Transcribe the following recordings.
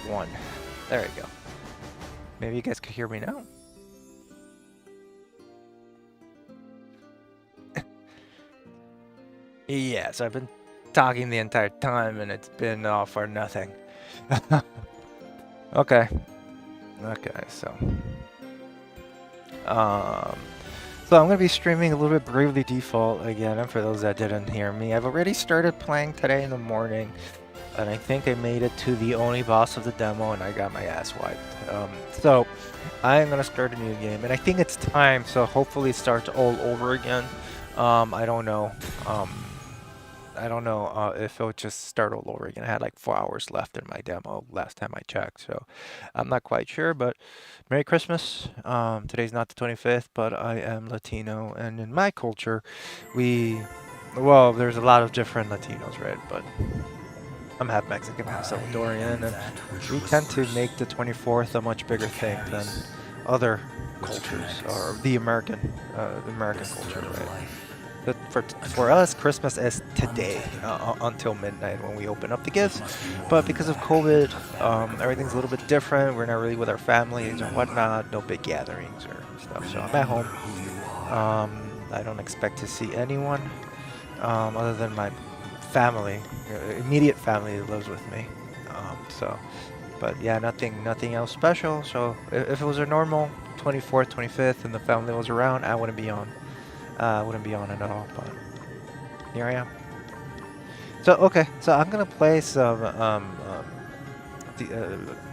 1. There we go. Maybe you guys could hear me now. Yeah, so I've been talking the entire time and it's been all for nothing. Okay. Okay, so I'm gonna be streaming a little bit Bravely Default again, and for those that didn't hear me, I've already started playing today in the morning, and I think I made it to the only boss of the demo, and I got my ass wiped. So I'm gonna start a new game, and I think it's time, so hopefully it starts all over again. I don't know. I don't know if it'll just start all over again. I had like 4 hours left in my demo last time I checked, so I'm not quite sure, but Merry Christmas. Today's not the 25th, but I am Latino, and in my culture, well, there's a lot of different Latinos, right? But I'm half Mexican, half Salvadorian, and we tend to make the 24th a much bigger thing than other cultures, or the American culture, right? But for us, Christmas is today until midnight when we open up the gifts. But because of COVID, everything's a little bit different. We're not really with our families and whatnot. No big gatherings or stuff. So I'm at home. I don't expect to see anyone other than my family, immediate family that lives with me. But yeah, nothing else special. So if it was a normal 24th, 25th, and the family was around, I wouldn't be on. Wouldn't be on it at all, but here I am. So okay, so I'm gonna play some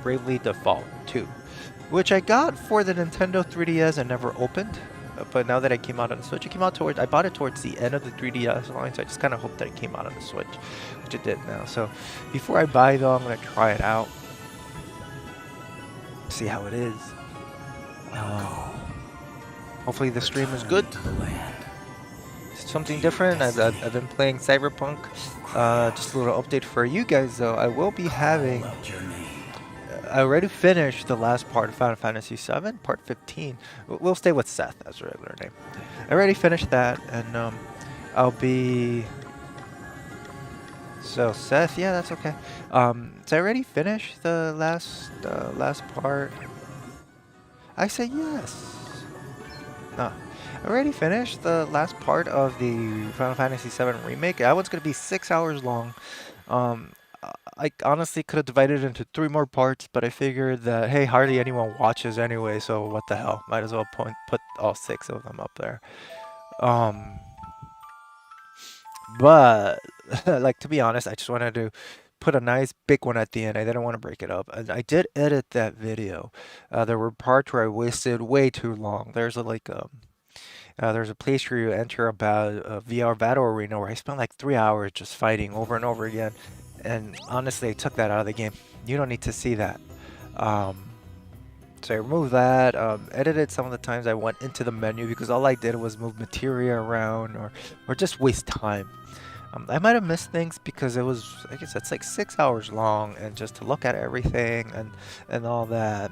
Bravely Default 2, which I got for the Nintendo 3DS and never opened. But now that it came out on the Switch, I bought it towards the end of the 3DS line, so I just kind of hope that it came out on the Switch, which it did now. So before I buy though, I'm gonna try it out, see how it is. Hopefully the stream is good. Something different. I've been playing Cyberpunk. Just a little update for you guys though. I will be having. I already finished the last part of Final Fantasy VII, part 15. We'll stay with Seth as a regular name. I already finished that, and I'll be. So Seth, yeah, that's okay. So I already finished the last part. I say yes. No. I already finished the last part of the Final Fantasy VII Remake. That one's going to be 6 hours long. I honestly could have divided it into 3 more parts, but I figured that, hey, hardly anyone watches anyway, so what the hell? Might as well put all 6 of them up there. But, like, to be honest, I just wanted to put a nice big one at the end. I didn't want to break it up. And I did edit that video. There were parts where I wasted way too long. There's there's a place where you enter about a VR battle arena where I spent like 3 hours just fighting over and over again. And honestly, I took that out of the game. You don't need to see that. So I removed that, edited some of the times I went into the menu because all I did was move materia around or just waste time. I might have missed things because it was, I guess it's like 6 hours long, and just to look at everything and all that,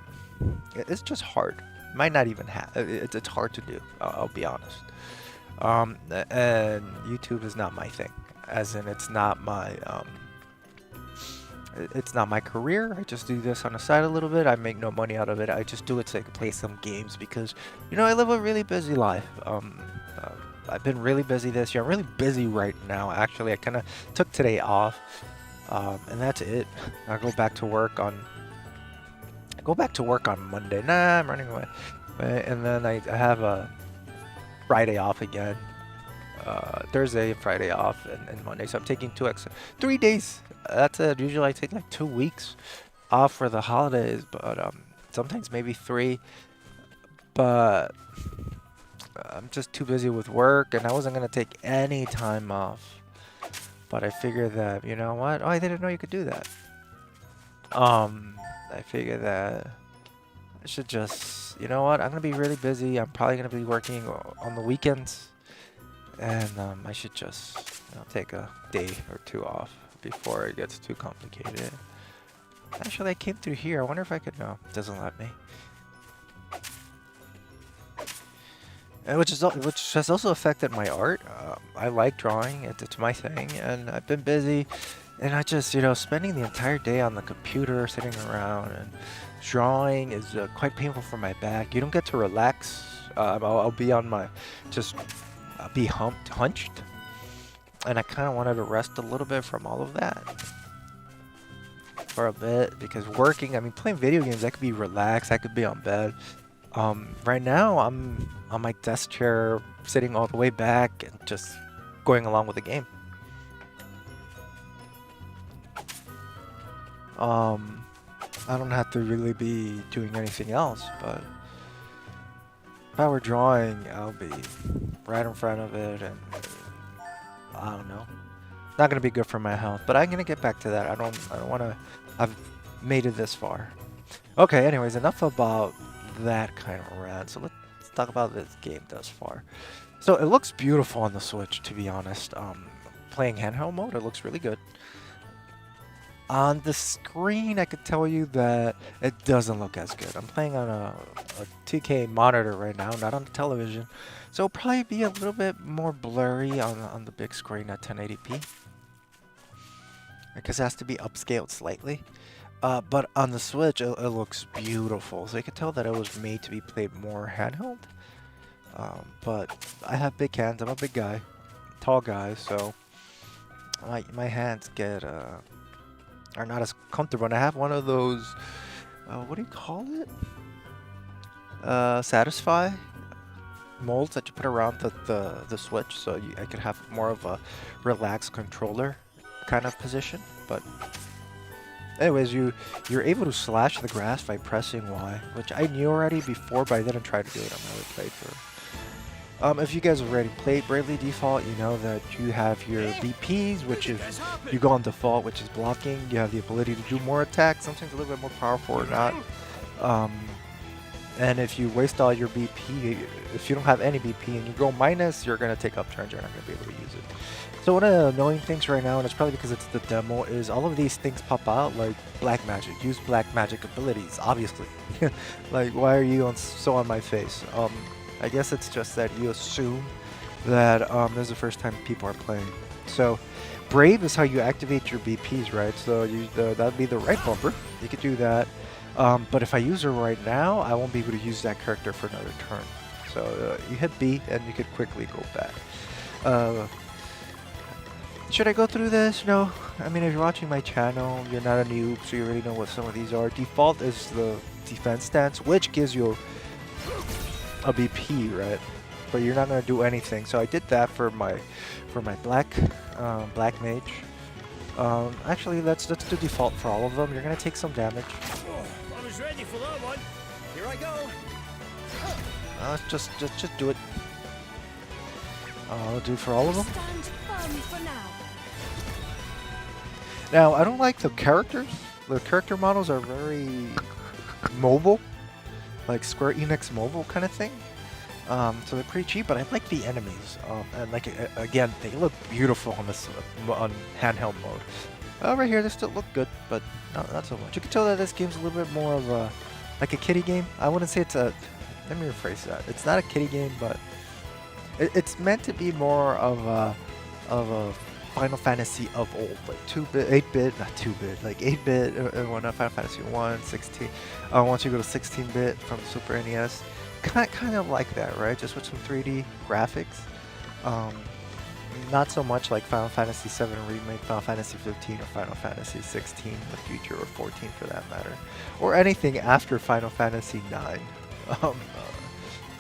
it's just hard. Might not even have, it's hard to do, I'll be honest. And YouTube is not my thing, as in it's not my career. I just do this on the side a little bit. I make no money out of it. I just do it so I can play some games because, you know, I live a really busy life. I've been really busy this year. I'm really busy right now, actually. I kind of took today off, and that's it. I go back to work on Monday. Nah, I'm running away. And then I have a Friday off again. Thursday and Friday off, and Monday. So I'm taking 3 days. That's it. Usually I take like 2 weeks off for the holidays, but sometimes maybe 3. But I'm just too busy with work, and I wasn't gonna take any time off. But I figured that, you know what? Oh, I didn't know you could do that. I figured that I should just, you know what? I'm gonna be really busy. I'm probably gonna be working on the weekends, and I should just, you know, take a day or 2 off before it gets too complicated. Actually, I came through here. I wonder if I could. No, it doesn't let me. And which has also affected my art. I like drawing. It's my thing, and I've been busy. And I just, spending the entire day on the computer, sitting around and drawing is quite painful for my back. You don't get to relax. I'll be on my, just be hunched. And I kind of wanted to rest a little bit from all of that for a bit, because working, I mean, playing video games, I could be relaxed, I could be on bed. Right now, I'm on my desk chair, sitting all the way back and just going along with the game. I don't have to really be doing anything else, but if I were drawing, I'll be right in front of it, and I don't know. Not gonna be good for my health, but I'm gonna get back to that. I don't wanna. I've made it this far. Okay. Anyways, enough about that kind of rant. So let's talk about this game thus far. So it looks beautiful on the Switch, to be honest. Playing handheld mode, it looks really good. On the screen, I could tell you that it doesn't look as good. I'm playing on a 2K monitor right now, not on the television. So it'll probably be a little bit more blurry on the big screen at 1080p. Because it has to be upscaled slightly. But on the Switch, it looks beautiful. So you can tell that it was made to be played more handheld. But I have big hands. I'm a big guy. Tall guy, so my hands are not as comfortable. And I have one of those, what do you call it? Satisfy molds that you put around the Switch, so I could have more of a relaxed controller kind of position. But anyways, you're able to slash the grass by pressing Y, which I knew already before, but I didn't try to do it on my other playthrough. If you guys already played Bravely Default, you know that you have your BPs, which is you go on default, which is blocking. You have the ability to do more attacks, sometimes a little bit more powerful or not. And if you waste all your BP, if you don't have any BP and you go minus, you're going to take upturns. You're not going to be able to use it. So one of the annoying things right now, and it's probably because it's the demo, is all of these things pop out like black magic. Use black magic abilities, obviously. Like, why are you so on my face? I guess it's just that you assume that this is the first time people are playing. So Brave is how you activate your BPs, right? So that would be the right bumper. You could do that. But if I use her right now, I won't be able to use that character for another turn. So you hit B and you could quickly go back. Should I go through this? No. I mean, if you're watching my channel, you're not a noob, so you already know what some of these are. Default is the defense stance, which gives you a BP, right? But you're not gonna do anything. So I did that for my black mage. Actually, let's do default for all of them. You're gonna take some damage. Oh, I was ready for that one. Here I go. Just do it. I'll do it for all of them. Stand firm for now. Now, I don't like the characters. The character models are very mobile, like Square Enix mobile kind of thing. So they're pretty cheap, but I like the enemies. And like again, they look beautiful on this on handheld mode. Right here, they still look good, but not so much. You can tell that this game's a little bit more of a like a kiddie game. I wouldn't say it's a. Let me rephrase that. It's not a kiddie game, but it's meant to be more of a Final Fantasy of old, like 2-bit, 8-bit, not 2-bit, like 8-bit and whatnot. Final Fantasy 1, 16. Once you go to 16-bit from Super NES, kind of like that, right? Just with some 3D graphics. Not so much like Final Fantasy 7 Remake, Final Fantasy 15, or Final Fantasy 16 in the future, or 14 for that matter, or anything after Final Fantasy 9.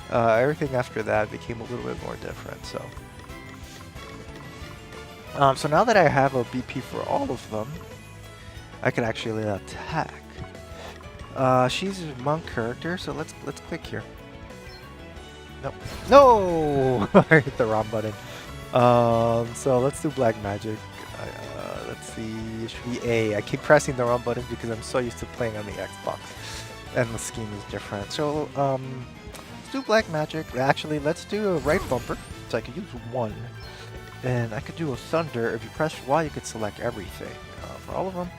Everything after that became a little bit more different. So now that I have a BP for all of them, I can actually attack. She's a monk character, so let's click here. Nope. No! I hit the wrong button. So let's do black magic. Let's see, it should be A. I keep pressing the wrong button because I'm so used to playing on the Xbox, and the scheme is different. So let's do black magic. Actually, let's do a right bumper, so I could use one. And I could do a thunder. If you press Y, you could select everything for all of them.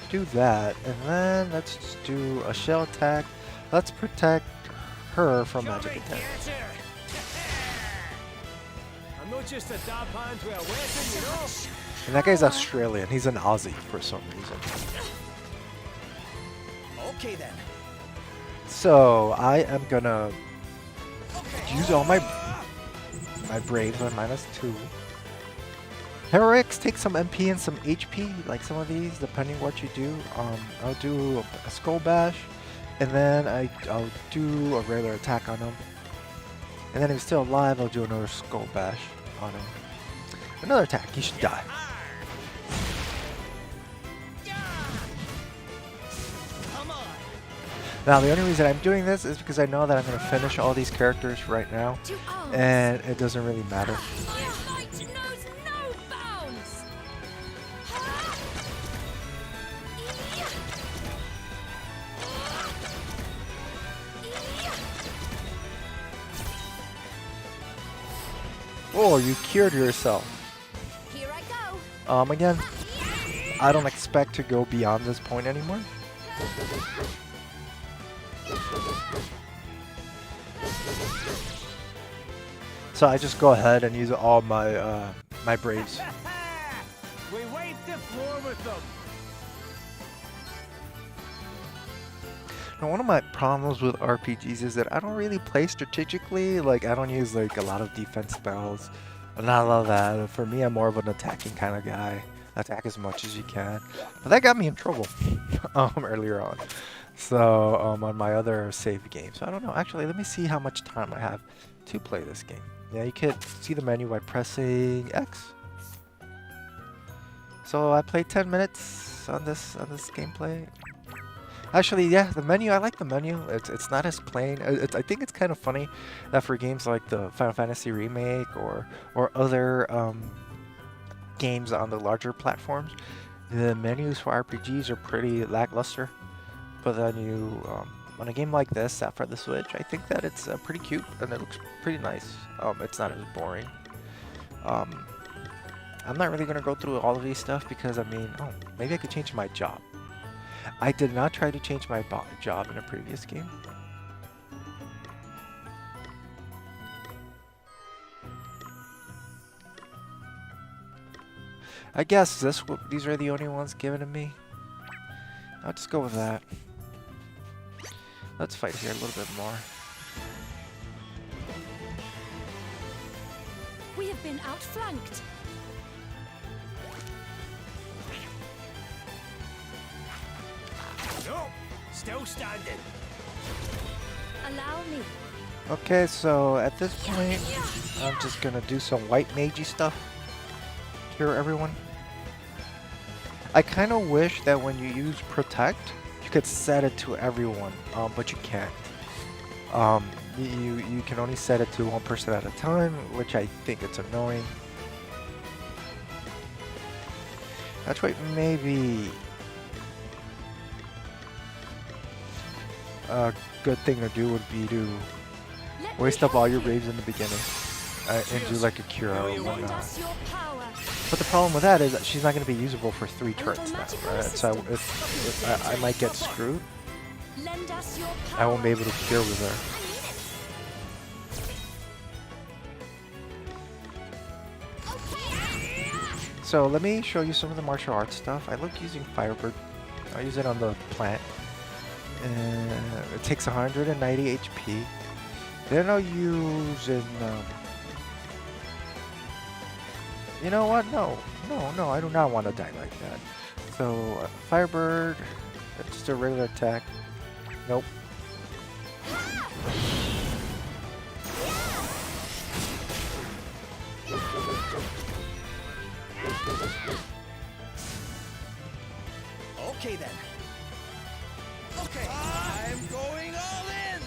Do that, and then let's just do a shell attack. Let's protect her from magic attack. I'm not just a dab hand with a weapon, you know. And that guy's Australian. He's an Aussie for some reason. Okay then. So I am gonna use all my braves on -2. Heroics take some MP and some HP, like some of these, depending what you do. I'll do a skull bash, and then I'll do a regular attack on him. And then if he's still alive, I'll do another skull bash on him. Another attack, he should die. Now the only reason I'm doing this is because I know that I'm going to finish all these characters right now, and it doesn't really matter. Oh, you cured yourself. Here I go. Again, I don't expect to go beyond this point anymore. So I just go ahead and use all my my braves. We wiped the floor with them. Now, one of my problems with RPGs is that I don't really play strategically. Like, I don't use like a lot of defense spells, not a lot of that. For me, I'm more of an attacking kind of guy. Attack as much as you can. But that got me in trouble earlier on. So on my other save game. So I don't know. Actually, let me see how much time I have to play this game. Yeah, you can see the menu by pressing X. So I played 10 minutes on this gameplay. Actually, yeah, the menu, I like the menu. It's not as plain. I think it's kind of funny that for games like the Final Fantasy Remake or other games on the larger platforms, the menus for RPGs are pretty lackluster. But then on a game like this, for the Switch, I think that it's pretty cute and it looks pretty nice. It's not as boring. I'm not really going to go through all of these stuff because, I mean, maybe I could change my job. I did not try to change my job in a previous game. I guess these are the only ones given to me. I'll just go with that. Let's fight here a little bit more. We have been outflanked. No, still standing. Allow me. Okay, so at this point, I'm just gonna do some white magey stuff. Cure everyone. I kind of wish that when you use protect, you could set it to everyone, but you can't. You can only set it to one person at a time, which I think it's annoying. That's why maybe a good thing to do would be to waste up all your braves in the beginning and do like a cure or whatnot. But the problem with that is that she's not going to be usable for 3 turns now, right? So if I might get screwed. I won't be able to cure with her. So let me show you some of the martial arts stuff. I like using Firebird. I'll use it on the plant. It takes 190 HP. Then I'll use in... you know what? No, I do not want to die like that. So, Firebird, just a regular attack. Nope. Okay then. Okay, I'm going all in.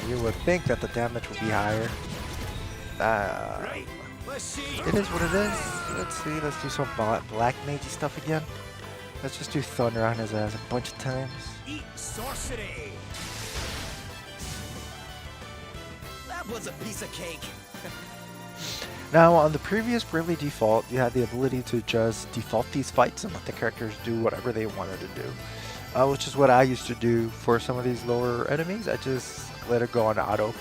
You would think that the damage would be higher. Right. Let's see. It is what it is. Let's see. Let's do some black magey stuff again. Let's just do thunder on his ass a bunch of times. Eat sorcery. That was a piece of cake. Now, on the previous Bravely Default, you had the ability to just default these fights and let the characters do whatever they wanted to do. Which is what I used to do for some of these lower enemies. I just let it go on auto.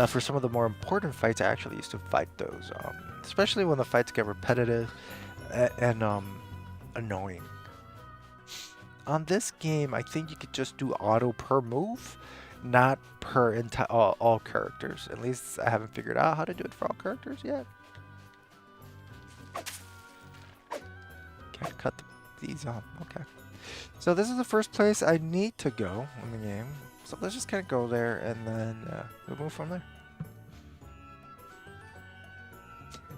For some of the more important fights, I actually used to fight those, especially when the fights get repetitive and annoying. On this game, I think you could just do auto per move, not per all characters. At least I haven't figured out how to do it for all characters yet. Can't cut these on. Okay. So this is the first place I need to go in the game. So let's just kind of go there and then we'll move from there.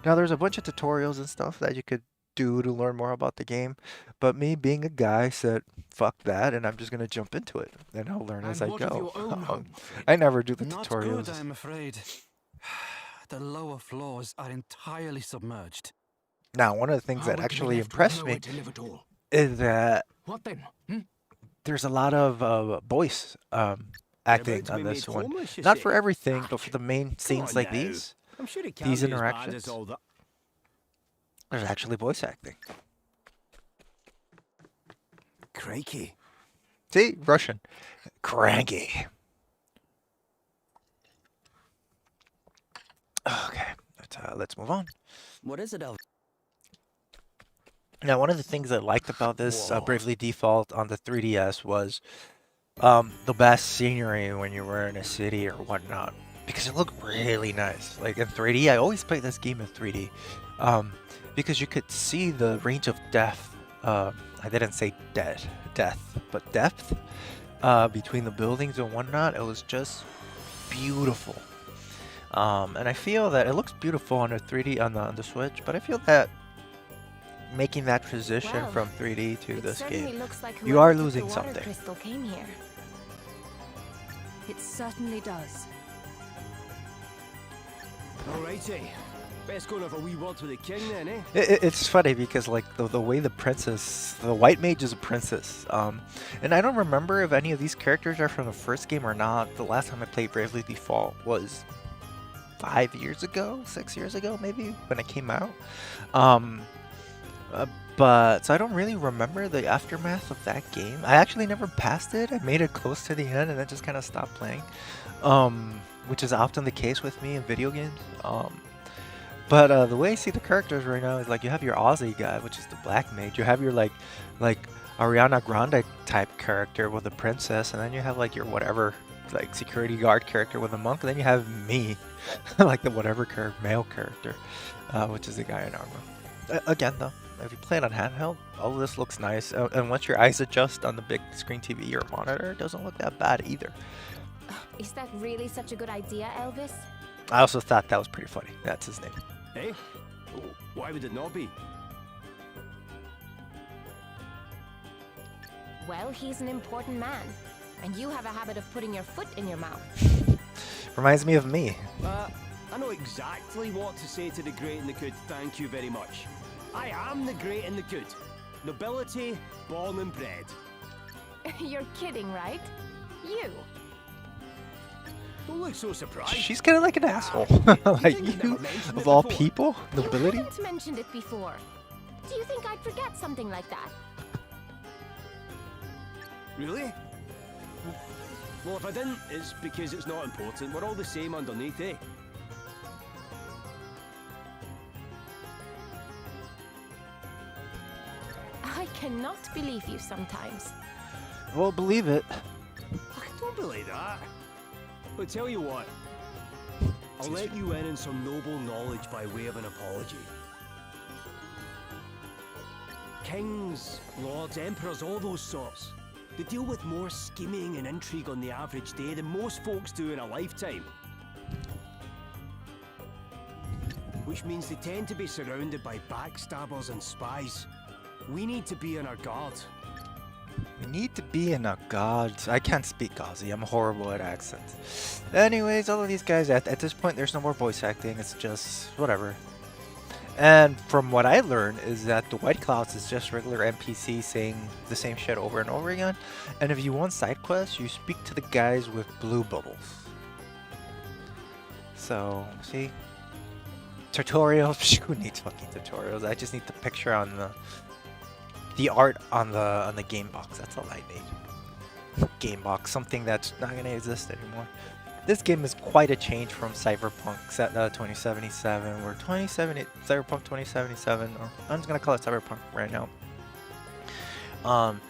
Now there's a bunch of tutorials and stuff that you could do to learn more about the game, but me being a guy said fuck that, and I'm just gonna jump into it and I'll learn as I go. I never do the tutorials. Not good, I'm afraid. The lower floors are entirely submerged. Now one of the things that actually impressed me is that there's a lot of voice acting on this one. Not for everything, but for the main scenes like these. I'm sure it These interactions. There's actually voice acting. Crikey. See? Russian. Cranky. Okay. Let's move on. What is it, Elvis? Now, one of the things I liked about this Bravely Default on the 3DS was the best scenery when you were in a city or whatnot. Because it looked really nice. Like in 3D, I always played this game in 3D. Because you could see the range of depth. I didn't say death, but depth between the buildings and whatnot. It was just beautiful. And I feel that it looks beautiful on the 3D on the Switch, but I feel that making that transition from 3D to this game, you are losing something. Crystal came here. It certainly does. Alrighty. Best go and have a wee word with the king then, eh? It's funny because like the way the princess, the white mage is a princess, and I don't remember if any of these characters are from the first game or not. The last time I played Bravely Default was 5 years ago, 6 years ago maybe, when it came out. But so I don't really remember the aftermath of that game. I actually never passed it. I made it close to the end and then just kind of stopped playing, which is often the case with me in video games. But the way I see the characters right now is like you have your Aussie guy, which is the black mage. You have your like Ariana Grande type character with a princess, and then you have like your whatever like security guard character with a monk, and then you have me, like the whatever male character, which is the guy in armor. Again though, if you play it on handheld, all of this looks nice, and once your eyes adjust on the big screen TV or monitor, it doesn't look that bad either. Is that really such a good idea, Elvis? I also thought that was pretty funny. That's his name. Eh? Why would it not be? Well, he's an important man, and you have a habit of putting your foot in your mouth. Reminds me of me. I know exactly what to say to the great and the good, thank you very much. I am the great and the good. Nobility, born and bred. You're kidding, right? You. Don't look so surprised. She's kind of like an asshole. Like you, of all people, nobility. You haven't mentioned it before. Do you think I'd forget something like that? Really? Well, if I didn't, it's because it's not important. We're all the same underneath, eh? I cannot believe you sometimes. Well, believe it. I don't believe that. But tell you what, I'll let you in on some noble knowledge by way of an apology. Kings, lords, emperors, all those sorts, they deal with more scheming and intrigue on the average day than most folks do in a lifetime. Which means they tend to be surrounded by backstabbers and spies. We need to be on our guard. We need to be in our guard. I can't speak Aussie. I'm horrible at accents. Anyways, all of these guys, at this point, there's no more voice acting. It's just whatever. And from what I learned is that the White Clouds is just regular NPCs saying the same shit over and over again. And if you want side quests, you speak to the guys with blue bubbles. So, see? Tutorials? Who needs fucking tutorials? I just need the picture on the art on the game box. That's all I need. Game box, something that's not gonna exist anymore. this game is quite a change from Cyberpunk 2077, where Cyberpunk 2077, or I'm just gonna call it Cyberpunk right now.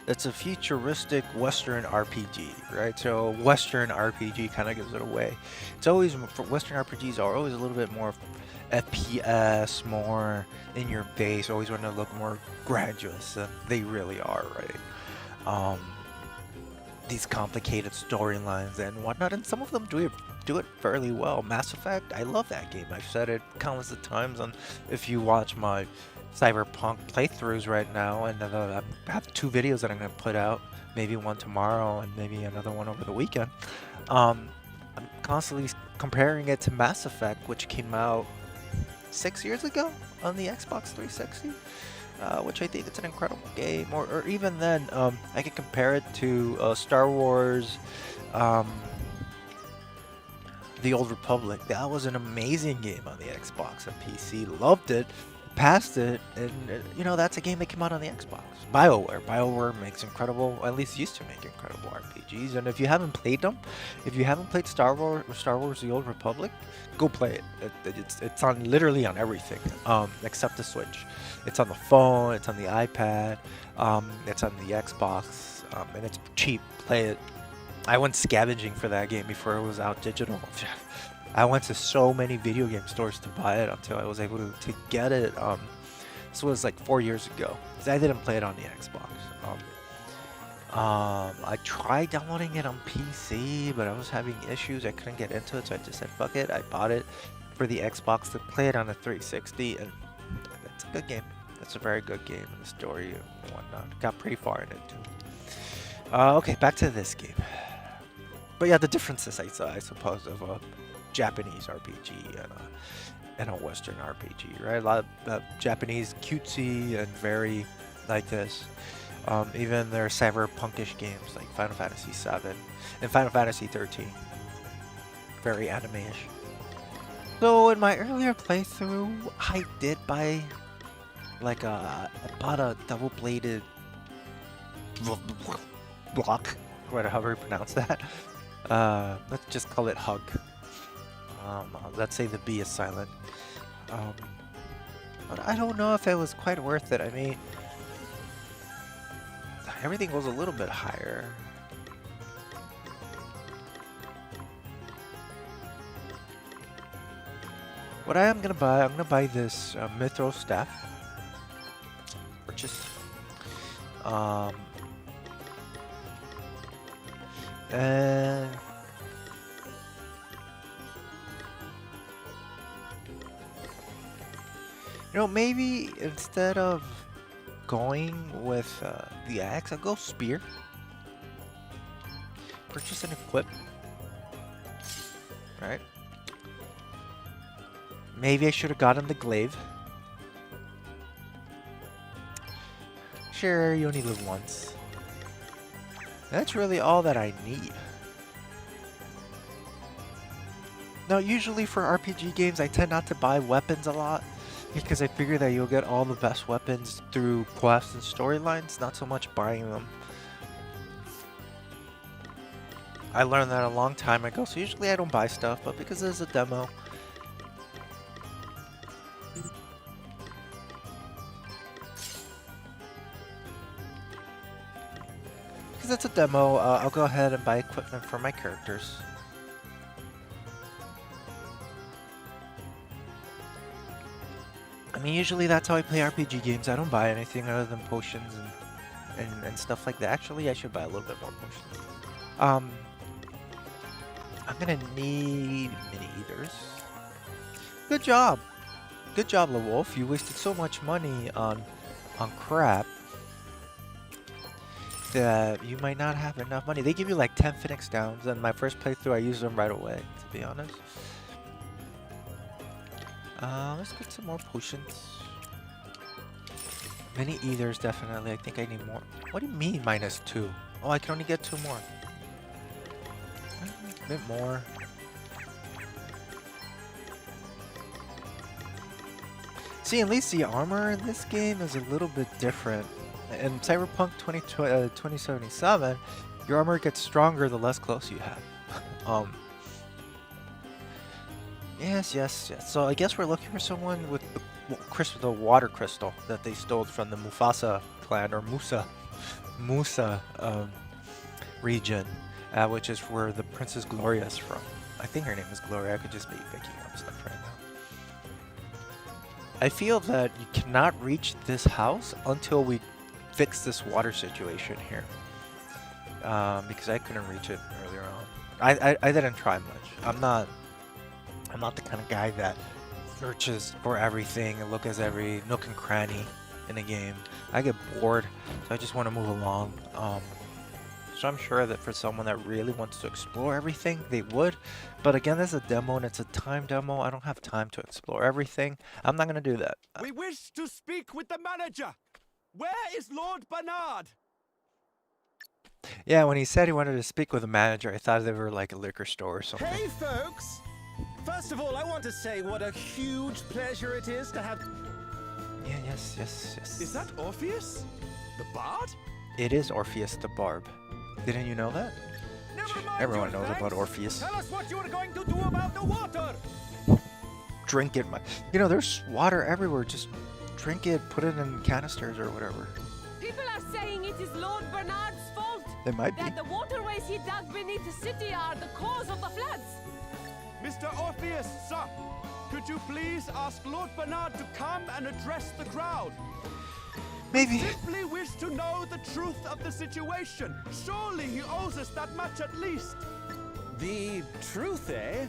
It's a futuristic Western RPG, right? So Western RPG kind of gives it away. It's always, for Western RPGs are always a little bit more FPS, more in your face, always want to look more grandiose than they really are, right? These complicated storylines and whatnot, and some of them do it fairly well. Mass Effect, I love that game. I've said it countless of times on, if you watch my Cyberpunk playthroughs right now, and I have 2 videos that I'm going to put out, maybe one tomorrow and maybe another one over the weekend. I'm constantly comparing it to Mass Effect, which came out 6 years ago on the Xbox 360, which I think it's an incredible game. Or even then, I could compare it to Star Wars, The Old Republic. That was an amazing game on the Xbox and PC. Loved it. Passed it, and you know, that's a game that came out on the Xbox. BioWare makes incredible, at least used to make incredible RPGs. And if you haven't played them, if you haven't played Star Wars: The Old Republic, go play it. It's on literally on everything, except the Switch. It's on the phone, it's on the iPad, it's on the Xbox, and it's cheap. Play it. I went scavenging for that game before it was out digital. I went to so many video game stores to buy it until I was able to get it. This was like 4 years ago. I didn't play it on the Xbox. I tried downloading it on PC, but I was having issues. I couldn't get into it, so I just said, fuck it. I bought it for the Xbox to play it on the 360, and it's a good game. It's a very good game, and the story and whatnot. Got pretty far in it, too. Okay, back to this game. But yeah, the differences, I suppose, of a Japanese RPG and a Western RPG, right? A lot of Japanese cutesy and very like this. Even their cyberpunkish games like Final Fantasy VII and Final Fantasy 13, very anime-ish. So in my earlier playthrough, I did buy like I bought a double-bladed block, whatever you pronounce that. Let's just call it Hug. Let's say the B is silent. But I don't know if it was quite worth it. I mean, everything was a little bit higher. What I am gonna buy, I'm gonna buy this Mythos staff. Purchase. And you know, maybe instead of going with the axe, I'll go spear. Purchase and equip. Right? Maybe I should have gotten the glaive. Sure, you only live once. That's really all that I need. Now, usually for RPG games, I tend not to buy weapons a lot, because I figure that you'll get all the best weapons through quests and storylines, not so much buying them. I learned that a long time ago, so usually I don't buy stuff, but because there's a demo. Because it's a demo, I'll go ahead and buy equipment for my characters. I mean, usually that's how I play RPG games. I don't buy anything other than potions and stuff like that. Actually, I should buy a little bit more potions. I'm gonna need mini eaters. Good job. Good job, Lew01f. You wasted so much money on crap that you might not have enough money. They give you like 10 Phoenix Downs, and my first playthrough I used them right away, to be honest. Let's get some more potions. Mini eaters, definitely. I think I need more. What do you mean -2? Oh, I can only get 2 more. A bit more. See, at least the armor in this game is a little bit different. In Cyberpunk 2077, your armor gets stronger the less clothes you have. Yes, yes, yes. So I guess we're looking for someone with the water crystal that they stole from the Mufasa clan or Musa region, which is where the Princess Gloria is from. I think her name is Gloria. I could just be making up stuff right now. I feel that you cannot reach this house until we fix this water situation here. Because I couldn't reach it earlier on. I didn't try much. I'm not the kind of guy that searches for everything and look at every nook and cranny in a game. I get bored, so I just want to move along. So I'm sure that for someone that really wants to explore everything, they would. But again, this is a demo and it's a time demo. I don't have time to explore everything. I'm not going to do that. We wish to speak with the manager. Where is Lord Bernard? Yeah, when he said he wanted to speak with a manager, I thought they were like a liquor store or something. Hey, folks! First of all, I want to say what a huge pleasure it is to have... Yeah, yes. Is that Orpheus? The bard? It is Orpheus the Barb. Didn't you know that? Never mind Everyone your knows thanks. about Orpheus. Tell us what you are going to do about the water! Drink it. You know, there's water everywhere. Just drink it, put it in canisters or whatever. People are saying it is Lord Bernard's fault. It might be. That the waterways he dug beneath the city are the cause of the floods. Mr. Orpheus, sir, could you please ask Lord Bernard to come and address the crowd? Maybe. Simply wish to know the truth of the situation. Surely he owes us that much at least. The truth, eh?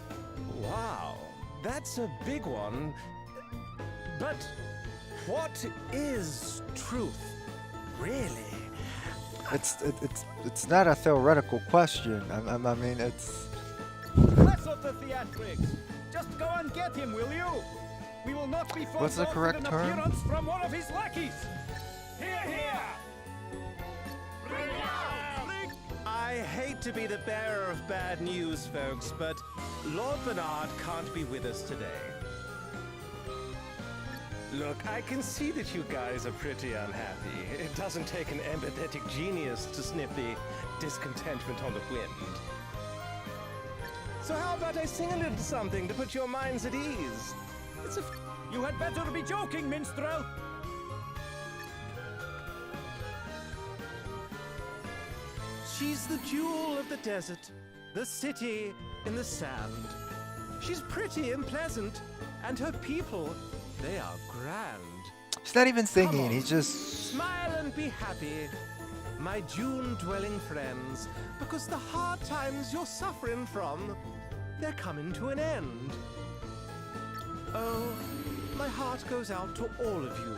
Wow, that's a big one. But what is truth, really? It's not a theoretical question. I mean, it's. Less of the theatrics. Just go and get him, will you? We will not be What's the correct an term? appearance from one of his lackeys. Here! Bring it out! I hate to be the bearer of bad news, folks, but Lord Bernard can't be with us today. Look, I can see that you guys are pretty unhappy. It doesn't take an empathetic genius to sniff the discontentment on the wind. So how about I sing a little something to put your minds at ease? You had better be joking, minstrel! She's the jewel of the desert, the city in the sand. She's pretty and pleasant, and her people, they are grand. He's not even Come singing. on. He's just. Smile and be happy, my June-dwelling friends, because the hard times you're suffering from, they're coming to an end. Oh, my heart goes out to all of you,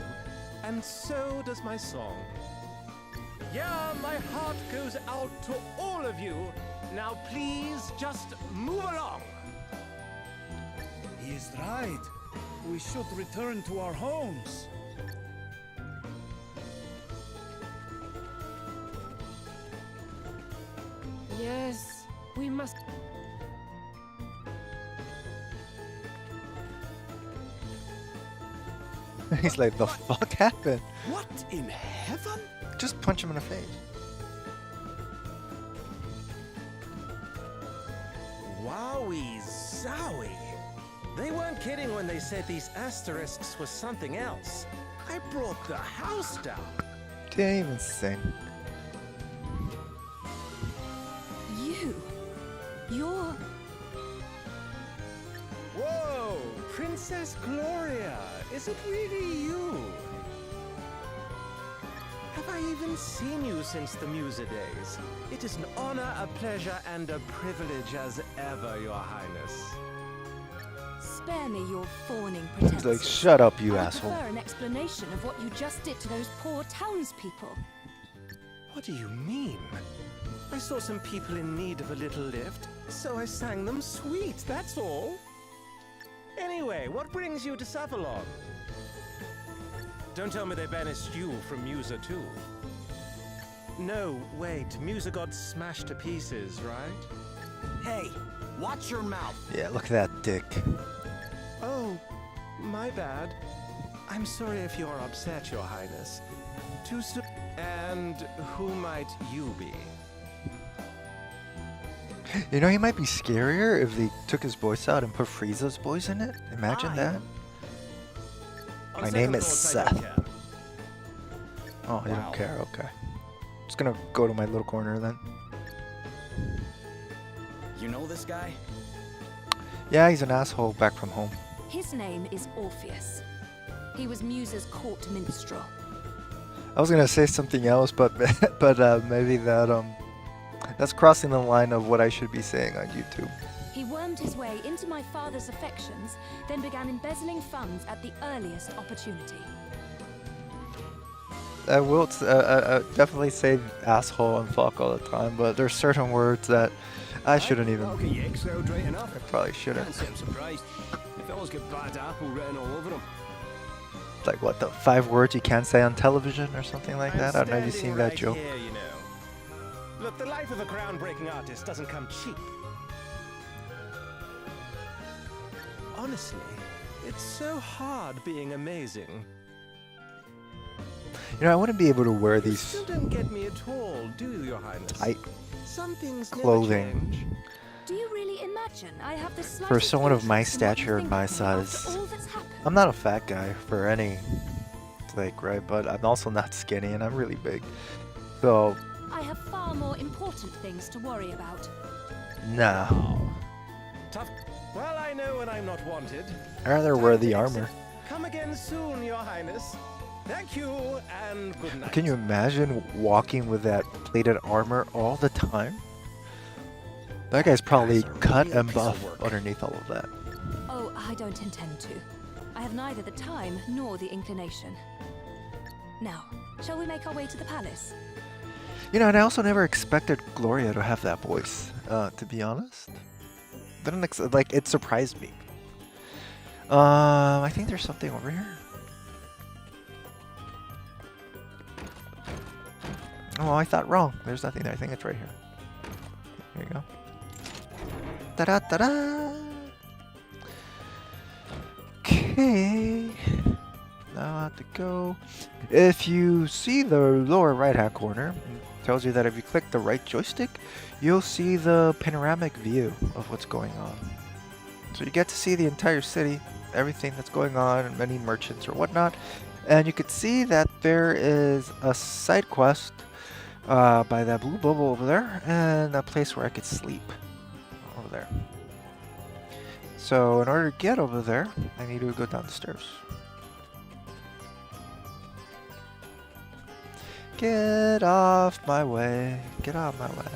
and so does my song. Yeah, my heart goes out to all of you. Now please just move along. He is right. We should return to our homes. Yes, we must. He's like, the fuck happened? What in heaven? Just punch him in the face. Wowie zowie. They weren't kidding when they said these asterisks were something else. I brought the house down. Didn't even sing. You're... Whoa! Princess Gloria! Is it really you? Have I even seen you since the Musa days? It is an honor, a pleasure, and a privilege as ever, Your Highness. Spare me your fawning He's pretenses. like, shut up, you I asshole. prefer an explanation of what you just did to those poor townspeople. What do you mean? I saw some people in need of a little lift, so I sang them sweet, that's all. Anyway, what brings you to Savalon? Don't tell me they banished you from Musa too. No, wait, Musa got smashed to pieces, right? Hey, watch your mouth. Yeah, look at that dick. Oh, my bad. I'm sorry if you're upset, Your Highness. Too soon. And who might you be? You know, he might be scarier if they took his voice out and put Frieza's voice in it. Imagine Hi. that. On My second name is thoughts, I don't Seth. care. Oh, you Wow. don't care. Okay. Just gonna go to my little corner then. You know this guy? Yeah, he's an asshole back from home. His name is Orpheus. He was Musa's court minstrel. I was gonna say something else, but maybe that's crossing the line of what I should be saying on YouTube. He wormed his way into my father's affections, then began embezzling funds at the earliest opportunity. I will definitely say asshole and fuck all the time, but there's certain words that I shouldn't even. Okay, you exhaled right enough. I probably shouldn't. Can't say I'm surprised. The fellas get bad apple written all over them. Like what, the 5 words you can't say on television or something like that? I don't know if you've seen that joke. Here, you know. Look, the life of a groundbreaking artist doesn't come cheap. Honestly, it's so hard being amazing. You know, I wouldn't be able to wear You these still don't get me at all, do you, Your Highness? tight Some things clothing. never change. Do you really imagine I have the slightest For someone of my interest in what you stature and think my of me after size. all that's happened? I'm not a fat guy for any, right? But I'm also not skinny, and I'm really big. So, I have far more important things to worry about. no. Tough. Well, I know when I'm not wanted. I'd rather Time wear to the exit. armor. Come again soon, Your Highness. Thank you, and good night. Can you imagine walking with that plated armor all the time? That guy's probably Guys are cut really and piece of buff work. underneath all of that. Oh, I don't intend to. I have neither the time nor the inclination. Now, shall we make our way to the palace? You know, and I also never expected Gloria to have that voice, to be honest. Like, it surprised me. I think there's something over here. Oh, I thought wrong. There's nothing there. I think it's right here. Here you go. Ta-da-ta-da! Okay. Now I have to go. If you see the lower right-hand corner, it tells you that if you click the right joystick, you'll see the panoramic view of what's going on. So you get to see the entire city, everything that's going on, and many merchants or whatnot. And you could see that there is a side quest by that blue bubble over there, and a place where I could sleep over there. So in order to get over there, I need to go down the stairs. Get off my way. Get out of my way.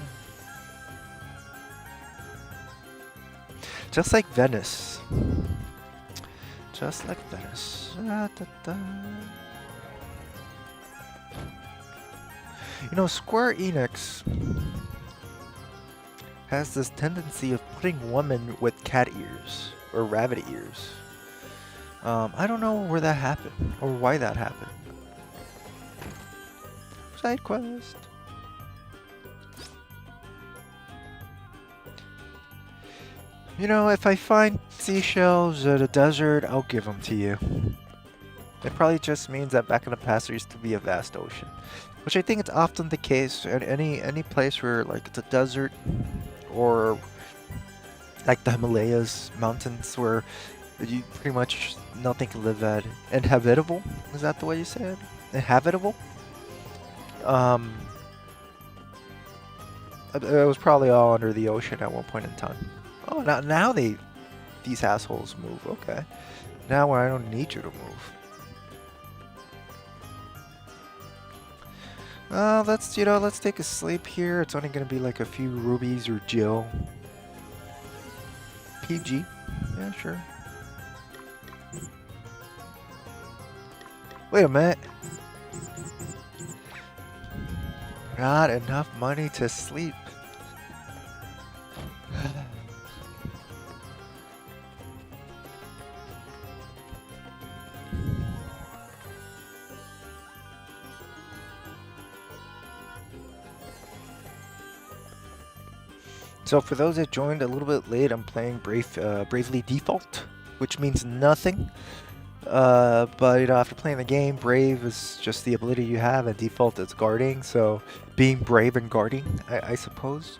Just like Venice. Just like Venice. Da-da-da. You know, Square Enix has this tendency of putting women with cat ears or rabbit ears. I don't know where that happened or why that happened. Side quest. You know, if I find seashells at a desert, I'll give them to you. It probably just means that back in the past there used to be a vast ocean, which I think it's often the case at any place where like it's a desert or like the Himalayas mountains where you pretty much nothing can live at. Inhabitable? Is that the way you say it? Inhabitable? It was probably all under the ocean at one point in time. Oh, now these assholes move. Okay, now I don't need you to move. Let's take a sleep here. It's only gonna be like a few rubies or Jill. PG, yeah, sure. Wait a minute. Not enough money to sleep. So for those that joined a little bit late, I'm playing Bravely Default, which means nothing. But after playing the game, Brave is just the ability you have, and Default is guarding. So being brave and guarding, I suppose.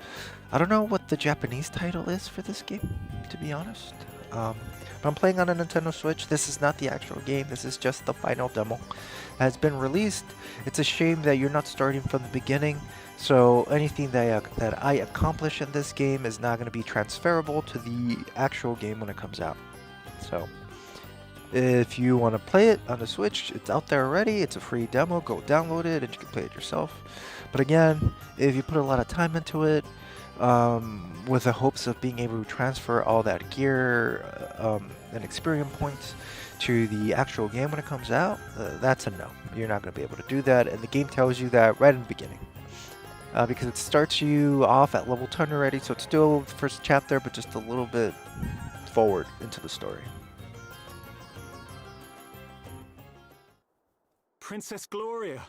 I don't know what the Japanese title is for this game, to be honest. But I'm playing on a Nintendo Switch. This is not the actual game. This is just the final demo. It has been released. It's a shame that you're not starting from the beginning. So anything that I accomplish in this game is not going to be transferable to the actual game when it comes out. So if you want to play it on the Switch, it's out there already. It's a free demo. Go download it and you can play it yourself. But again, if you put a lot of time into it, with the hopes of being able to transfer all that gear and experience points to the actual game when it comes out, that's a no. You're not going to be able to do that, and the game tells you that right in the beginning. Because it starts you off at level 10 already, so it's still the first chapter, but just a little bit forward into the story. Princess Gloria,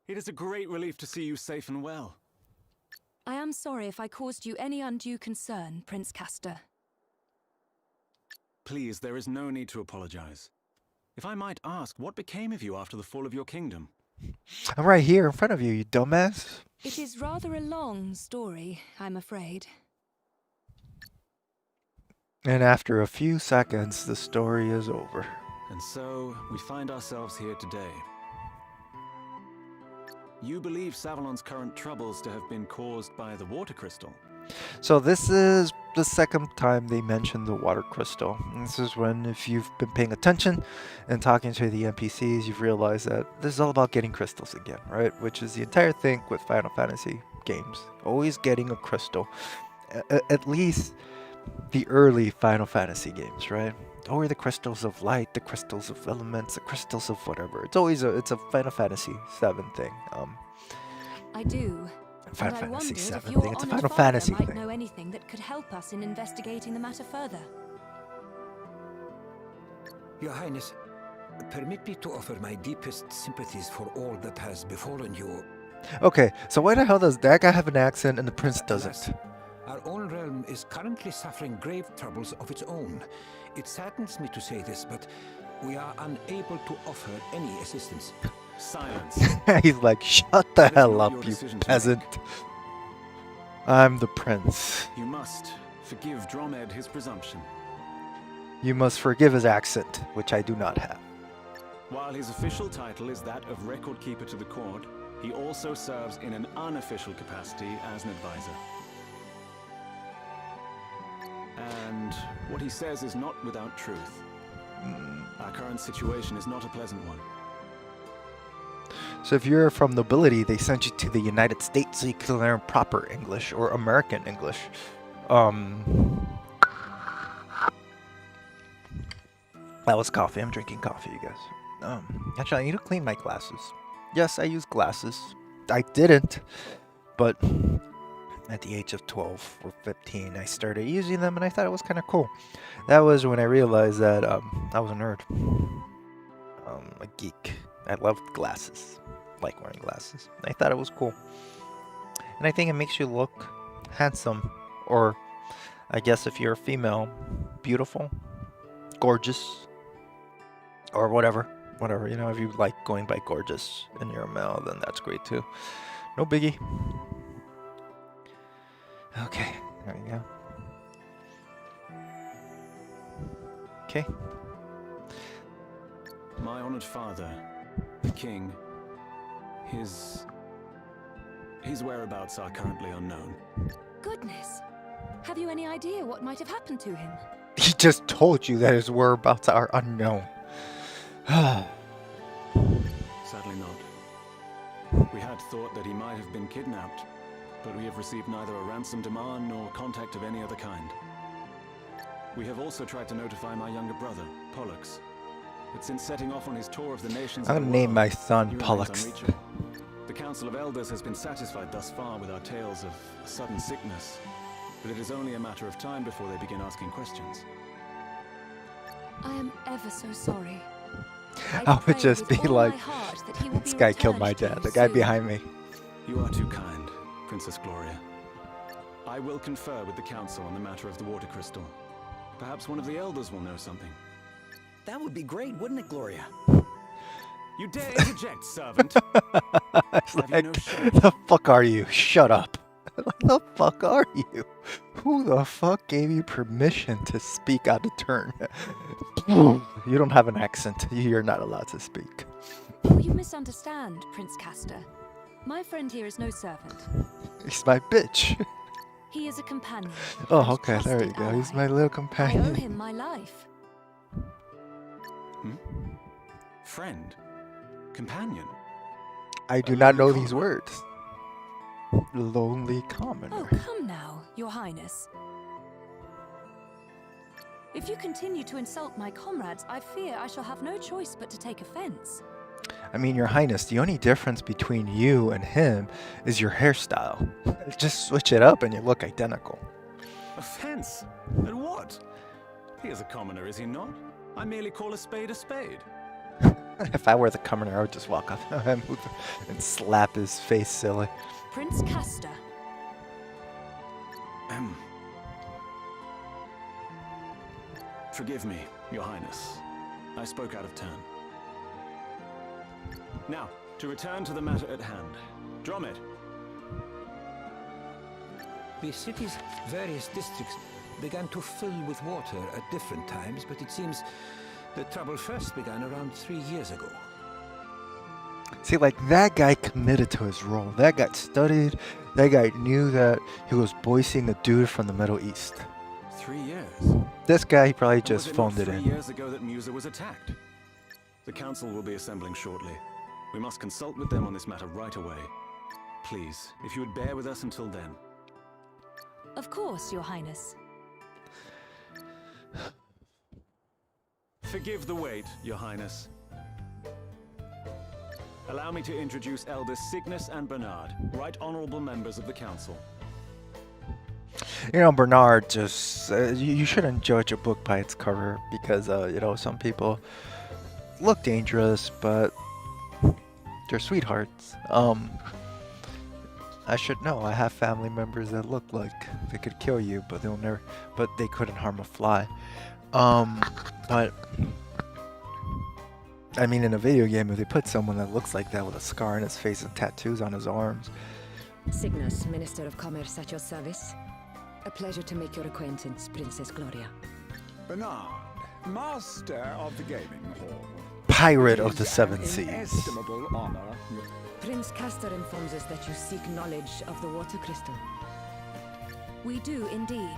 it is a great relief to see you safe and well. I am sorry if I caused you any undue concern, Prince Castor. Please, there is no need to apologize. If I might ask, what became of you after the fall of your kingdom? I'm right here in front of you, you dumbass. It is rather a long story, I'm afraid. And after a few seconds, the story is over. And so, we find ourselves here today. You believe Savalon's current troubles to have been caused by the water crystal? So this is the second time they mentioned the water crystal. And this is when, if you've been paying attention and talking to the NPCs, you've realized that this is all about getting crystals again, right? Which is the entire thing with Final Fantasy games. Always getting a crystal. At least the early Final Fantasy games, right? Or the crystals of light, the crystals of elements, the crystals of whatever. It's always it's a Final Fantasy 7 thing. I do. Final And I Fantasy wondered 7 if your thing. It's a honoured Final father Fantasy might thing. know anything that could help us in investigating the matter further. Your Highness, permit me to offer my deepest sympathies for all that has befallen you. Okay, so why the hell does that guy have an accent and the prince doesn't? Our own realm is currently suffering grave troubles of its own. It saddens me to say this, but we are unable to offer any assistance. Silence. He's like, shut the It is hell not up, your you decision to peasant. I'm the prince. You must forgive Dromed his presumption. You must forgive his accent, which I do not have. While his official title is that of Record Keeper to the court, he also serves in an unofficial capacity as an advisor. And what he says is not without truth. Our current situation is not a pleasant one. So if you're from nobility, they sent you to the United States so you can learn proper English or American English. That was coffee. I'm drinking coffee, you guys. Actually, I need to clean my glasses. Yes, I use glasses. I didn't, but at the age of 12 or 15, I started using them, and I thought it was kind of cool. That was when I realized that I was a nerd, a geek. I loved glasses, like wearing glasses. I thought it was cool, and I think it makes you look handsome, or I guess if you're a female, beautiful, gorgeous, or whatever, you know, if you like going by gorgeous and you're a male, then that's great too. No biggie. Okay, there you go. Okay. My honored father, the king, his whereabouts are currently unknown. Goodness. Have you any idea what might have happened to him? He just told you that his whereabouts are unknown. Sadly not. We had thought that he might have been kidnapped, but we have received neither a ransom demand nor contact of any other kind. We have also tried to notify my younger brother, Pollux, but since setting off on his tour of the nations, I'm gonna name my son he remains Pollux. unreachable. The Council of Elders has been satisfied thus far with our tales of sudden sickness, but it is only a matter of time before they begin asking questions. I am ever so sorry. I would pray just with be all like, my heart that he will this be guy killed my returned to dad. you The guy soon. behind me. You are too kind, Princess Gloria. I will confer with the Council on the matter of the water crystal. Perhaps one of the Elders will know something. That would be great, wouldn't it, Gloria? You dare interject, servant! It's Have you like, no shame? the fuck are you? Shut up. What the fuck are you? Who the fuck gave you permission to speak out of turn? You don't have an accent. You're not allowed to speak. Oh, you misunderstand, Prince Castor. My friend here is no servant. He's my bitch. He is a companion. Oh, and okay, there you trusted go. He's ally. my little I owe companion. him my life. Friend? Companion? I do A not know lonely these commoner. words. Lonely Oh, commoner. come now, Your Highness. If you continue to insult my comrades, I fear I shall have no choice but to take offense. I mean, Your Highness, the only difference between you and him is your hairstyle. Just switch it up and you look identical. Offense? At what? He is a commoner, is he not? I merely call a spade a spade. If I were the commoner, I would just walk up and slap his face silly. Prince Castor. Forgive me, Your Highness. I spoke out of turn. Now, to return to the matter at hand. Dromit. The city's various districts began to fill with water at different times, but it seems the trouble first began around 3 years ago. See, like, that guy committed to his role. That guy studied. That guy knew that he was voicing a dude from the Middle East. 3 years. This guy, he probably And just was phoned not it 3 in. years ago that Musa was attacked. The council will be assembling shortly. We must consult with them on this matter right away. Please, if you would bear with us until then. Of course, Your Highness. Forgive the wait, Your Highness. Allow me to introduce Elders Cygnus and Bernard, right honorable members of the council. You know, Bernard just... you shouldn't judge a book by its cover because, you know, some people look dangerous, but they're sweethearts. I should know. I have family members that look like they could kill you, but they'll never... But they couldn't harm a fly. But... I mean, in a video game, if they put someone that looks like that with a scar on his face and tattoos on his arms... Cygnus, Minister of Commerce at your service. A pleasure to make your acquaintance, Princess Gloria. Bernard, master of the gaming hall. Pirate of It the is Seven an Seas. inestimable honor. Prince Castor informs us that you seek knowledge of the water crystal. We do indeed.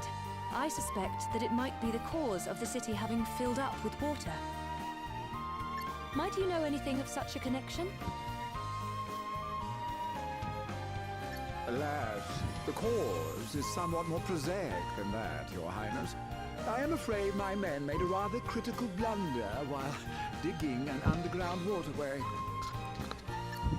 I suspect that it might be the cause of the city having filled up with water. Might you know anything of such a connection? Alas, the cause is somewhat more prosaic than that, Your Highness. I am afraid my men made a rather critical blunder while digging an underground waterway.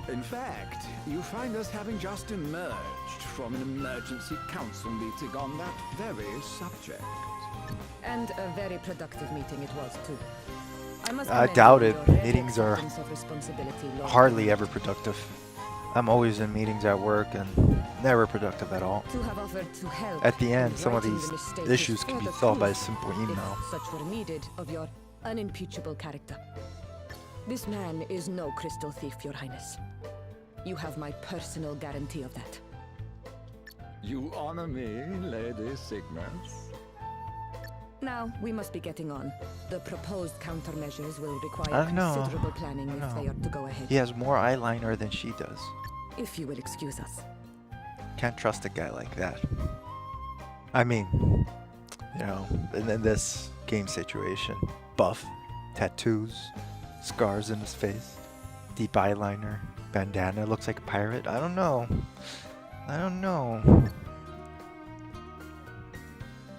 In fact, you find us having just emerged from an emergency council meeting on that very subject. And a very productive meeting it was, too. must I commend doubt you it. for your Meetings are acceptance of responsibility, Lord. hardly ever productive. I'm always in meetings at work and never productive at all. To have offered to help At the end, in some of righting these the mistake is issues can be further solved by a proof, simple email. if such were needed, of your unimpeachable character. This man is no crystal thief, Your Highness. You have my personal guarantee of that. You honor me, Lady Cygnus. Now, we must be getting on. The proposed countermeasures will I require don't know. considerable planning if they know. are to go ahead. He has more eyeliner than she does. If you will excuse us. Can't trust a guy like that. I mean, you know, in this game situation, buff, tattoos, scars in his face, deep eyeliner, bandana, looks like a pirate. I don't know. I don't know.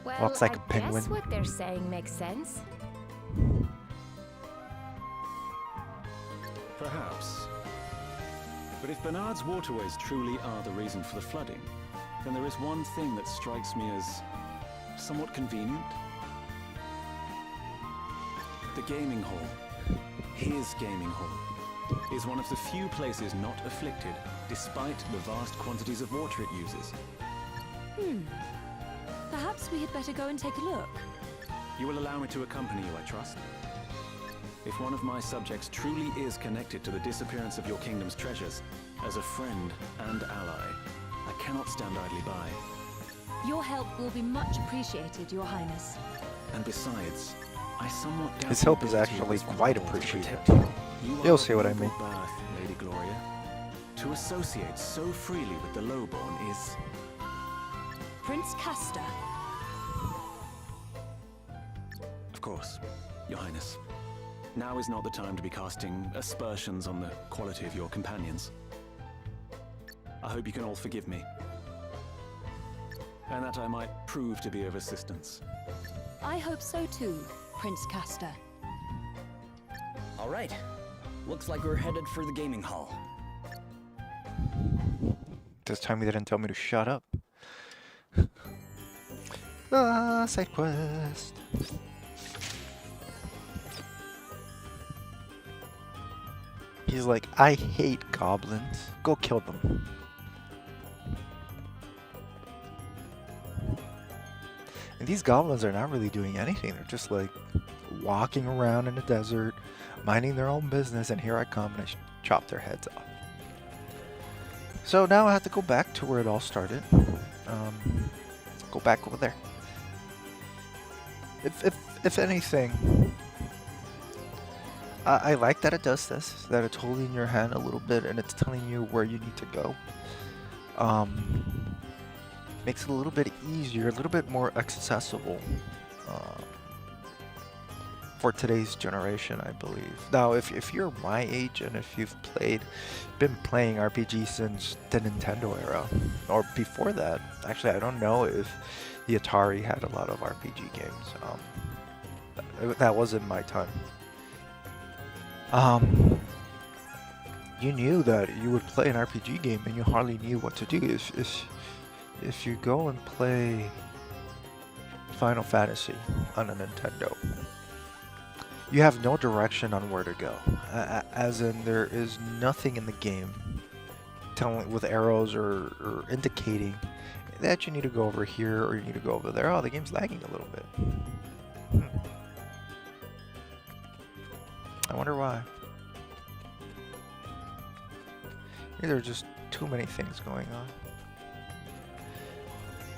Well, Walks like I a penguin. guess what they're saying makes sense. Perhaps. But if Bernard's waterways truly are the reason for the flooding, then there is one thing that strikes me as somewhat convenient. The gaming hall, his gaming hall, is one of the few places not afflicted, despite the vast quantities of water it uses. Perhaps we had better go and take a look. You will allow me to accompany you, I trust? If one of my subjects truly is connected to the disappearance of your kingdom's treasures, as a friend and ally, I cannot stand idly by. Your help will be much appreciated, Your Highness. And besides, I somewhat doubt His the help is ability of actually this quite rebel to appreciated. protect you. You You'll are see of what I noble mean. birth, Lady Gloria. To associate so freely with the lowborn is... Prince Castor. Of course, Your Highness. Now is not the time to be casting aspersions on the quality of your companions. I hope you can all forgive me. And that I might prove to be of assistance. I hope so too, Prince Castor. All right. Looks like we're headed for the gaming hall. This time he didn't tell me to shut up. Side quest. He's like, I hate goblins. Go kill them. And these goblins are not really doing anything. They're just like walking around in the desert, minding their own business, and here I come and I chop their heads off. So now I have to go back to where it all started. Go back over there. If anything, I like that it does this, that it's holding your hand a little bit and it's telling you where you need to go. Makes it a little bit easier, a little bit more accessible for today's generation, I believe. Now, if you're my age and if you've been playing RPG since the Nintendo era, or before that, actually I don't know if the Atari had a lot of RPG games. That wasn't my time. You knew that you would play an RPG game and you hardly knew what to do. If you go and play Final Fantasy on a Nintendo, you have no direction on where to go. As in, there is nothing in the game telling with arrows or indicating that you need to go over here or you need to go over there. Oh, the game's lagging a little bit. I wonder why. Maybe there are just too many things going on.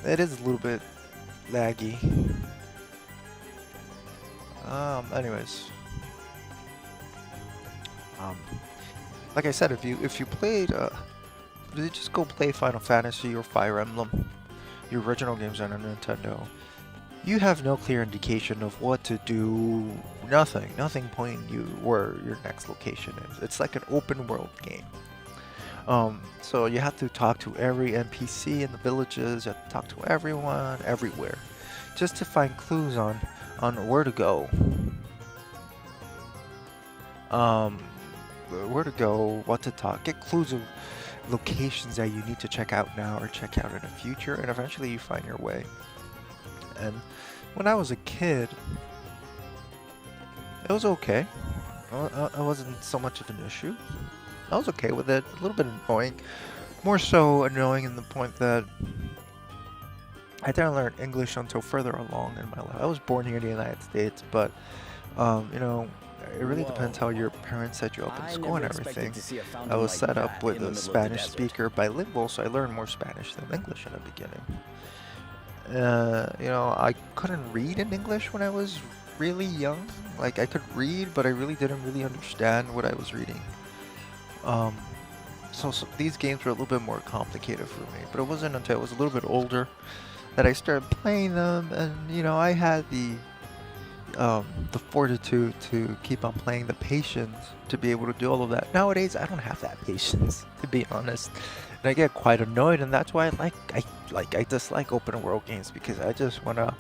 It is a little bit laggy. Anyways. Like I said, if you played, you just go play Final Fantasy or Fire Emblem, the original games on a Nintendo, you have no clear indication of what to do. Nothing pointing you where your next location is. It's like an open world game. So you have to talk to every NPC in the villages, you have to talk to everyone, everywhere, just to find clues on where to go. Where to go, what to talk, get clues of locations that you need to check out now or check out in the future, and eventually you find your way. And when I was a kid, it was okay. It wasn't so much of an issue. I was okay with it. A little bit annoying. More so annoying in the point that I didn't learn English until further along in my life. I was born here in the United States, but you know, it really depends how your parents set you up in school and everything. I was set up with a Spanish speaker bilingual, so I learned more Spanish than English in the beginning. You know, I couldn't read in English when I was really young. Like, I could read, but I really didn't really understand what I was reading. So these games were a little bit more complicated for me. But it wasn't until I was a little bit older that I started playing them, and you know, I had the fortitude to keep on playing, the patience to be able to do all of that. Nowadays, I don't have that patience, to be honest, and I get quite annoyed, and that's why I dislike open world games, because I just want to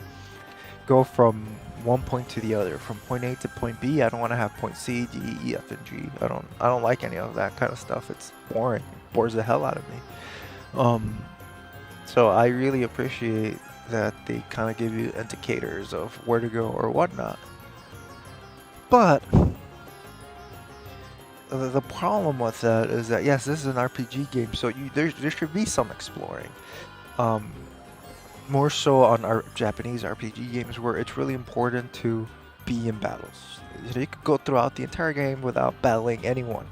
go from one point to the other, from point A to point B. I don't want to have point C, D, E, F, and G. I don't like any of that kind of stuff. It's boring. It bores the hell out of me. So I really appreciate that they kind of give you indicators of where to go or whatnot. But the problem with that is that, yes, this is an RPG game, so there should be some exploring. More so on our Japanese RPG games, where it's really important to be in battles. You could go throughout the entire game without battling anyone.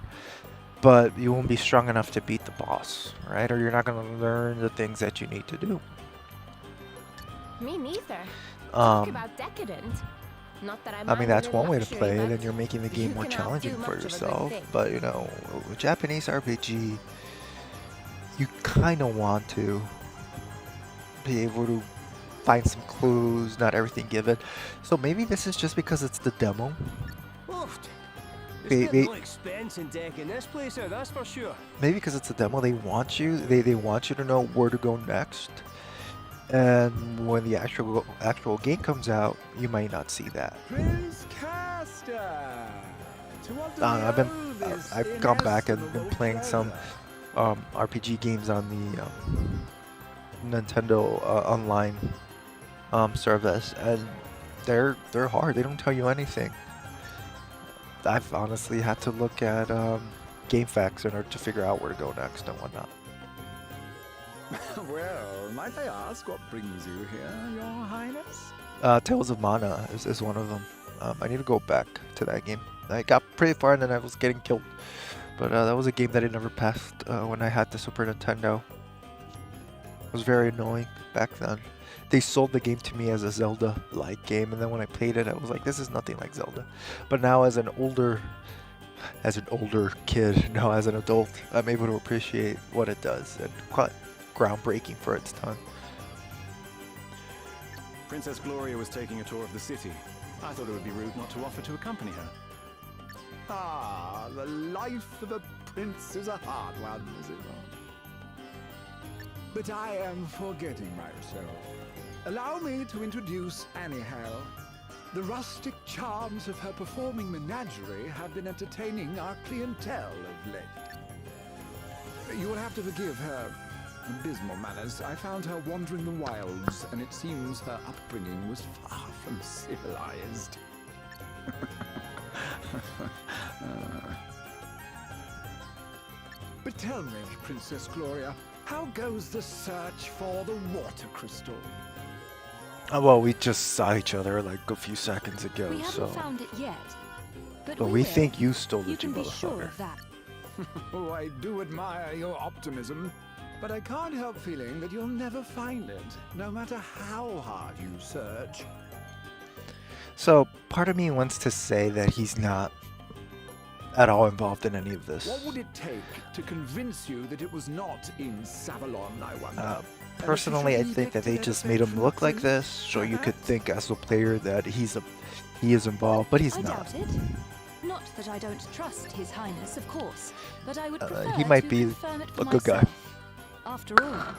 but you won't be strong enough to beat the boss, right? Or you're not going to learn the things that you need to do. Me neither. Talk Um, about decadent. Not that I mean, that's one way to luxury, play it, but and you're making the game you more cannot challenging do for much of a good yourself. thing. But, you know, with Japanese RPG, you kind of want to be able to find some clues, not everything given. So maybe this is just because it's the demo. They no expense in decking this place out, that's for sure. maybe because it's a demo, they want you to know where to go next. And when the actual game comes out, you might not see that. Prince Castor! To what do we owe this I've gone back and been inestimable playing some RPG games on the Nintendo online service, and they're hard. They don't tell you anything. I've honestly had to look at GameFAQs in order to figure out where to go next and whatnot. Well, might I ask what brings you here, Your Highness? Tales of Mana is one of them. I need to go back to that game. I got pretty far and then I was getting killed. But that was a game that I never passed when I had the Super Nintendo. It was very annoying back then. They sold the game to me as a Zelda-like game, and then when I played it, I was like, this is nothing like Zelda. But now as an older kid, now as an adult, I'm able to appreciate what it does, and quite groundbreaking for its time. Princess Gloria was taking a tour of the city. I thought it would be rude not to offer to accompany her. Ah, the life of a prince is a hard one, is it not? But I am forgetting myself. Allow me to introduce Annie Hale. The rustic charms of her performing menagerie have been entertaining our clientele of late. You will have to forgive her abysmal manners. I found her wandering the wilds, and it seems her upbringing was far from civilized. But tell me, Princess Gloria, how goes the search for the water crystal? Well, we just saw each other like a few seconds ago, We so... haven't found it yet. But But we we will. think you stole You it, can you be sure motherfucker. of that. Oh, I do admire your optimism, but I can't help feeling that you'll never find it, no matter how hard you search. So, part of me wants to say that he's not at all involved in any of this. What would it take to convince you that it was not in Savalon, I wonder? Personally, I think that they just made him look like this, so you could think as a player that he is involved, but he's I not. doubt it. Not that I don't trust His Highness, of course, but I would prefer he might to be confirm it for a good guy. myself. After all,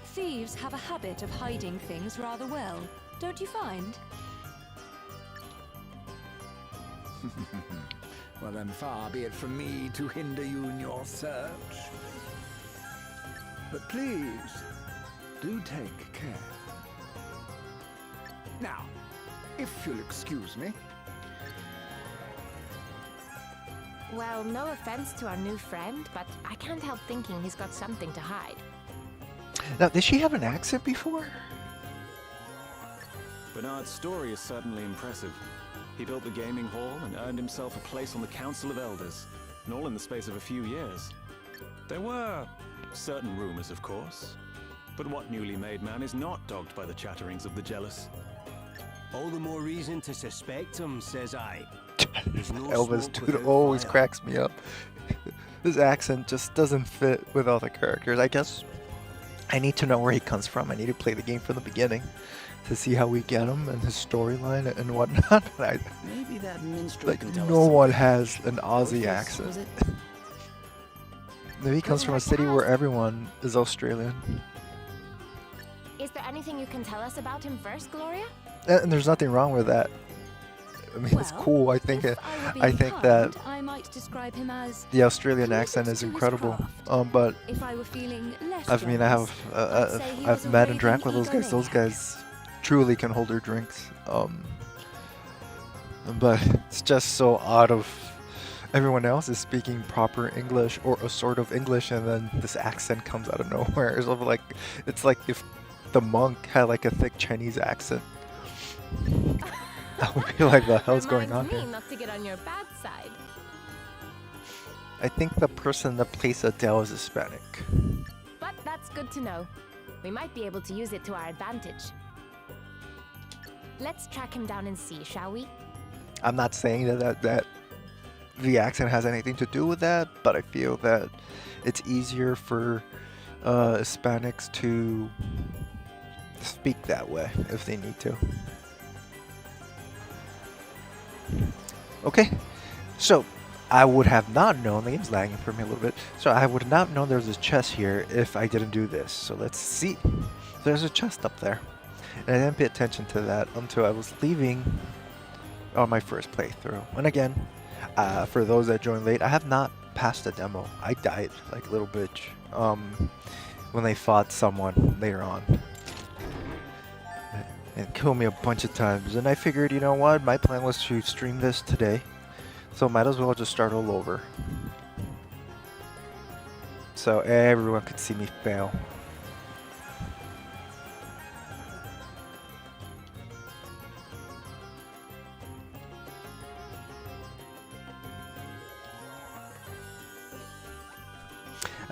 thieves have a habit of hiding things rather well, don't you find? Well, then far be it from me to hinder you in your search. But please, do take care. Now, if you'll excuse me. Well, no offense to our new friend, but I can't help thinking he's got something to hide. Now, did she have an accent before? Bernard's story is certainly impressive. He built the gaming hall and earned himself a place on the Council of Elders, and all in the space of a few years. There were certain rumors, of course, but what newly made man is not dogged by the chatterings of the jealous? All the more reason to suspect him, says I. There's no Elvis smoke dude without always fire. cracks me up. His accent just doesn't fit with all the characters. I guess I need to know where he comes from. I need to play the game from the beginning to see how we get him and his storyline and whatnot. Maybe that minstrel Like, can tell no us one something. has an Aussie Orpheus, accent. was it? Maybe he comes from a city where everyone is Australian. Is there anything you can tell us about him first, Gloria? And there's nothing wrong with that. I mean, it's Well, cool. I think if I were I being think kind, that I might describe him as the Australian committed accent is to his incredible. craft. But If I were feeling less I mean, I have jealous, I'd say he was I've a met and raving drank with those guys. Those egomaniac. guys truly can hold their drinks. But it's just so odd of everyone else is speaking proper English or a sort of English, and then this accent comes out of nowhere. It's like if the monk had like a thick Chinese accent. I would be like, the hell's going on Reminds here? me not to get on your bad side. I think the person that plays Adele is Hispanic. But that's good to know. We might be able to use it to our advantage. Let's track him down and see, shall we? I'm not saying that the accent has anything to do with that, but I feel that it's easier for Hispanics to speak that way if they need to. Okay, so I would have not known, the game's lagging for me a little bit, so I would not known there was a chest here if I didn't do this. So let's see. There's a chest up there. And I didn't pay attention to that until I was leaving on my first playthrough. And again, for those that joined late, I have not passed the demo. I died like a little bitch when they fought someone later on. And killed me a bunch of times. And I figured, you know what, my plan was to stream this today. So might as well just start all over. So everyone could see me fail.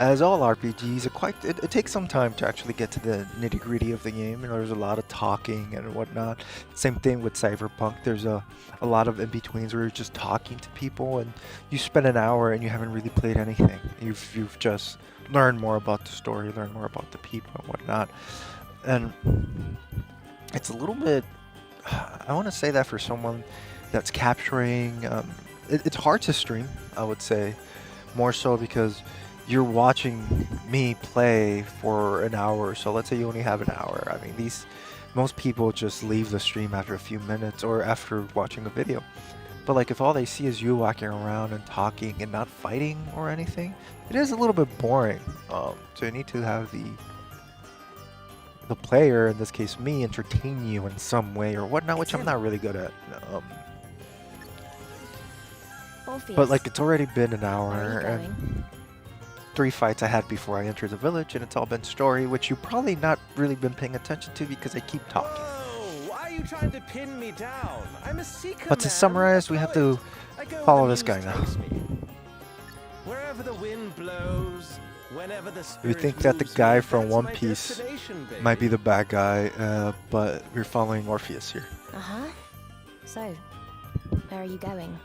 As all RPGs, it takes some time to actually get to the nitty-gritty of the game. You know, there's a lot of talking and whatnot. Same thing with Cyberpunk. There's a lot of in-betweens where you're just talking to people, and you spend an hour and you haven't really played anything. You've just learned more about the story, learned more about the people and whatnot. And it's a little bit, I want to say that for someone that's capturing, it's hard to stream, I would say, more so because you're watching me play for an hour. So let's say you only have an hour. I mean, most people just leave the stream after a few minutes or after watching a video. But like if all they see is you walking around and talking and not fighting or anything, it is a little bit boring. So you need to have the player, in this case me, entertain you in some way or whatnot, which I'm not really good at. But like it's already been an hour and 3 fights I had before I entered the village, and it's all been story, which you've probably not really been paying attention to because I keep talking. Whoa, why are you trying to pin me down? I'm a seeker, But to man, summarize, a we have poet. to I go follow where this the guy muse now. takes me. Wherever the wind blows, whenever the We spirit think that the moves guy me, from that's One my Piece destination, might be baby. the bad guy, but we're following Orpheus here. Uh-huh. So, where are you going?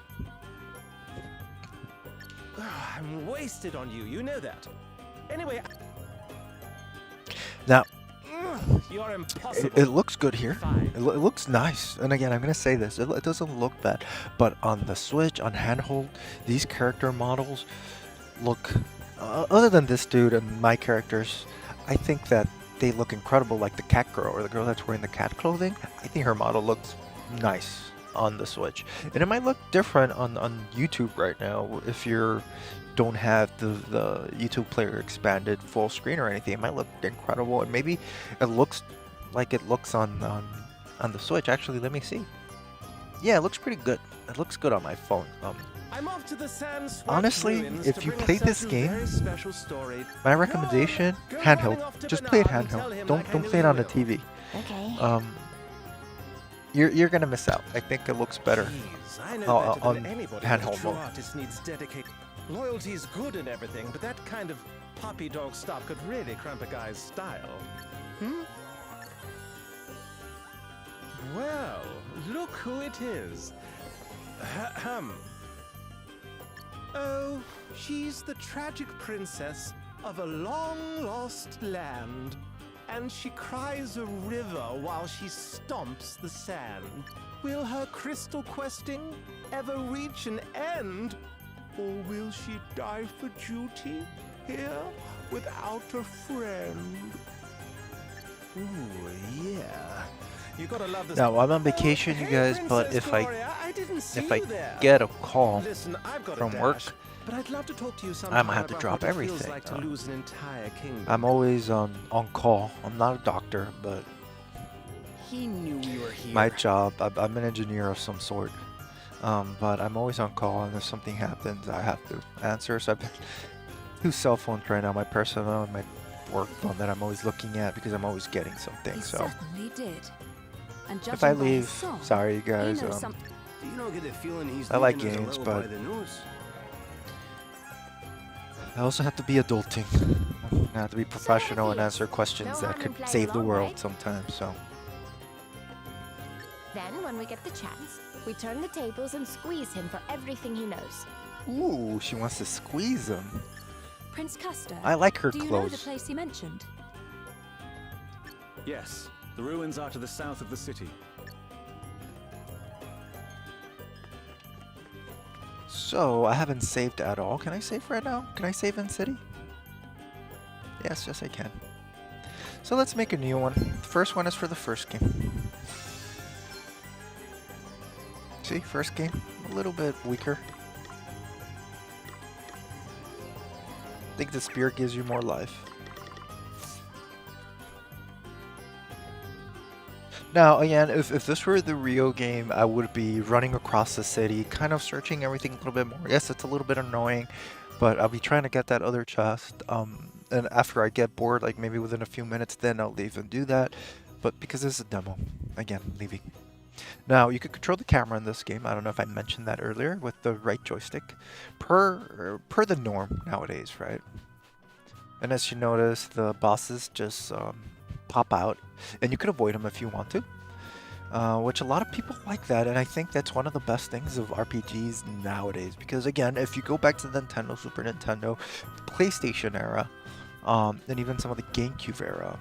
I'm wasted on you, you know that. Anyway, Now, you're impossible. it looks good here. Fine. It looks nice. And again, I'm going to say this. It doesn't look bad. But on the Switch, on handhold, these character models look... other than this dude and my characters, I think that they look incredible. Like the cat girl, or the girl that's wearing the cat clothing. I think her model looks nice on the Switch. And it might look different on YouTube right now if you don't have the YouTube player expanded full screen or anything. It might look incredible, and maybe it looks like it looks on the Switch. Actually, let me see. Yeah, it looks pretty good. It looks good on my phone. I'm off to the Sands Honestly, ruins if to you bring a play this certain game, very special story. my recommendation, Go running handheld. off to Just play it Bernard and tell handheld. him Don't like I don't knew play it you on the will. TV. Okay. You're gonna miss out. I think it looks better Jeez, I know on better than anybody that a handheld true mode. artist needs dedicate. Loyalty's good and everything, but that kind of puppy dog stuff could really cramp a guy's style. Well, look who it is. Ahem. Oh, she's the tragic princess of a long-lost land, and she cries a river while she stomps the sand. Will her crystal questing ever reach an end? Or will she die for duty here without a friend? Ooh, yeah. You gotta love this. Now I'm on vacation, you guys, but Princess if Gloria, I didn't see I you there. get a call Listen, I've got a from dash, work, but I'd love to talk to you I sometime might have to about drop what it feels everything. like to lose an entire kingdom. I'm always on call. I'm not a doctor, but He knew we were here. my job, I'm an engineer of some sort. But I'm always on call, and if something happens, I have to answer. So I've been 2 cell phones right now, my personal and my work phone that I'm always looking at because I'm always getting something. He So certainly did. And judging If I by his leave, song, sorry you he guys. knows some. Do you not get the feeling he's I like taking us a games, little by but the nose? I also have to be adulting. I have to be professional and answer questions No that harm could in playing save the along, world right? sometimes. So Then, when we get the chance, we turn the tables and squeeze him for everything he knows. ooh, she wants to squeeze him. Prince Custer. I like her Do you know the clothes. place he mentioned? Yes, the ruins are to the south of the city. So I haven't saved at all. Can I save right now? Can I save in city? Yes, yes I can. So let's make a new one. The first one is for the first game. See, first game, a little bit weaker. I think the spear gives you more life. Now, again, if this were the Rio game, I would be running across the city, kind of searching everything a little bit more. Yes, it's a little bit annoying, but I'll be trying to get that other chest. And after I get bored, like maybe within a few minutes, then I'll leave and do that. But because this is a demo, again, leaving. Now, you can control the camera in this game. I don't know if I mentioned that earlier with the right joystick, per the norm nowadays, right? And as you notice, the bosses just pop out, and you can avoid them if you want to, which a lot of people like that, and I think that's one of the best things of RPGs nowadays. Because again, if you go back to the Nintendo, Super Nintendo, PlayStation era, and even some of the GameCube era,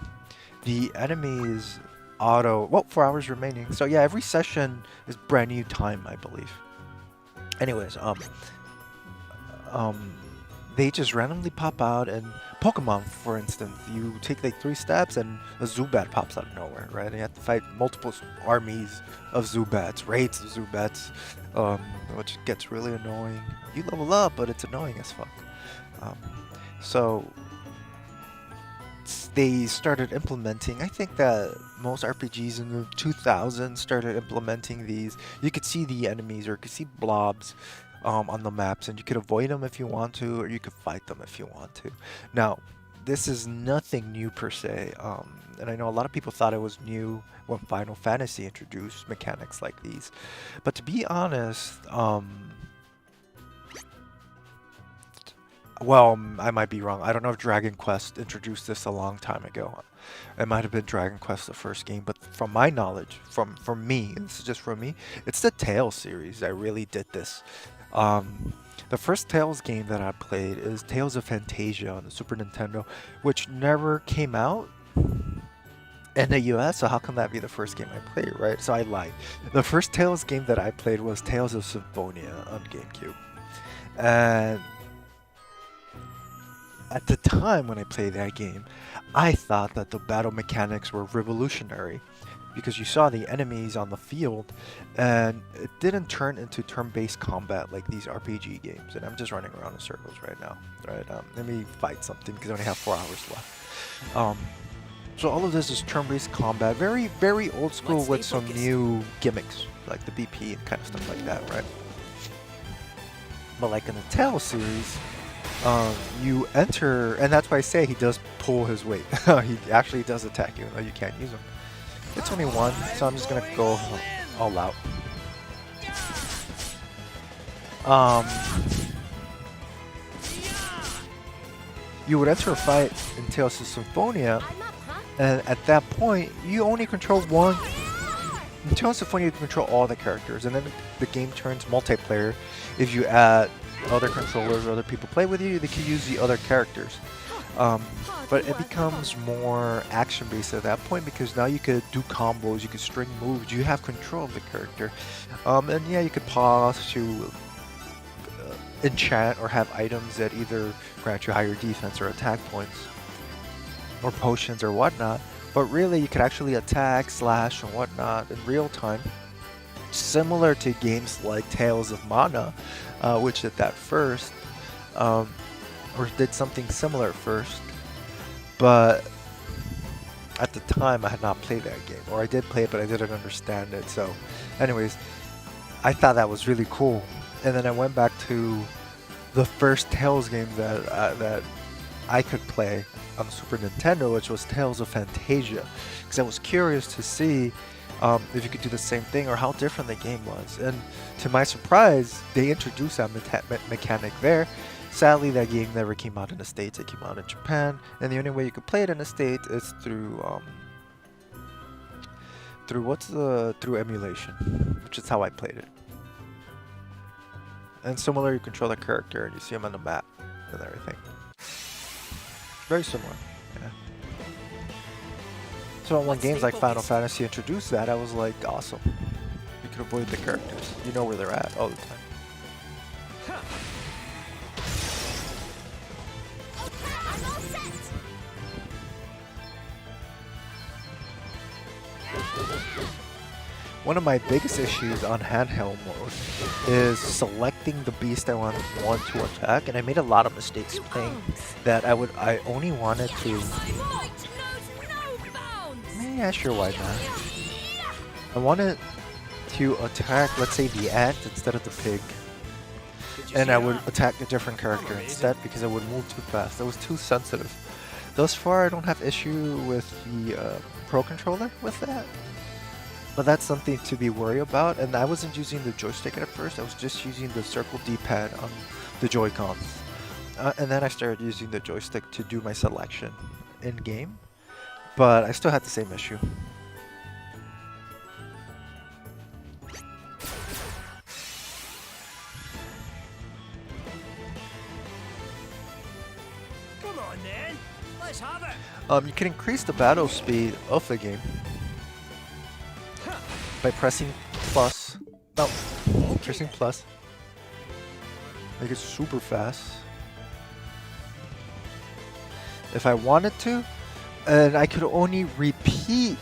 the enemies auto. Well, 4 hours remaining. So yeah, every session is brand new time, I believe. Anyways, they just randomly pop out. And Pokemon, for instance, you take like 3 steps and a Zubat pops out of nowhere, right? And you have to fight multiple armies of Zubats, raids of Zubats, which gets really annoying. You level up, but it's annoying as fuck. So they started implementing, I think that most RPGs in the 2000s started implementing these. You could see the enemies, or you could see blobs on the maps, and you could avoid them if you want to, or you could fight them if you want to. Now, this is nothing new per se, and I know a lot of people thought it was new when Final Fantasy introduced mechanics like these. But to be honest, well, I might be wrong. I don't know if Dragon Quest introduced this a long time ago. It might have been Dragon Quest the first game, but from my knowledge, from me, and this is just from me, it's the Tales series that really did this. The first Tales game that I played is Tales of Fantasia on the Super Nintendo, which never came out in the US, so how can that be the first game I played, right? So I lied. The first Tales game that I played was Tales of Symphonia on GameCube. And at the time when I played that game, I thought that the battle mechanics were revolutionary, because you saw the enemies on the field and it didn't turn into turn-based combat like these RPG games. And I'm just running around in circles right now, right? Let me fight something because I only have 4 hours left. So all of this is turn-based combat, very, very old school with some new gimmicks like the BP and kind of stuff like that, right? But like in the Tales series, you enter, and that's why I say he does pull his weight. He actually does attack you, though you can't use him. It's only one, so I'm just gonna go all out. You would enter a fight in Tales of Symphonia, and at that point, you only control one. In Tales of Symphonia, you control all the characters, and then the game turns multiplayer. If you add other controllers or other people play with you, they can use the other characters. But it becomes more action-based at that point, because now you could do combos, you could string moves, you have control of the character. And yeah, you could pause to enchant or have items that either grant you higher defense or attack points, or potions or whatnot. But really, you could actually attack, slash, and whatnot in real time. Similar to games like Tales of Mana, which did that first, or did something similar first. But at the time, I had not played that game, or I did play it, but I didn't understand it. So, anyways, I thought that was really cool. And then I went back to the first Tales game that I could play on the Super Nintendo, which was Tales of Fantasia, because I was curious to see if you could do the same thing or how different the game was. And to my surprise, they introduced that mechanic there. Sadly, that game never came out in the States. It came out in Japan, and the only way you could play it in the States is through through emulation, which is how I played it. And similar, you control the character and you see him on the map and everything. Very similar. Yeah. So when games like Final Fantasy introduced that, I was like, awesome. You can avoid the characters. You know where they're at all the time. One of my biggest issues on handheld mode is selecting the beast I want to attack, and I made a lot of mistakes playing that I only wanted to. Yeah, sure, why not? I wanted to attack, let's say, the ant instead of the pig, and I would attack a different character instead because I would move too fast. I was too sensitive. Thus far, I don't have issue with the Pro Controller with that. But that's something to be worried about, and I wasn't using the joystick at first. I was just using the circle D-pad on the Joy-Cons. And then I started using the joystick to do my selection in-game. But I still had the same issue. Come on then, let's have it. You can increase the battle speed of the game by pressing plus. No, pressing plus. Make it super fast. If I wanted to, and I could only repeat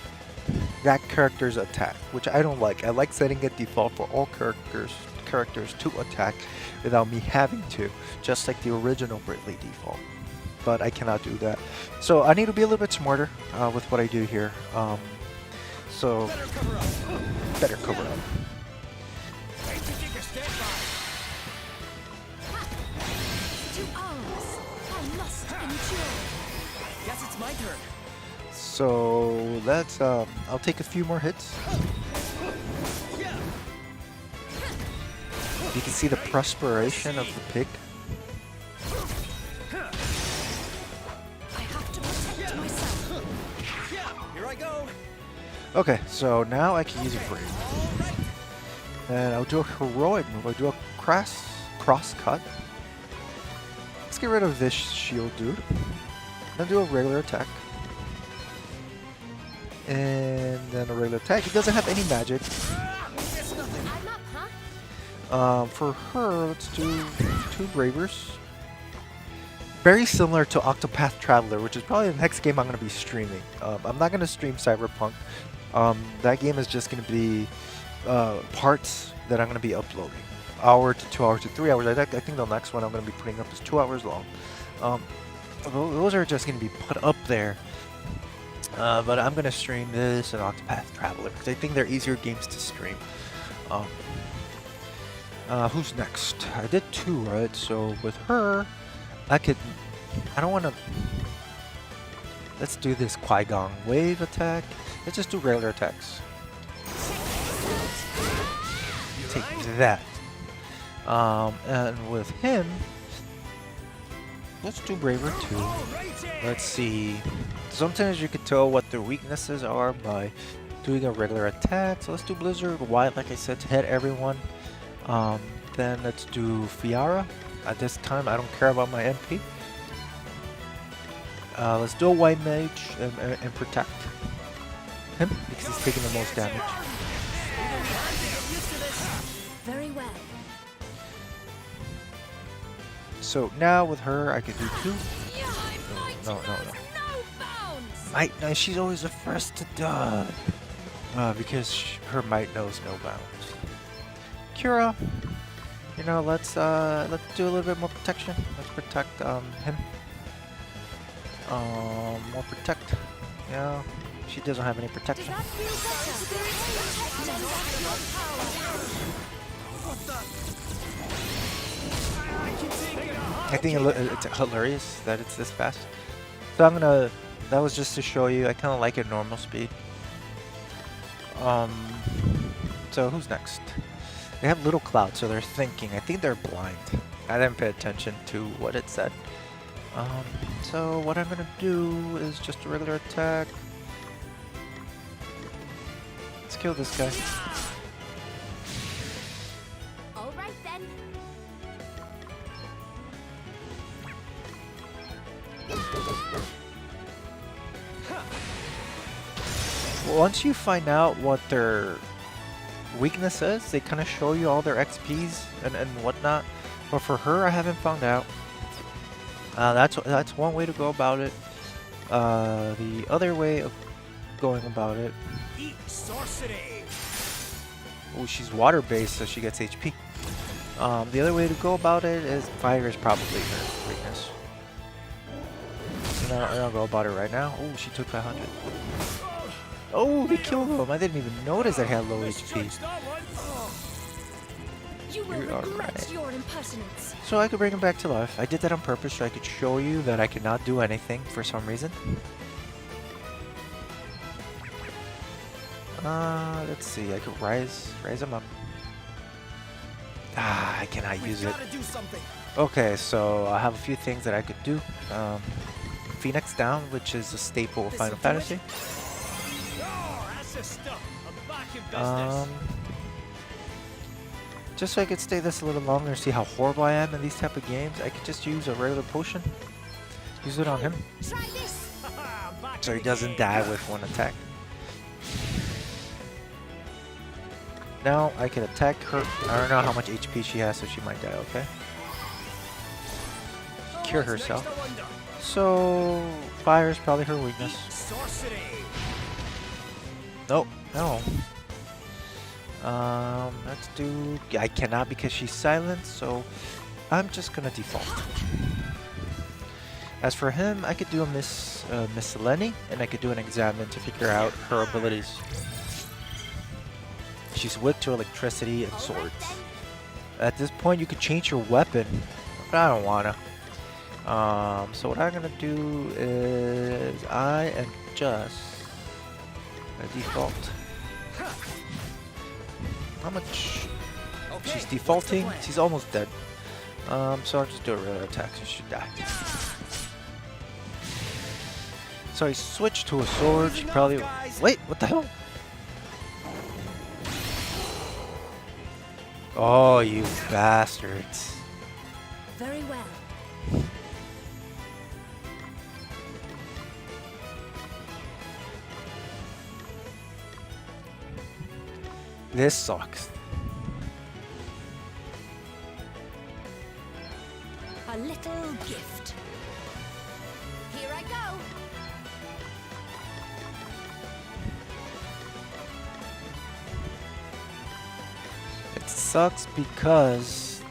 that character's attack, which I don't like. I like setting it default for all characters to attack without me having to, just like the original Brittley default. But I cannot do that. So I need to be a little bit smarter with what I do here. So better cover up. Guess it's my turn. So that's I'll take a few more hits. You can see the perspiration of the pig. I have to protect myself. Here I go. Okay, so now I can use a brave. And I'll do a heroic move. I'll do a cross cut. Let's get rid of this shield dude. Then do a regular attack. And then a regular attack. He doesn't have any magic. For her, let's do 2 bravers. Very similar to Octopath Traveler, which is probably the next game I'm going to be streaming. I'm not going to stream Cyberpunk. That game is just going to be parts that I'm going to be uploading. Hour to 2 hours to 3 hours. I think the next one I'm going to be putting up is 2 hours long. Those are just going to be put up there. But I'm going to stream this and Octopath Traveler because I think they're easier games to stream. Who's next? I did 2, right? So with her, I don't want to... Let's do this Qui-Gon wave attack. Let's just do regular attacks. Take that. And with him, let's do Braver too. Let's see. Sometimes you can tell what their weaknesses are by doing a regular attack. So let's do Blizzard White, like I said, to hit everyone. Then let's do Fiara. At this time, I don't care about my MP. Let's do a White Mage and protect him because he's taking the most damage. Very well. So now with her, I can do 2. No. Might, no, she's always the first to die. Because her might knows no bounds. Kira, you know, let's do a little bit more protection. Let's protect him. More protect. Yeah, she doesn't have any protection. I think it's hilarious that it's this fast. So that was just to show you, I kind of like it normal speed. So who's next? They have little clouds, so they're thinking. I think they're blind. I didn't pay attention to what it said. So what I'm gonna do is just a regular attack. Let's kill this guy. All right then. Once you find out what their weakness is, they kind of show you all their XPs and whatnot. But for her, I haven't found out. That's one way to go about it. The other way of going about it. Eat sorcery. Oh, she's water based, so she gets HP. The other way to go about it is fire is probably her weakness. I'll go about it right now. Oh, she took 500. Oh, they killed him. I didn't even notice I had low HP. You will You're regret alright. your impertinence. So I could bring him back to life. I did that on purpose so I could show you that I cannot do anything for some reason. Let's see. I could rise him up. I cannot use it. Okay, so I have a few things that I could do. Phoenix down, which is a staple of Final Fantasy. Just so I could stay this a little longer and see how horrible I am in these type of games, I could just use a regular potion. Use it on him. So he doesn't die with one attack. Now I can attack her. I don't know how much HP she has, so she might die, okay? Cure herself. So fire is probably her weakness. Nope, no. Let's do... I cannot because she's silent, so I'm just gonna default. As for him, I could do a miscellany, and I could do an examine to figure out her abilities. She's weak to electricity and swords. At this point, you could change your weapon, but I don't wanna. So what I'm gonna do is I am just gonna default. How much? She's defaulting. She's almost dead. So I'll just do a regular attack. She should die. So I switched to a sword. She probably. Wait, what the hell? Oh, you bastards! Very well. This sucks. A little gift. Here I go. It sucks because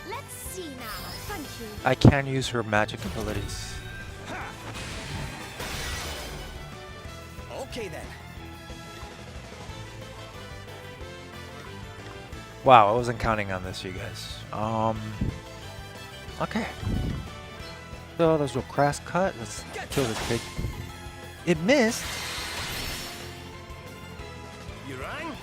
Let's see now. Thank you. I can't use her magic abilities. Okay then. Wow, I wasn't counting on this, you guys. Okay. So there's a crass cut. Let's kill this pig. It missed. You rang?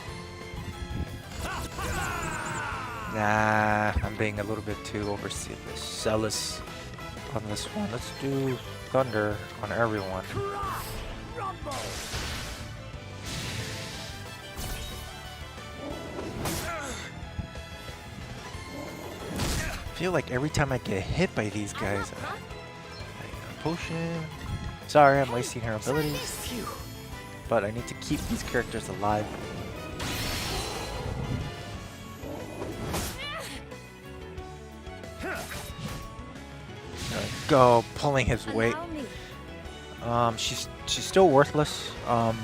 Nah, I'm being a little bit too overzealous on this one. Let's do thunder on everyone. I feel like every time I get hit by these guys, I get a potion. Sorry, I'm wasting her abilities. But I need to keep these characters alive. There we go, pulling his weight. She's still worthless. In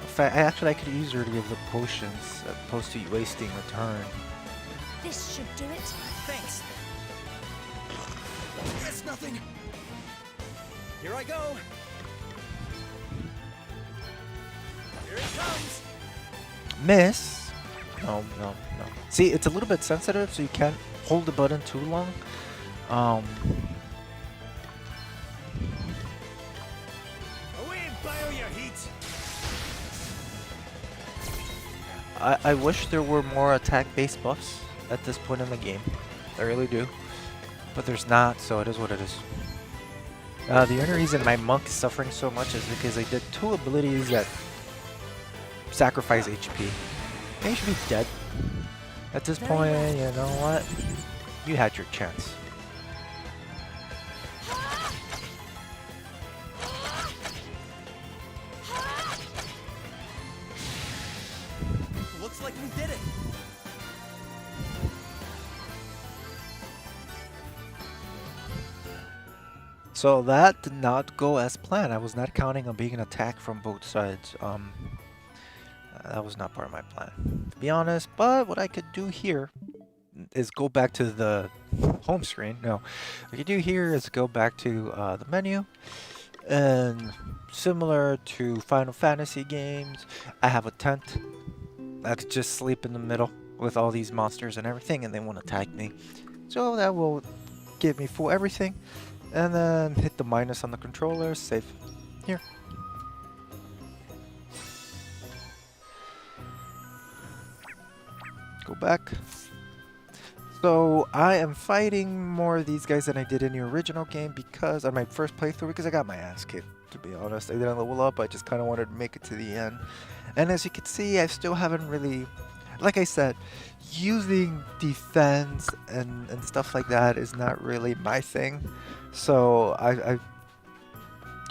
fact, actually I could use her to give the potions as opposed to wasting a turn. This should do it. Thanks. That's nothing. Here I go. Here it comes. Miss. No. See, it's a little bit sensitive, so you can't hold the button too long. Away and bio your heat. I wish there were more attack-based buffs at this point in the game. I really do. But there's not, so it is what it is. The only reason my monk is suffering so much is because I did 2 abilities that sacrifice HP. They should be dead. At this point, you know what? You had your chance. Looks like we did it. So that did not go as planned. I was not counting on being an attack from both sides. That was not part of my plan, to be honest. But what I could do here is go back to the home screen. No, what I could do here is go back to the menu. And similar to Final Fantasy games, I have a tent. I could just sleep in the middle with all these monsters and everything, and they won't attack me. So that will give me full everything. And then hit the minus on the controller, save here. Go back. So I am fighting more of these guys than I did in the original game because on my first playthrough, because I got my ass kicked, to be honest. I didn't level up, I just kind of wanted to make it to the end. And as you can see, I still haven't really, like I said, using defense and stuff like that is not really my thing. So I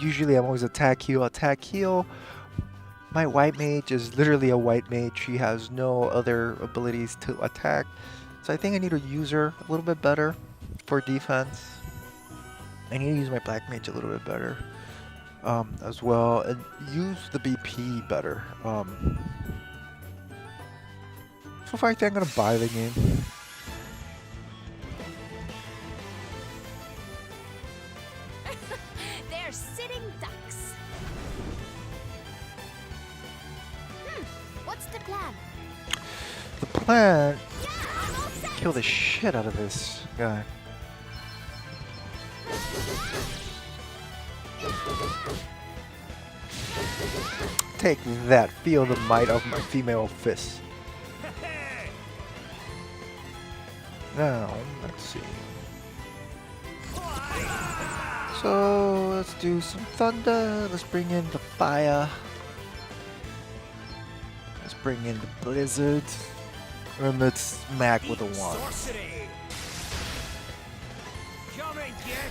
usually I'm always attack heal. My white mage is literally a white mage. She has no other abilities to attack. So I think I need to use her a little bit better for defense. I need to use my black mage a little bit better as well, and use the BP better. So far I think I'm gonna buy the game. They're sitting ducks. What's the plan? The plan, kill the shit out of this guy. Take that, feel the might of my female fist. Now, let's see. So, let's do some thunder, let's bring in the fire. Let's bring in the blizzard. And let's smack with a wand.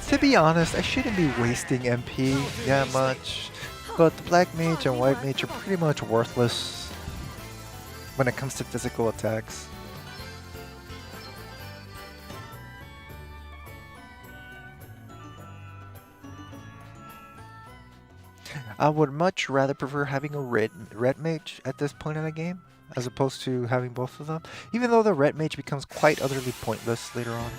To be honest, I shouldn't be wasting MP that much, but the black mage and white mage are pretty much worthless when it comes to physical attacks. I would much rather prefer having a red mage at this point in the game, as opposed to having both of them, even though the red mage becomes quite utterly pointless later on.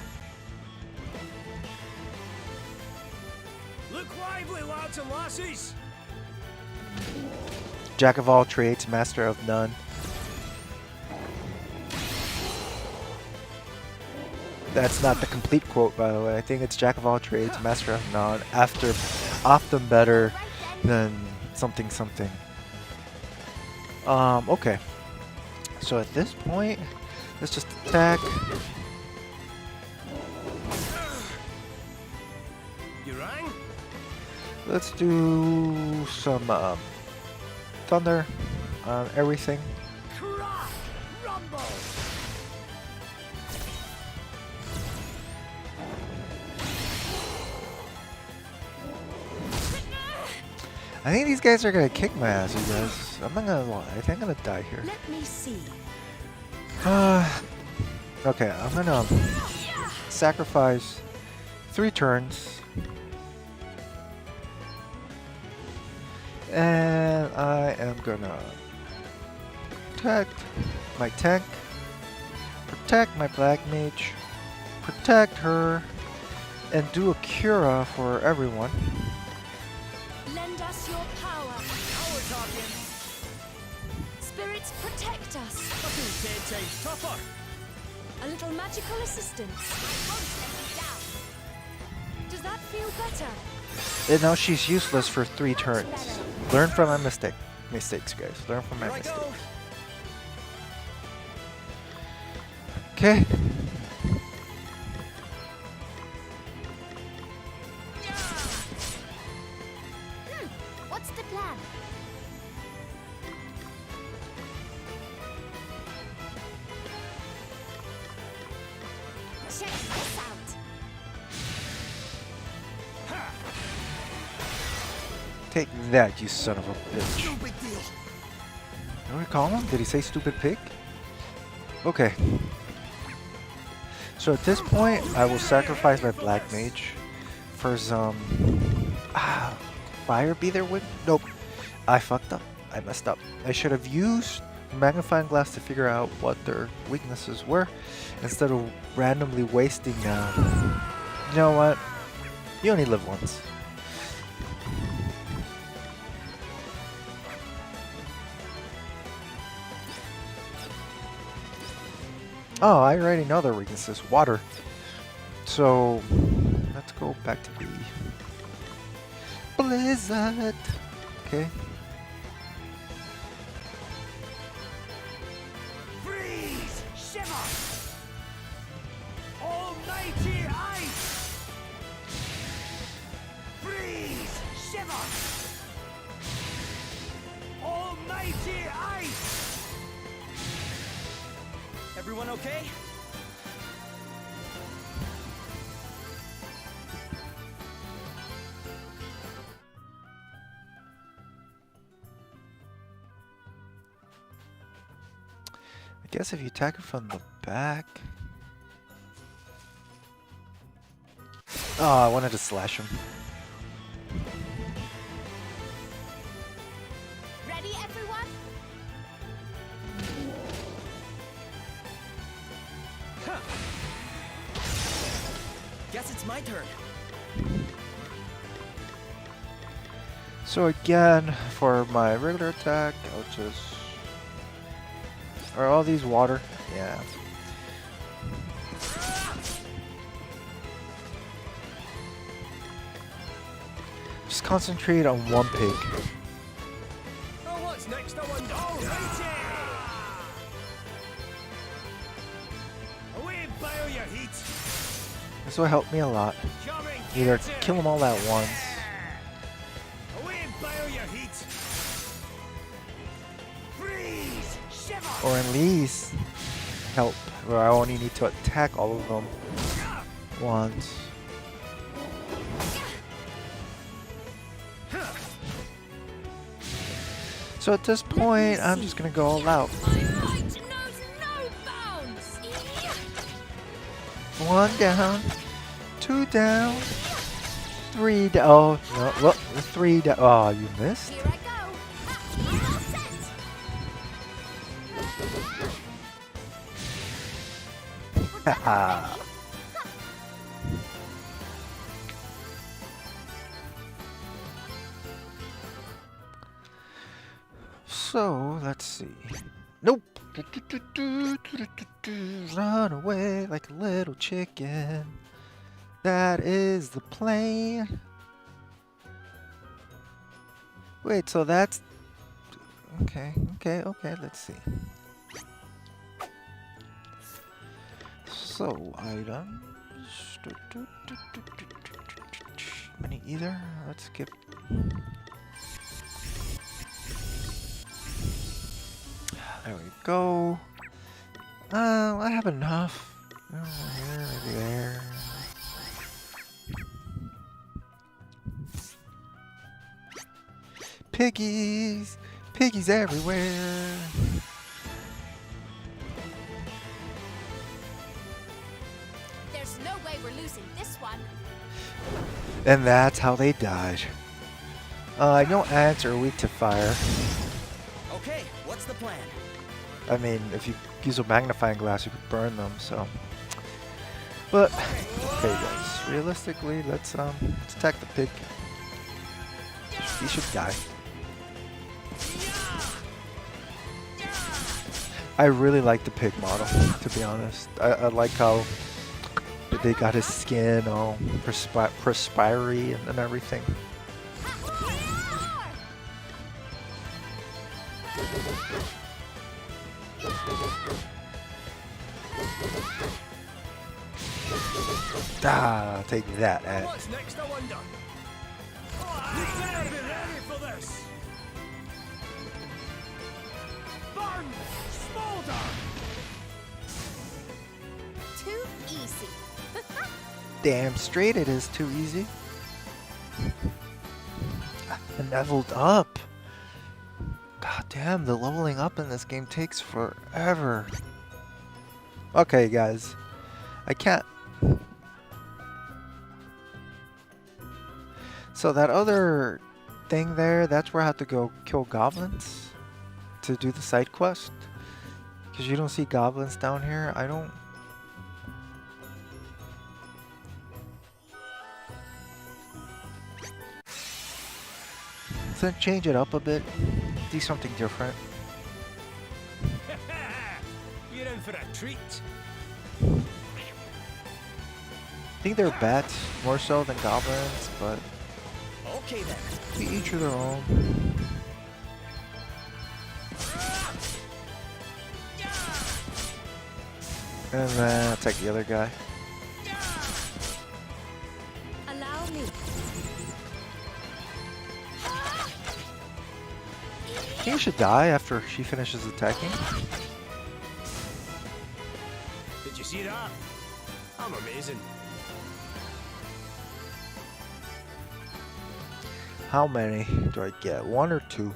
Look lively, lads and lassies! Jack of all trades, master of none. That's not the complete quote, by the way. I think it's Jack of all trades, master of none, after often better than something something. Okay. So at this point, let's just attack. You rang? Let's do some thunder on everything. Crack! Rumble! I think these guys are gonna kick my ass, you guys. I'm not gonna lie. I think I'm gonna die here. Let me see. Okay, I'm gonna sacrifice 3 turns. And I am gonna protect my tank, protect my black mage, protect her, and do a cura for everyone. Lend us your power. Now we're talking. Spirits, protect us. Fucking 10 times tougher. A little magical assistance. Does that feel better? And now she's useless for 3 turns. Learn from my mistakes, guys. Learn from my Here I mistakes. go. Okay. What's the plan? Check this out. Take that, you son of a bitch. No big deal. What do we call him? Did he say stupid pig? Okay. So at this point, I will sacrifice my black mage for some fire be their win. Nope. I fucked up. I messed up. I should have used magnifying glass to figure out what their weaknesses were instead of randomly wasting now. You know what? You only live once. Oh, I already know their weaknesses. Water. So, let's go back to B. Blizzard. Okay. Freeze! Shiver! Almighty ice! Freeze! Shiver! Almighty ice! Everyone okay? I guess if you attack it from the back. Oh, I wanted to slash him. Ready, everyone? Guess it's my turn. So again, for my regular attack, I'll just... Are all these water? Yeah. Just concentrate on one pig. Oh, what's next? I wonder. Alrighty! Away, bio your heat! This will help me a lot. Come and Either get it. kill them all at once, Away, bio your heat! Freeze! Shiver! or at least help where I only need to attack all of them once. So at this point, I'm just gonna go all out. My right knows no bounds. One down, two down, three down. Oh, no, look, three down. Oh, you missed? Here I go. I'm all set. Haha. So, let's see. Nope. Run away like a little chicken. That is the plan. Wait, so that's... Okay, let's see. So, items... Many either. Let's skip... There we go. I have enough. Here, maybe there. Piggies! Piggies everywhere! There's no way we're losing this one. And that's how they died. I know ants are weak to fire. Okay, what's the plan? I mean, if you use a magnifying glass, you could burn them, so... But, okay guys, realistically, let's attack the pig. He should die. I really like the pig model, to be honest. I like how they got his skin all perspiry and everything. Ah, take that, Ed. What's next, I wonder? You better be ready for this! Burn! Smolder! Too easy. Damn straight it is too easy. I leveled up. God damn, the leveling up in this game takes forever. Okay, guys. I can't. So that other thing there, that's where I have to go kill goblins to do the side quest. Because you don't see goblins down here. I don't. So change it up a bit. Do something different. You're in for a treat. I think they're bats more so than goblins, but Okay then. to each of their own. And then I'll take the other guy. Allow me. I think she should die after she finishes attacking. Did you see that? I'm amazing. How many do I get? 1 or 2?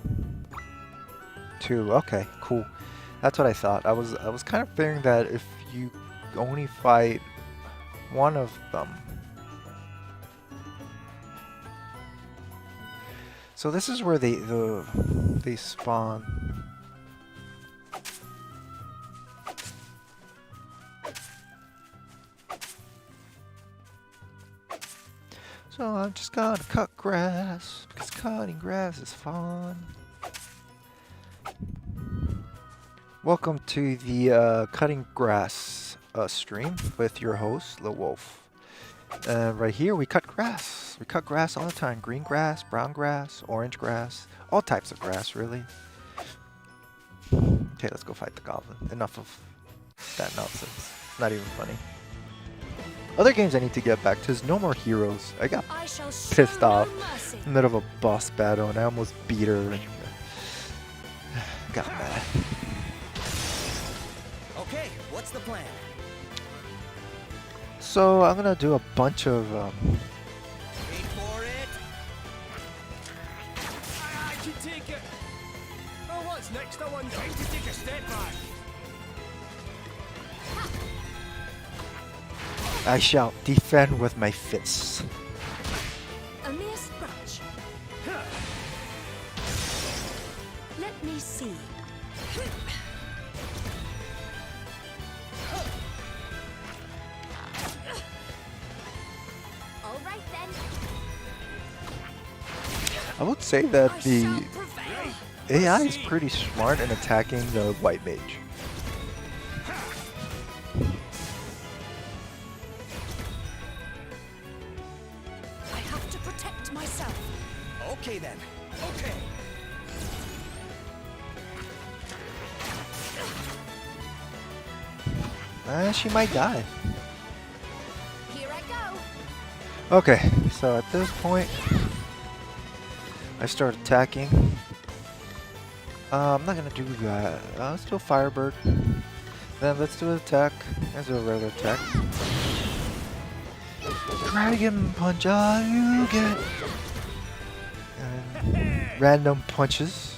2. Okay, cool. That's what I thought. I was kind of figuring that if you only fight one of them. So this is where they spawn. So I'm just gonna cut grass because cutting grass is fun. Welcome to the cutting grass stream with your host, Lew01f. Right here we cut grass. We cut grass all the time. Green grass, brown grass, orange grass, all types of grass really. Okay, let's go fight the goblin. Enough of that nonsense. Not even funny. Other games I need to get back to is No More Heroes. I got pissed off in the middle of a boss battle and I almost beat her and got mad. Okay, what's the plan? So I'm gonna do a bunch of Wait for it. I can take it. Oh, what's next? I wonder. Time to take a step back. I shall defend with my fists. A mere scratch. Let me see. All right then. I would say that the AI is pretty smart in attacking the white mage. I have to protect myself. Okay then. Okay. She might die. Here I go. Okay, so at this point, I start attacking. I'm not gonna do that. Let's do a Firebird. Then let's do an attack. Let's do a regular attack. Dragon Punch, all you get. And random punches.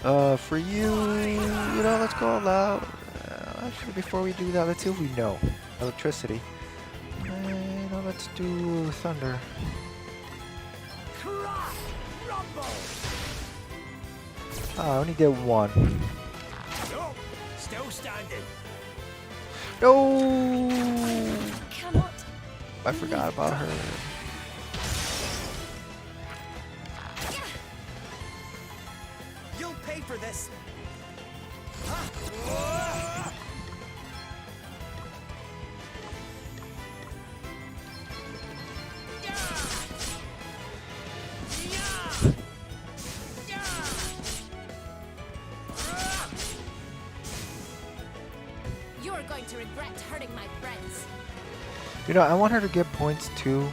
For you know, let's go all out. Actually, before we do that, let's see if we know. Electricity. Let's do thunder. Oh, I only did one. No, still standing. No! Cannot. I forgot about her. You'll pay for this. You're going to regret hurting my friends. You know, I want her to get points too.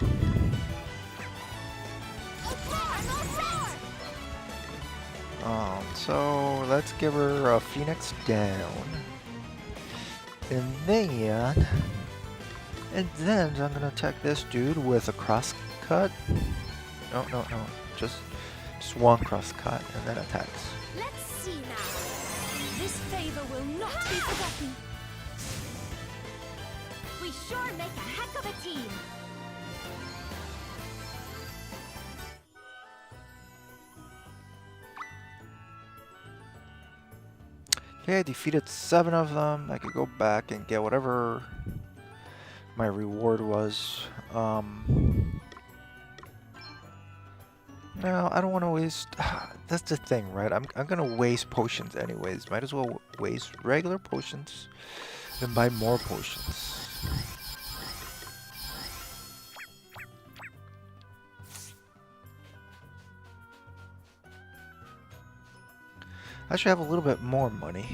So let's give her a Phoenix down. And then I'm gonna attack this dude with a cross cut. No. Just one cross cut and then attacks. Let's see now. This favor will not be forgotten. We sure make a heck of a team. Okay, I defeated 7 of them. I could go back and get whatever my reward was. No, I don't want to waste... That's the thing, right? I'm gonna waste potions anyways. Might as well waste regular potions than buy more potions. I should have a little bit more money.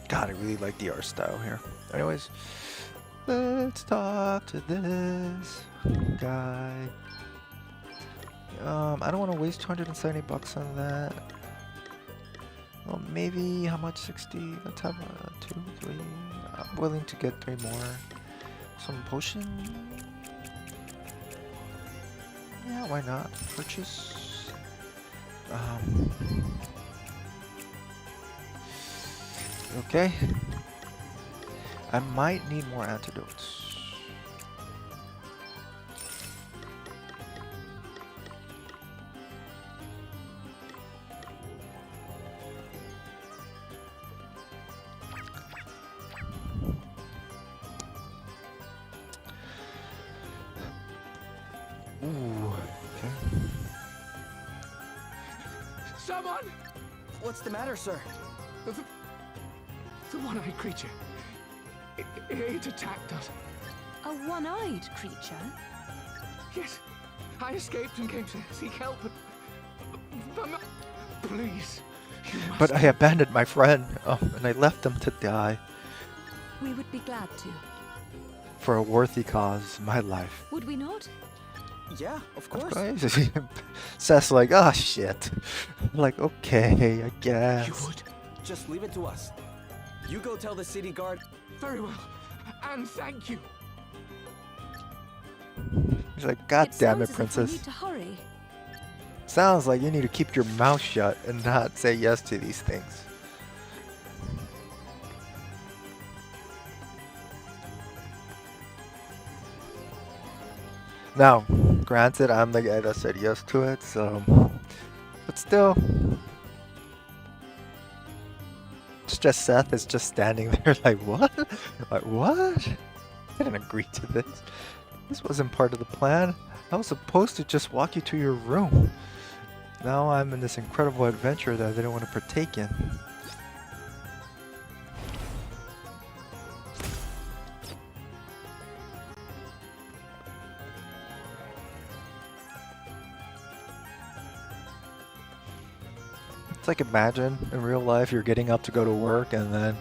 God, I really like the art style here. Anyways, let's talk to this guy. I don't want to waste 270 bucks on that. Well, maybe how much? 60? Let's have 2, 3. I'm willing to get 3 more. Some potion? Yeah, why not? Purchase. Okay. I might need more antidotes. Ooh, okay. Someone! What's the matter, sir? The one-eyed creature. It attacked us. A one-eyed creature? Yes. I escaped and came to seek help, but please, you must... But I abandoned my friend, and I left him to die. We would be glad to. For a worthy cause, my life. Would we not? Yeah, of course. Seth's like, oh shit. I'm like, okay, I guess. You would? Just leave it to us. You go tell the city guard. Very well. And thank you. He's like, God damn it, sounds as if we princess. need to hurry. Sounds like you need to keep your mouth shut and not say yes to these things. Now, granted, I'm the guy that said yes to it, so... But still... It's just Seth is just standing there like, what? Like, what? I didn't agree to this. This wasn't part of the plan. I was supposed to just walk you to your room. Now I'm in this incredible adventure that I didn't want to partake in. It's like, imagine in real life you're getting up to go to work and then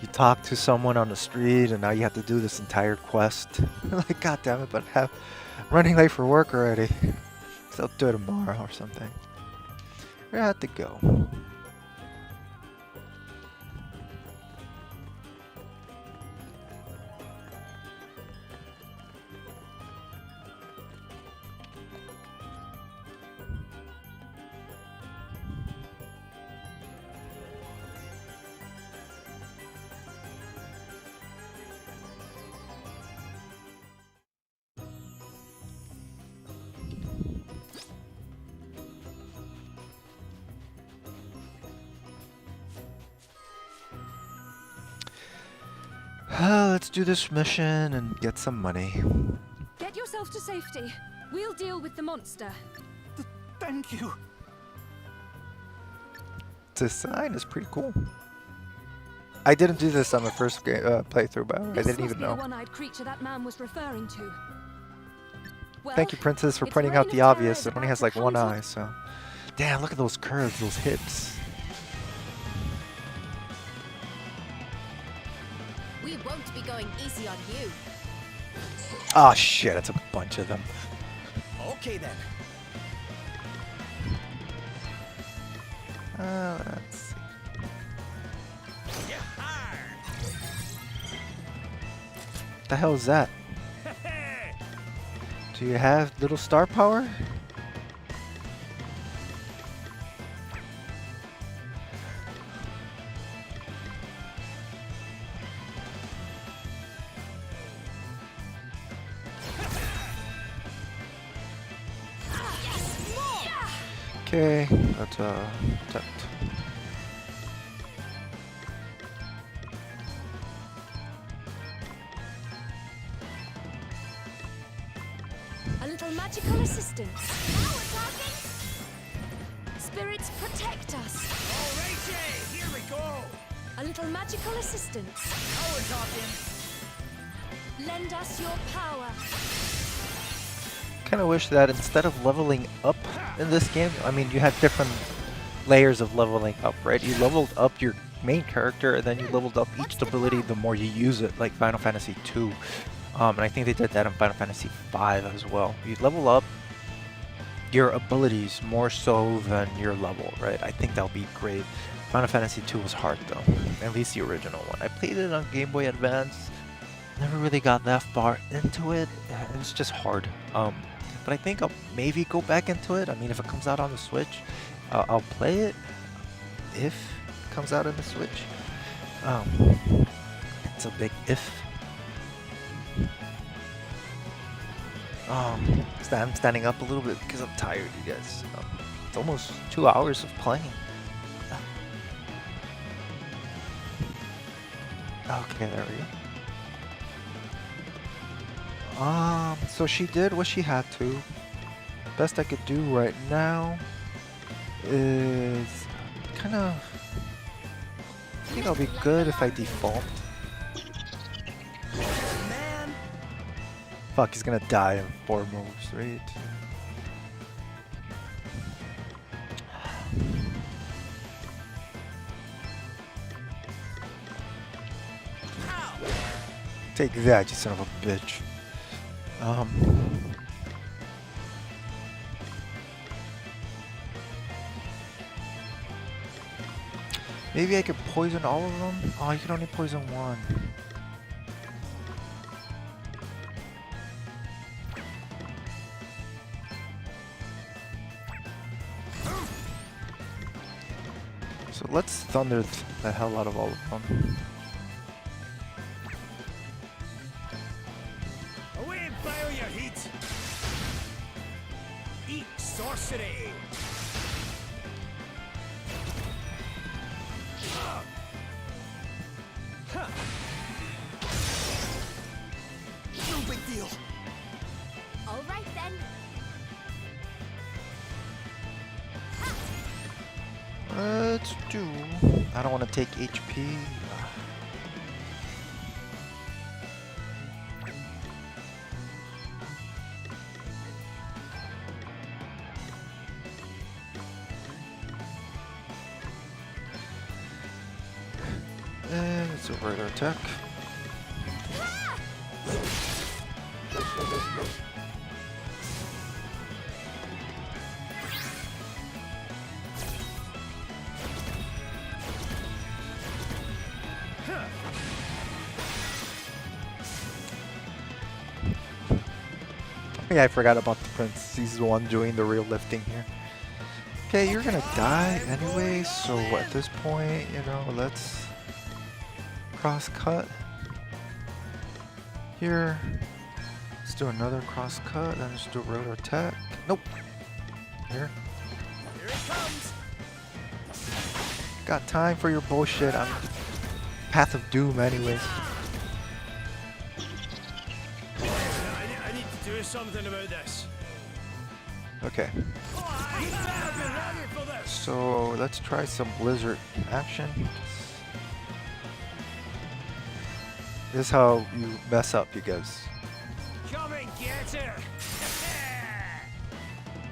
you talk to someone on the street and now you have to do this entire quest. Like, god damn it, but I'm running late for work already. So I'll do it tomorrow or something. I have to go. Let's do this mission and get some money. Get yourself to safety. We'll deal with the monster. Thank you. This sign is pretty cool. I didn't do this on my first playthrough, but I didn't even know. The one-eyed creature that man was referring to. Well, Thank you, Princess, for its pointing reign out the of terror obvious. is It only about has to like come one to- eye, so Damn, look at those curves, those hips. We won't be going easy on you. Oh shit, it's a bunch of them. Okay then. Let's see. What the hell is that? Do you have little star power? Okay, that's protect. A little magical assistance. Now we're talking. Spirits protect us. Alrighty, here we go. A little magical assistance. Now we're talking. Lend us your power. Kind of wish that instead of leveling up in this game, I mean, you had different layers of leveling up, right? You leveled up your main character, and then you leveled up each ability the more you use it, like Final Fantasy 2. And I think they did that in Final Fantasy 5 as well. You level up your abilities more so than your level, right? I think that'll be great. Final Fantasy 2 was hard though, at least the original one. I played it on Game Boy Advance, never really got that far into it. It was just hard. But I think I'll maybe go back into it. I mean, if it comes out on the Switch, I'll play it if it comes out on the Switch. It's a big if. I'm standing up a little bit because I'm tired, you guys. It's almost 2 hours of playing. Okay, there we go. So she did what she had to. Best I could do right now is kind of. I think I'll be good if I default. Man. Fuck, he's gonna die in 4 moves, right? Take that, you son of a bitch. Maybe I could poison all of them? Oh, you can only poison one. So let's thunder the hell out of all of them. Away, bio your heat. Eat sorcery. No big deal. All right then. Let's do. I don't want to take HP. And it's a regular attack. Yeah, I forgot about the prince. He's the one doing the real lifting here. Okay, you're gonna die anyway, so at this point, you know, let's cross cut here. Let's do another cross cut, then let's do a rotor attack. Nope. Here. Here it comes. Got time for your bullshit. I'm Path of Doom anyways. I need to do something about this. Okay. I've been ready for this. So let's try some blizzard action. This is how you mess up, you guys. Come and get her.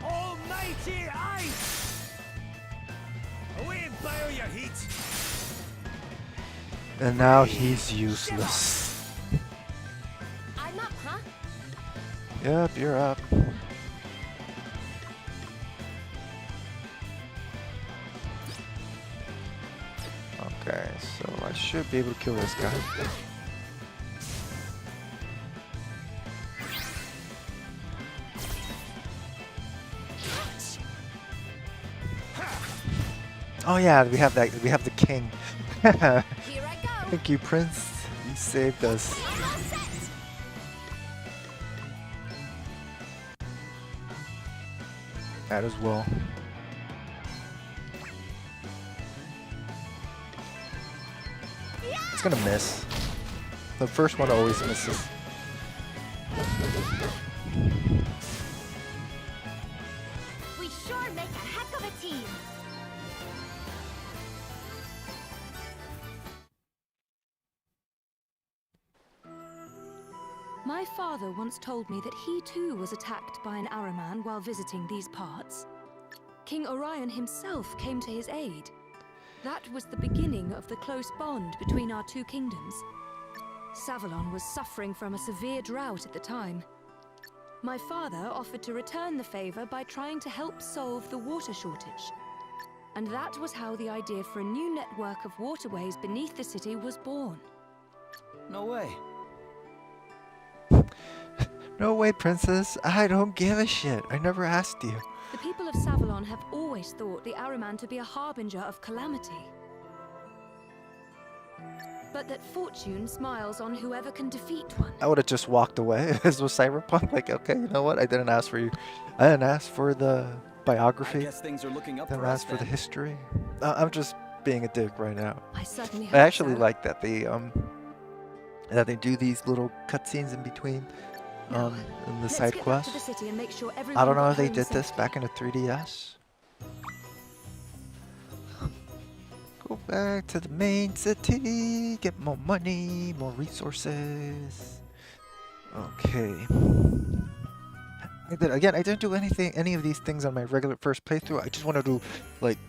Almighty ice. Bio your heat. And now he's useless. I'm up, huh? Yep, you're up. Okay, so I should be able to kill this guy. Oh yeah, we have that. We have the king. Here I go. Thank you, Prince. You saved us. That as well. It's gonna miss. The first one always misses. We sure make a heck of a team. My father once told me that he too was attacked by an Araman while visiting these parts. King Orion himself came to his aid. That was the beginning of the close bond between our two kingdoms. Savalon was suffering from a severe drought at the time. My father offered to return the favor by trying to help solve the water shortage. And that was how the idea for a new network of waterways beneath the city was born. No way. No way, Princess. I don't give a shit. I never asked you. The people of Savalon have always thought the Araman to be a harbinger of calamity. But that fortune smiles on whoever can defeat one. I would have just walked away. This was Cyberpunk. Like, okay, you know what? I didn't ask for you. I didn't ask for the biography. I guess things are looking up Didn't for us ask for the then. history. I'm just being a dick right now. I certainly hope I actually so. like that they do these little cutscenes in between in the Let's side get back quests. to the city and make sure I everyone don't know got if they home did this safely. back in the 3DS. Go back to the main city, get more money, more resources. Okay. I didn't do any of these things on my regular first playthrough. I just wanted to like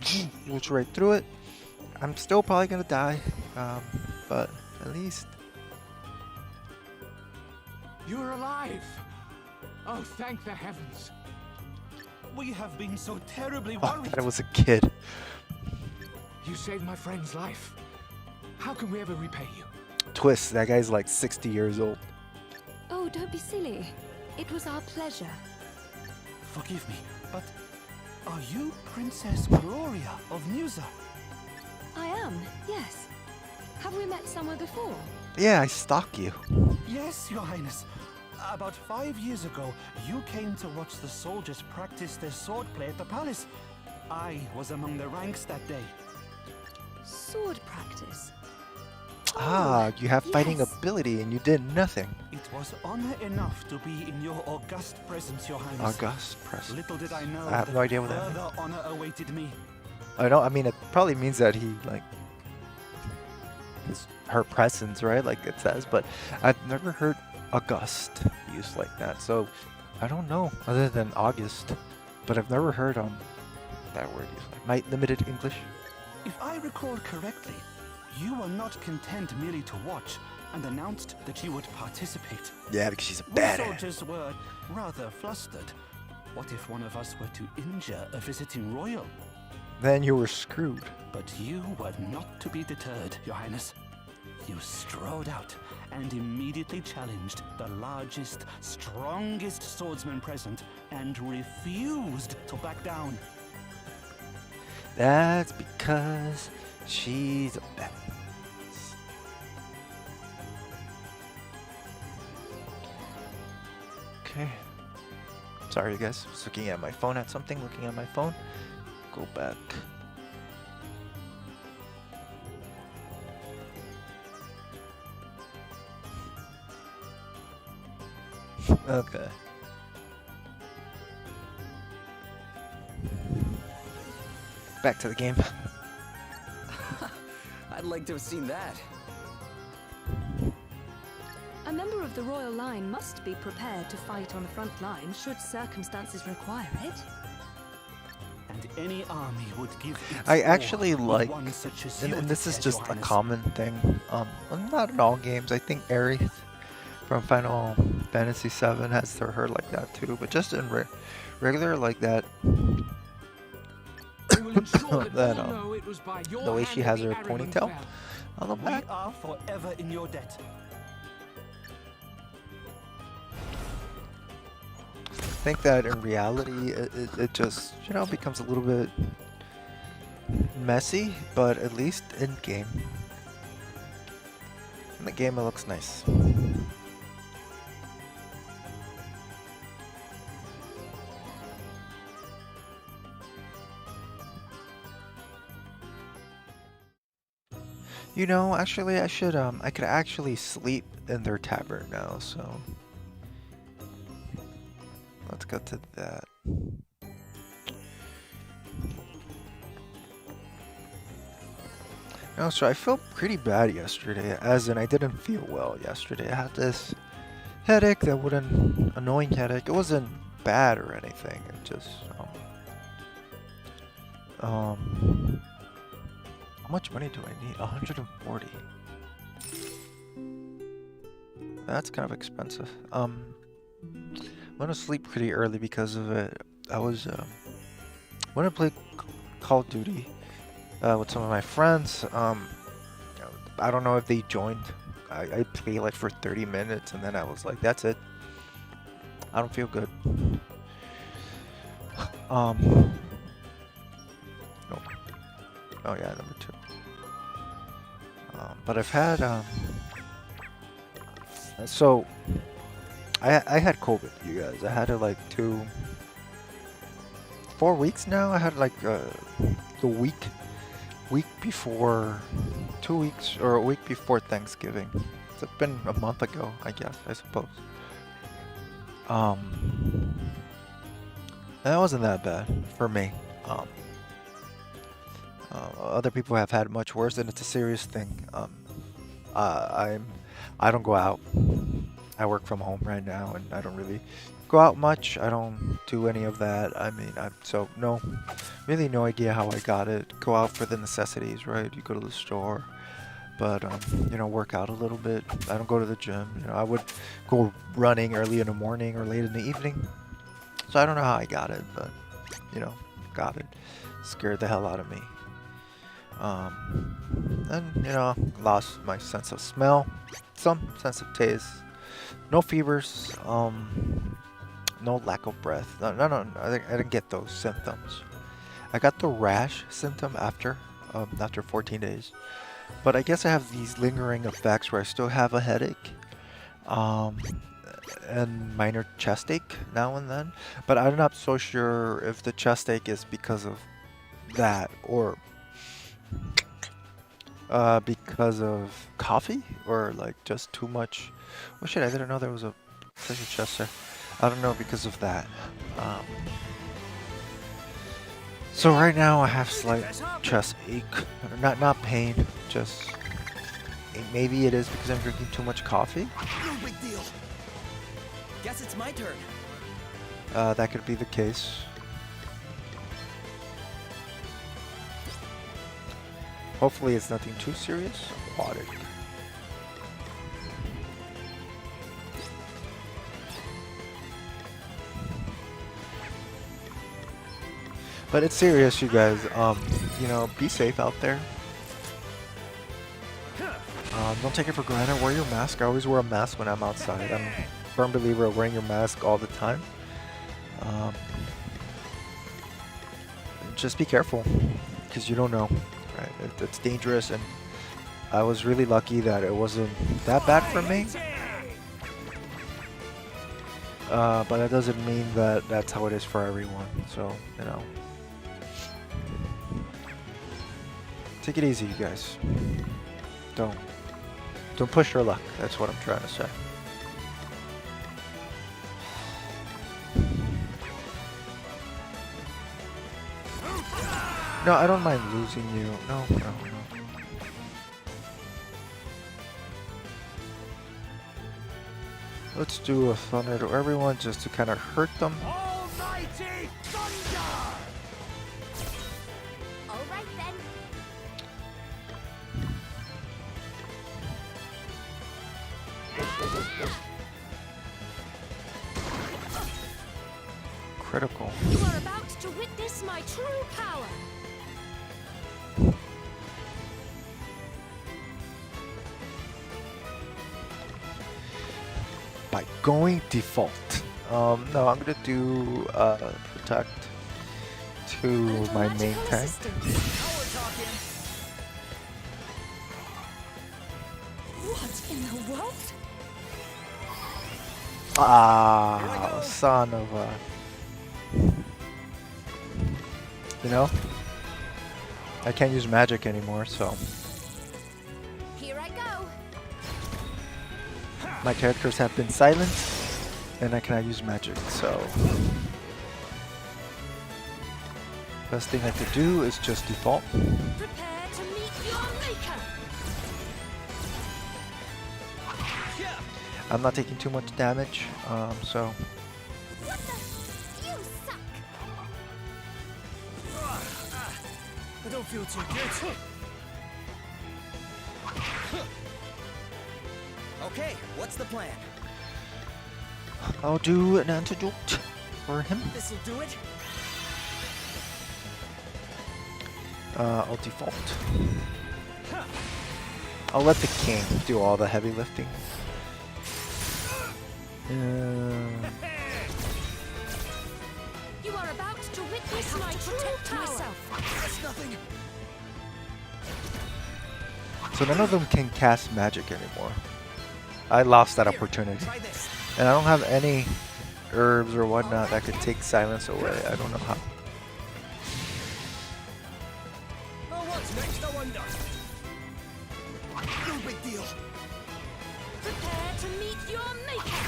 rush right through it. I'm still probably gonna die, but at least. You're alive! Oh, thank the heavens! We have been so terribly Oh, I worried. thought it was a kid. You saved my friend's life. How can we ever repay you? Twist, that guy's like 60 years old. Oh, don't be silly. It was our pleasure. Forgive me, but are you Princess Gloria of Musa? I am, yes. Have we met somewhere before? Yeah, I stalk you. Yes, Your Highness. About 5 years ago, you came to watch the soldiers practice their swordplay at the palace. I was among the ranks that day. Sword practice. Ah, you have fighting yes. ability and you did nothing. It was honor enough to be in your august presence, Your Highness. August presence. Little did I know I have that no idea what that means. further honor awaited me. I mean, it probably means that he, like, is her presence, right? Like it says, but I've never heard August used like that. So, I don't know, other than August. But I've never heard that word used. Like, my limited English. If I recall correctly, you were not content merely to watch and announced that you would participate. Yeah, because she's a We badass. soldiers were rather flustered. What if one of us were to injure a visiting royal? Then you were screwed. But you were not to be deterred, Your Highness. You strode out and immediately challenged the largest, strongest swordsman present and refused to back down. That's because she's a badass. Okay. Sorry, guys. I was looking at my phone at something. Looking at my phone. Go back. Okay. Back to the game. I'd like to have seen that. A member of the royal line must be prepared to fight on the front line should circumstances require it. And Any army would give its I actually all with like, one such as and you this is as just Your a Highness. common thing. Well, not in all games. I think Aerith from Final Fantasy VII has her like that too, but just in regular like that. We will ensure that that all know it was by your the way hand she that has the her Ahriman ponytail fell. on the We back. are forever in your debt. I think that in reality, it just, you know, becomes a little bit messy, but at least in game. In the game, it looks nice. You know, actually, I could actually sleep in their tavern now, so let's go to that. No, so I felt pretty bad yesterday, as in I didn't feel well yesterday. I had this headache that wouldn't, annoying headache. It wasn't bad or anything. It just, how much money do I need? 140. That's kind of expensive. I'm gonna sleep pretty early because of it. I was, when I played Call of Duty with some of my friends, I don't know if they joined. I played like for 30 minutes and then I was like, that's it. I don't feel good. Nope. Oh yeah, number 2. But I've had, so I had COVID, you guys. I had it like 4 weeks now. I had like the week before, 2 weeks or a week before Thanksgiving. It's been a month ago, I guess, I suppose. That wasn't that bad for me. Other people have had much worse, and it's a serious thing. I don't go out. I work from home right now, and I don't really go out much. I don't do any of that. I mean, really no idea how I got it. Go out for the necessities, right? You go to the store, but you know, work out a little bit. I don't go to the gym. You know, I would go running early in the morning or late in the evening. So I don't know how I got it, but you know, got it. Scared the hell out of me. And you know, lost my sense of smell, some sense of taste. No fevers, no lack of breath. No, I didn't get those symptoms. I got the rash symptom after 14 days. But I guess I have these lingering effects where I still have a headache, and minor chest ache now and then. But I'm not so sure if the chest ache is because of that or because of coffee or like just too much. Oh shit, I didn't know there was a treasure chest there. I don't know because of that. So right now I have slight chest ache. Not pain, just maybe it is because I'm drinking too much coffee. No big deal. Guess it's my turn. That could be the case. Hopefully it's nothing too serious. Water. But it's serious, you guys. You know, be safe out there. Don't take it for granted. Wear your mask. I always wear a mask when I'm outside. I'm a firm believer of wearing your mask all the time. Just be careful, because you don't know. Right? It's dangerous, and I was really lucky that it wasn't that bad for me. But that doesn't mean that that's how it is for everyone. So, you know. Take it easy, you guys. Don't push your luck. That's what I'm trying to say. No, I don't mind losing you. No. Let's do a thunder to everyone just to kind of hurt them. Almighty thunder! right then. Critical. You are about to witness my true power. By going default. No, I'm gonna do protect to my main tank. What in the world? Ah, son of a. You know, I can't use magic anymore, so Here I go. my characters have been silenced, and I cannot use magic. So best thing I could do is just default. Prepare to meet your maker. I'm not taking too much damage, so What the? You suck. I don't feel too good. Okay, what's the plan? I'll do an antidote for him. This'll do it? I'll default. I'll let the king do all the heavy lifting. You are about to witness my true power. That's nothing. So none of them can cast magic anymore. I lost that opportunity. Try this. And I don't have any herbs or whatnot that could take silence away. I don't know how. Oh, what's next, I wonder? No big deal. Prepare to meet your maker.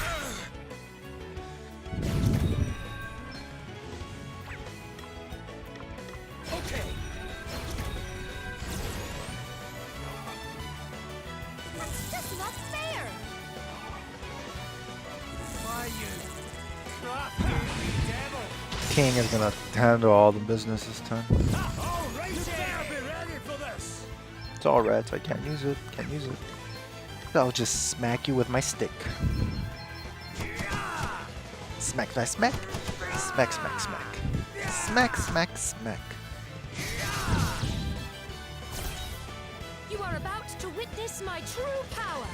Okay. That's just not fair. Why, you crafty devil. King is gonna handle all the business this time. All right, you better be ready for this. It's all red, so I can't use it. Can't use it. I'll just smack you with my stick. Smack, smack, smack. Smack, smack, smack. Smack, smack, smack. You are about to witness my true power.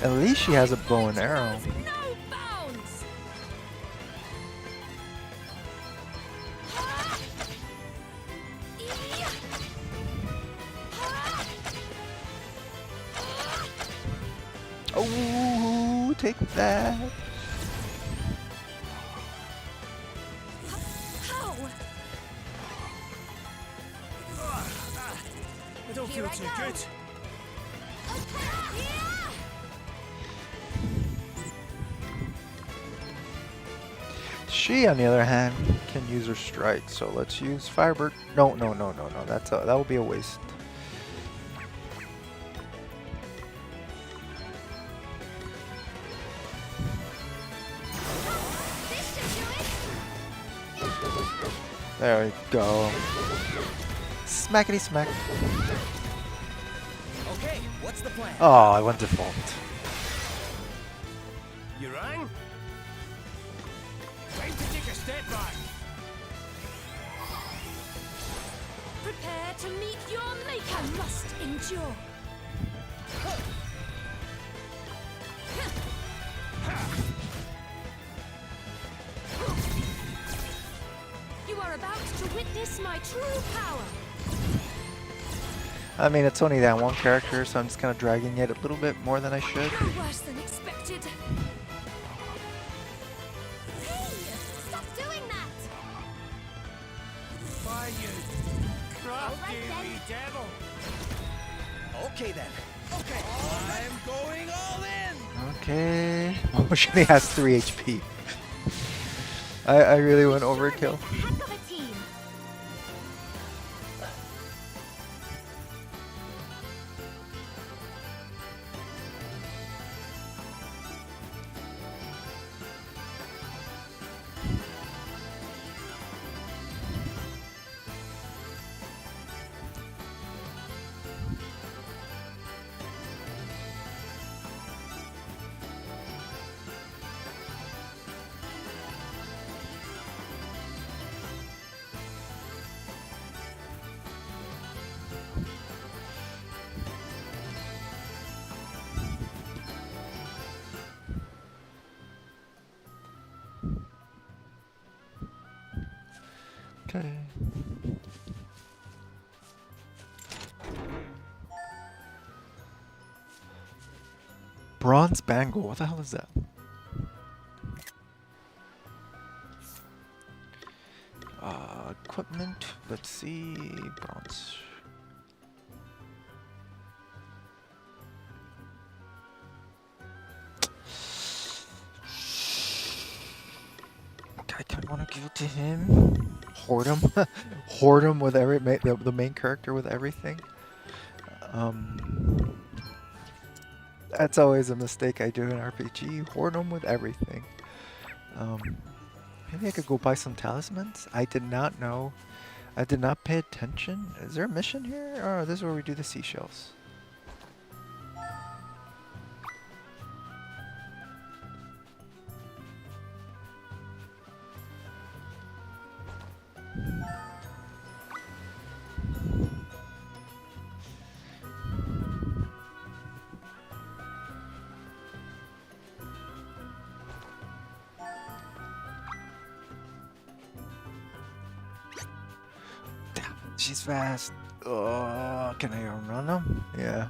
At least she has a bow and arrow. No bounds. Oh, take that. How? I don't Here feel I too go. good. She, on the other hand, can use her strike. So let's use Firebird. No, no, no, no, no. That will be a waste. This should do it. There we go. Smackety smack. Okay, what's the plan? Oh, I went default. You rang? Time to take a step back. Prepare to meet your maker. I must endure. You are about to witness my true power. I mean, it's only that one character, so I'm just kind of dragging it a little bit more than I should. No worse than expected. Hey, stop doing that. Why, you crafty right then. wee devil. Okay then. Okay. I'm going all in. Okay. Oh, she only has 3 HP. I really went overkill. Heck of a team. today. Bronze bangle. What the hell is that? Equipment. Let's see. Bronze. I kind of want to give it to him. Hoard him. Hoard him with the main character with everything. That's always a mistake I do in RPG. Hoard them with everything. Maybe I could go buy some talismans. I did not know. I did not pay attention. Is there a mission here? Oh, this is where we do the seashells. She's fast. Oh, can I outrun them? Yeah.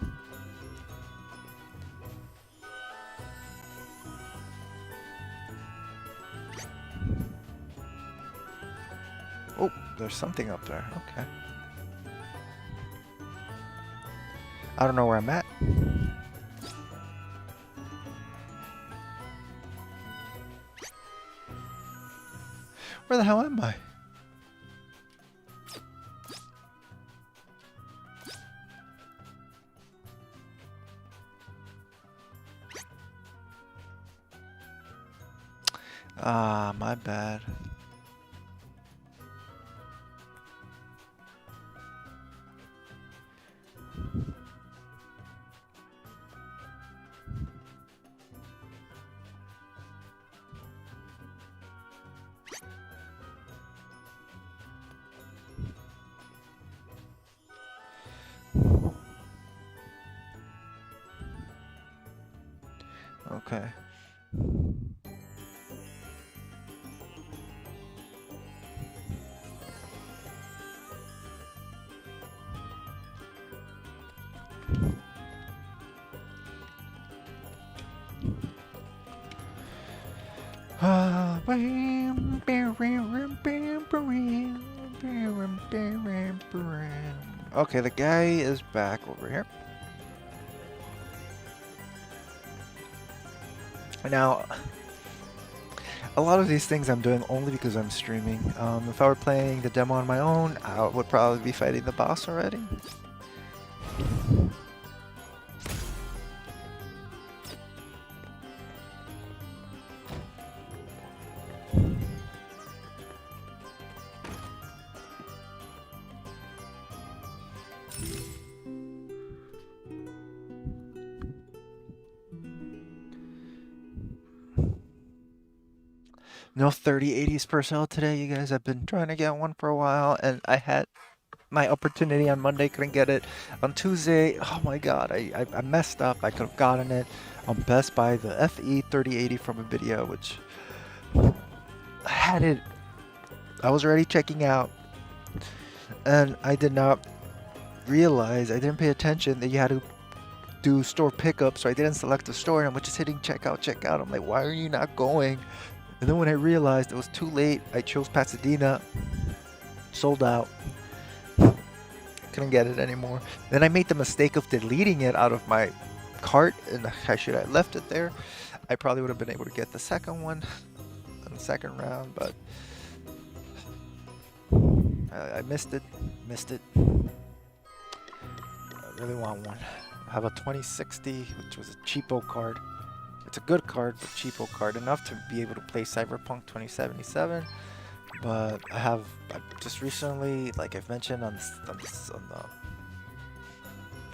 Oh, there's something up there. Okay. I don't know where I'm at. Where the hell am I? Ah, my bad. Okay. Okay, the guy is back over here. Now, a lot of these things I'm doing only because I'm streaming. If I were playing the demo on my own, I would probably be fighting the boss already. No 3080s per sale today, you guys. I've been trying to get one for a while, and I had my opportunity on Monday, couldn't get it. On Tuesday, oh my god, I messed up. I could have gotten it on Best Buy, the FE 3080 from NVIDIA, which I had it. I was already checking out, and I did not realize, I didn't pay attention that you had to do store pickup, so I didn't select the store, and I was just hitting checkout. I'm like, why are you not going? And then when I realized it was too late, I chose Pasadena. Sold out. Couldn't get it anymore. Then I made the mistake of deleting it out of my cart, and I should have left it there. I probably would have been able to get the second one in the second round, but I missed it. I really want one. I have a 2060, which was a cheapo card. It's a good card, but cheapo card, enough to be able to play Cyberpunk 2077. But I just recently, like I've mentioned on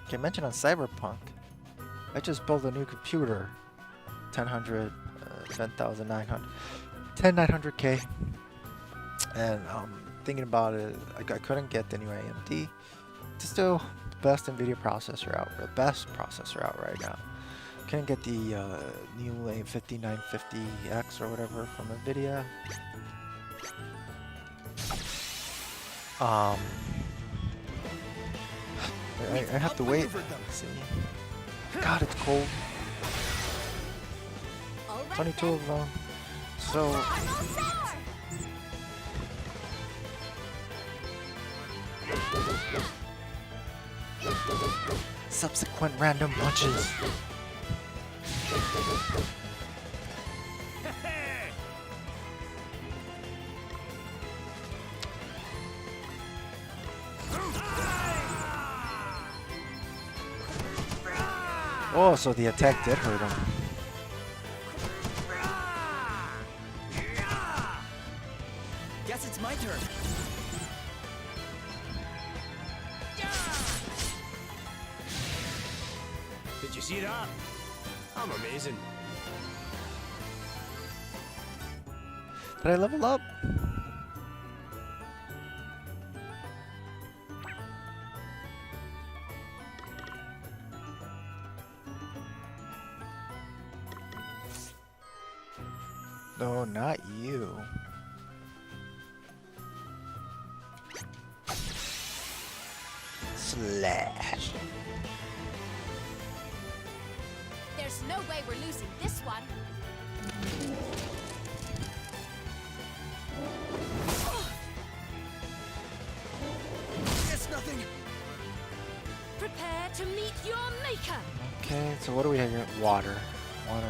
Cyberpunk, I just built a new computer, 10900K, and thinking about it, I couldn't get the new AMD. It's still the best NVIDIA processor out, the best processor out right now. Couldn't get the new A5950X or whatever from NVIDIA. I have to wait. See. God, it's cold. 22 of them. So. Subsequent random punches. Oh, so the attack did hurt him. Guess it's my turn. Did you see that? I'm amazing. Did I level up? No, not you. Slash. There's no way we're losing this one. It's nothing. Prepare to meet your maker. Okay, so what do we have here? Water. Water.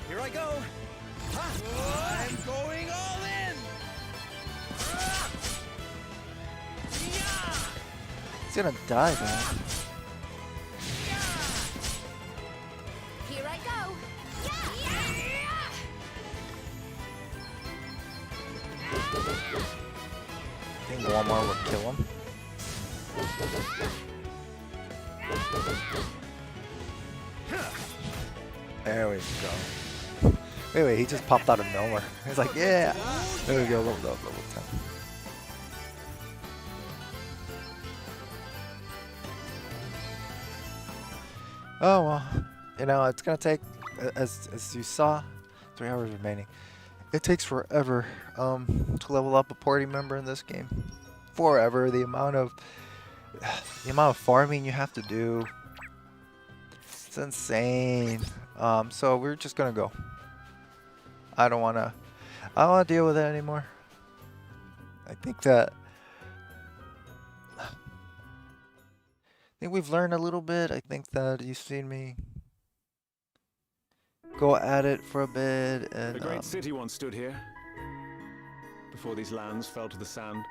Here I go. I'm going all in. He's gonna die, man. Here I go. I think one more would kill him. There we go. Wait, he just popped out of nowhere. He's like, yeah. There we go, level up, level 10. Oh well, you know, it's gonna take, as you saw, 3 hours remaining. It takes forever to level up a party member in this game. Forever. The amount of farming you have to do, it's insane. So we're just gonna go. I don't wanna deal with it anymore. I think we've learned a little bit. I think that you've seen me go at it for a bit, and The great city once stood here, before these lands fell to the sand.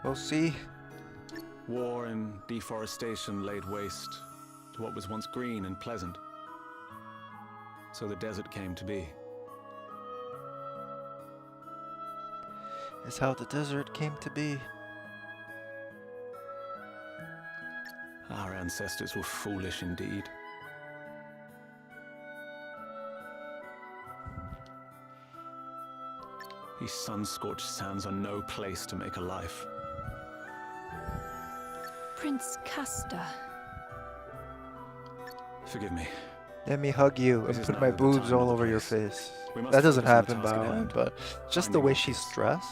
we'll see. War and deforestation laid waste to what was once green and pleasant. So the desert came to be. Is how the desert came to be. Our ancestors were foolish indeed. These sun-scorched sands are no place to make a life. Prince Castor. Forgive me. Let me hug you This and is put not my the boobs time or all the over your place. face. We must That doesn't focus on happen the task by at the way, hand. but just the Finding way what she's is. dressed.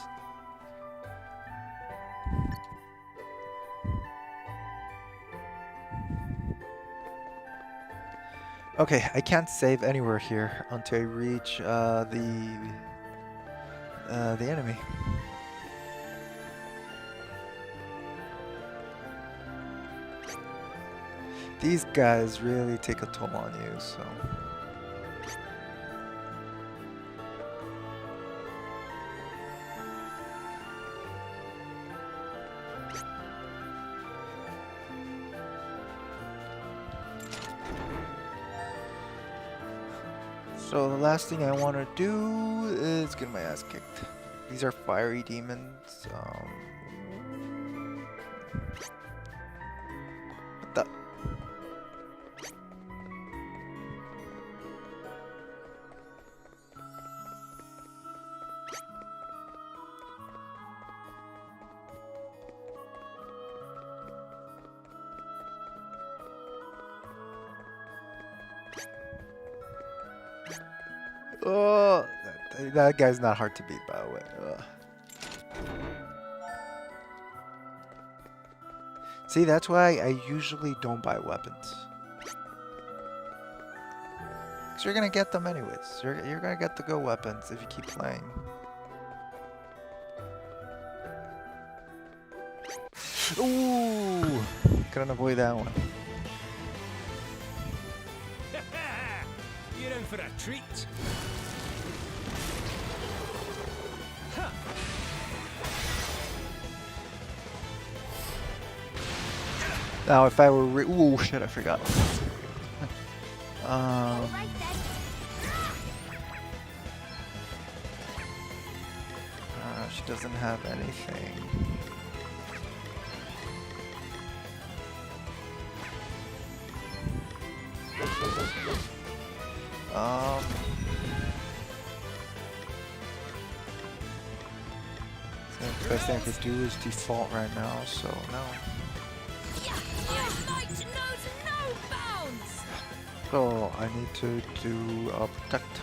Okay, I can't save anywhere here until I reach the enemy. These guys really take a toll on you, so. So the last thing I want to do is get my ass kicked. These are fiery demons. What the? Oh, that guy's not hard to beat, by the way. Ugh. See, that's why I usually don't buy weapons. Because you're going to get them anyways. You're going to get the go weapons if you keep playing. Ooh! Couldn't avoid that one. You're in for a treat. Now, if I were ooh, shit, I forgot. She doesn't have anything. The best thing I could do is default right now, so no. So I need to do protect.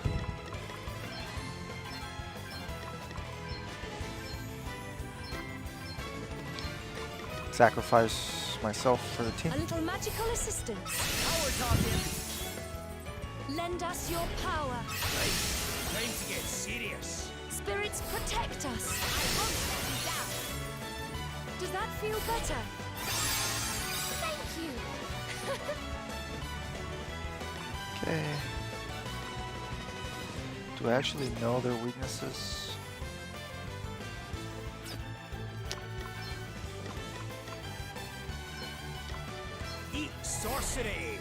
Sacrifice myself for the team. A little magical assistance. Power talking. Lend us your power. Right. Time to get serious. Spirits, protect us. I won't let you down. Does that feel better? Thank you. Okay. Do I actually know their weaknesses? Eat sorcery.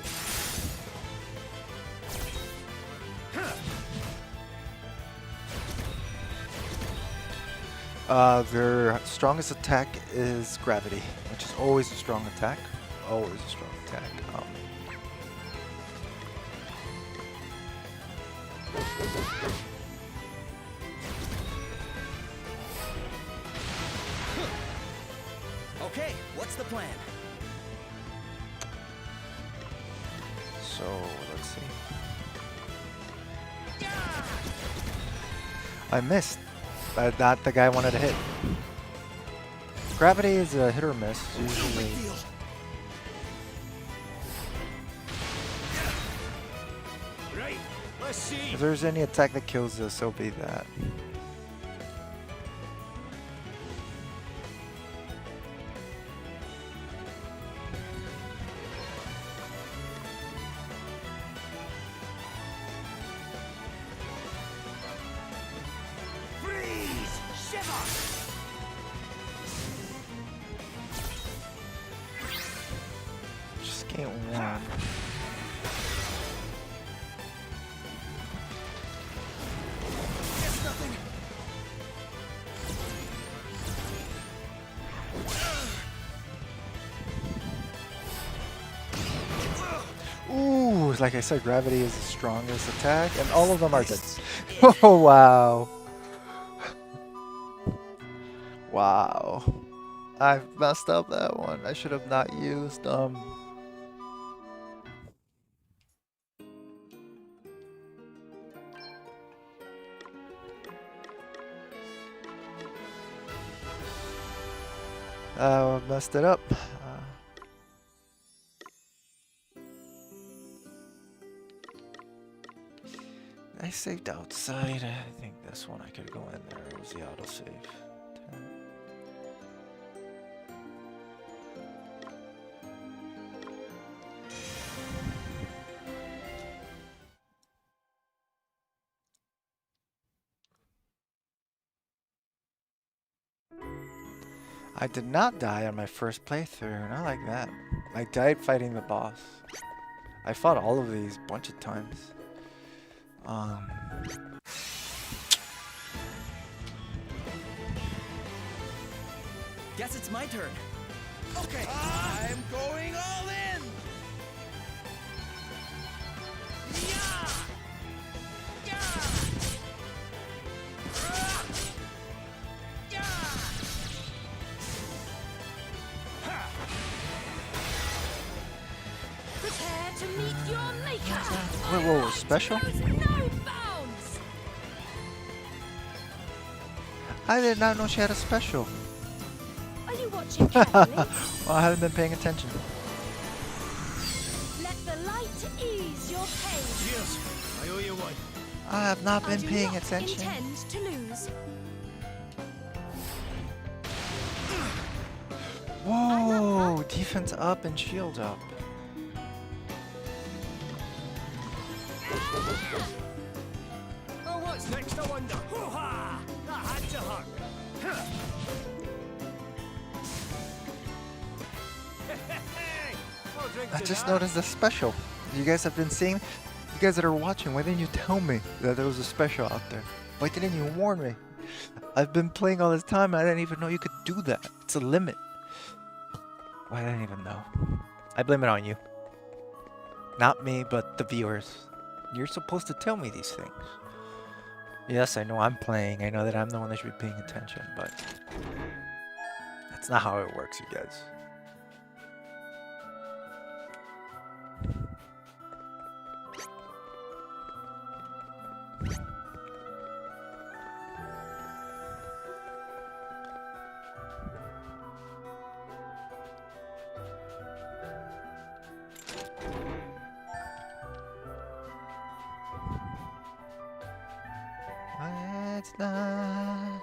Their strongest attack is gravity, which is always a strong attack. Always a strong attack. Okay, what's the plan? So, let's see. I missed. Not the guy I wanted to hit. Gravity is a hit or miss, usually. Right, let's see. If there's any attack that kills us, it'll be that. Just can't win. Ooh, like I said, gravity is the strongest attack, and all of them are dead. Oh, wow. Wow. I messed up that one. I should have not used, messed it up. I saved outside. I think this one I could go in there. It was the autosave. 10. I did not die on my first playthrough, not like that. I died fighting the boss. I fought all of these a bunch of times. Guess it's my turn. Okay, I'm going all in. Yeah! Yeah! Prepare to meet your maker. Whoa, special? No bounds. I did not know she had a special. Are you watching carefully? Well, I haven't been paying attention. Let the light ease your pain. Cheers. I owe you one. I have not I been do paying not attention. intend to lose. Whoa! Defense up and shield up. Oh, what's next, I wonder? Hoo-ha! That had to hurt. I'll drink I to just that. noticed a special. You guys have been seeing. You guys that are watching, why didn't you tell me that there was a special out there? Why didn't you warn me? I've been playing all this time. I didn't even know you could do that. It's a limit. Why didn't I even know? I blame it on you. Not me, but the viewers. You're supposed to tell me these things. Yes, I know I'm playing. I know that I'm the one that should be paying attention, but that's not how it works, you guys. That's not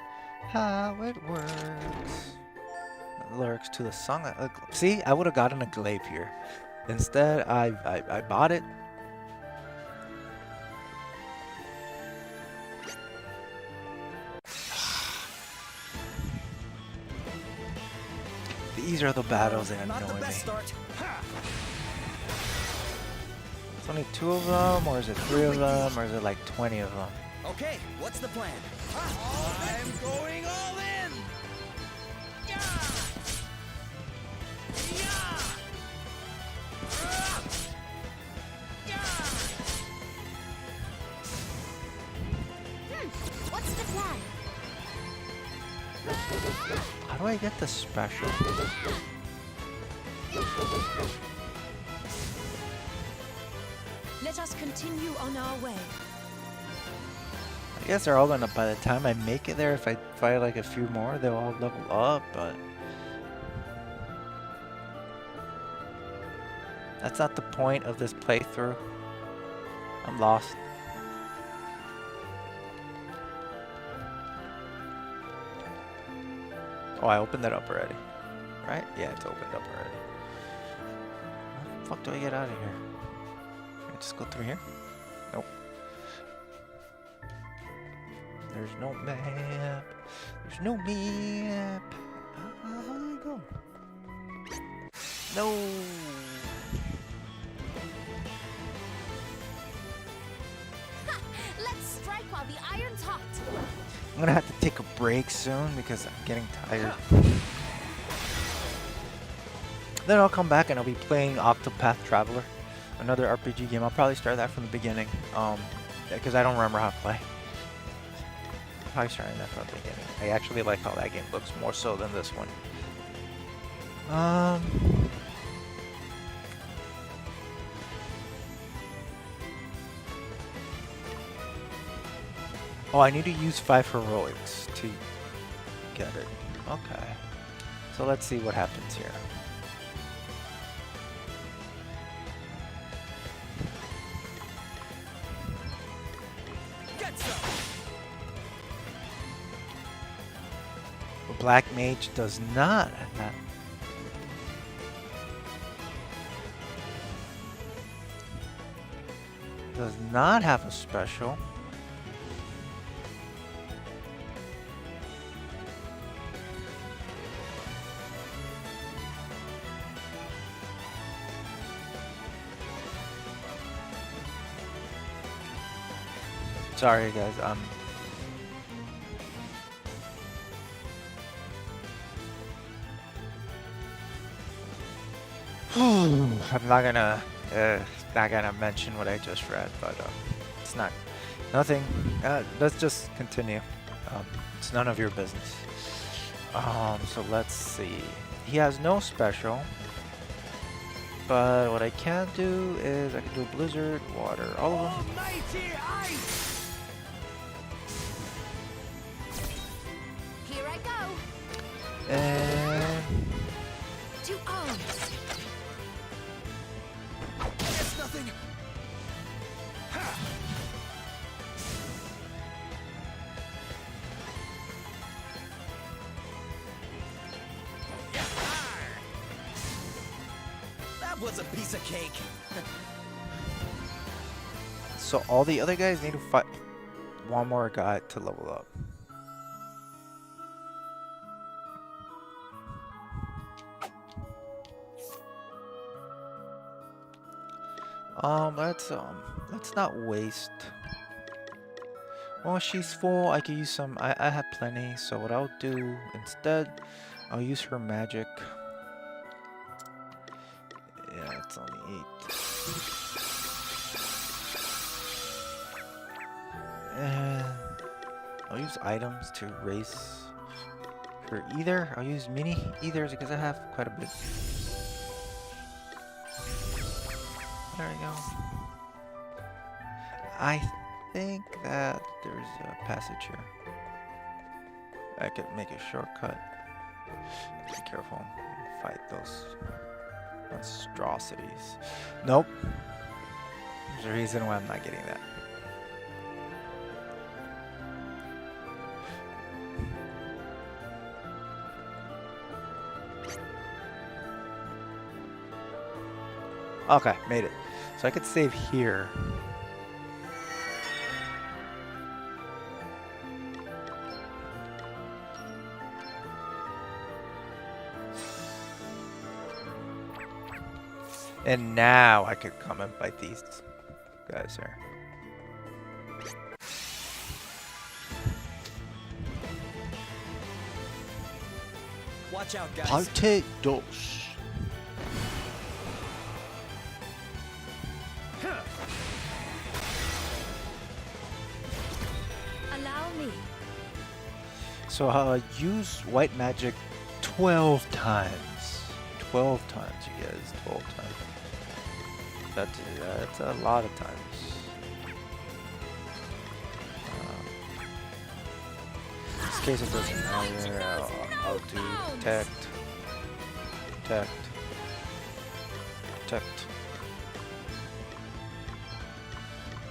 how it works. Lyrics to the song. See, I would have gotten a glaive here. Instead, I bought it. These are the battles that Not the annoy me. best start. It's only 2 of them, or is it 3 of them, or is it like 20 of them? Okay, what's the plan? I'm going all in. Yeah. Yeah. What's the plan? How do I get the special? Let us continue on our way. I guess they're all gonna, by the time I make it there, if I fight like a few more, they'll all level up, but that's not the point of this playthrough. I'm lost. Oh, I opened it up already. Right? Yeah, it's opened up already. How the fuck do I get out of here? Can I just go through here? Nope. There's no map. There's no map. How do I go? No. Let's strike while the iron's hot. I'm gonna have to take a break soon because I'm getting tired. Then I'll come back and I'll be playing Octopath Traveler, another RPG game. I'll probably start that from the beginning, because I don't remember how to play. Probably starting that from the beginning. I actually like how that game looks more so than this one. Oh, I need to use 5 heroics to get it. Okay. So let's see what happens here. Black Mage does not have a special. Sorry guys, I'm not gonna mention what I just read, but it's nothing. Let's just continue. It's none of your business. So let's see. He has no special, but what I can do is I can do blizzard, water, all of them. Almighty ice. That was a piece of cake. So all the other guys need to fight one more guy to level up. Let's not waste. Well, she's full. I could use some. I have plenty. So what I'll do instead, I'll use her magic. Yeah, it's only 8. And I'll use items to raise her ether. I'll use mini ethers because I have quite a bit. There we go. I think that there's a passage here. I could make a shortcut. Be careful. Fight those monstrosities. Nope. There's a reason why I'm not getting that. Okay, made it. So I could save here. And now I could come and fight these guys here. Watch out, guys. Parte dos. Allow me. So use white magic 12 times. 12 times, you guys. 12 times. That's a lot of times. In this case, it doesn't matter. I'll do protect, protect, protect,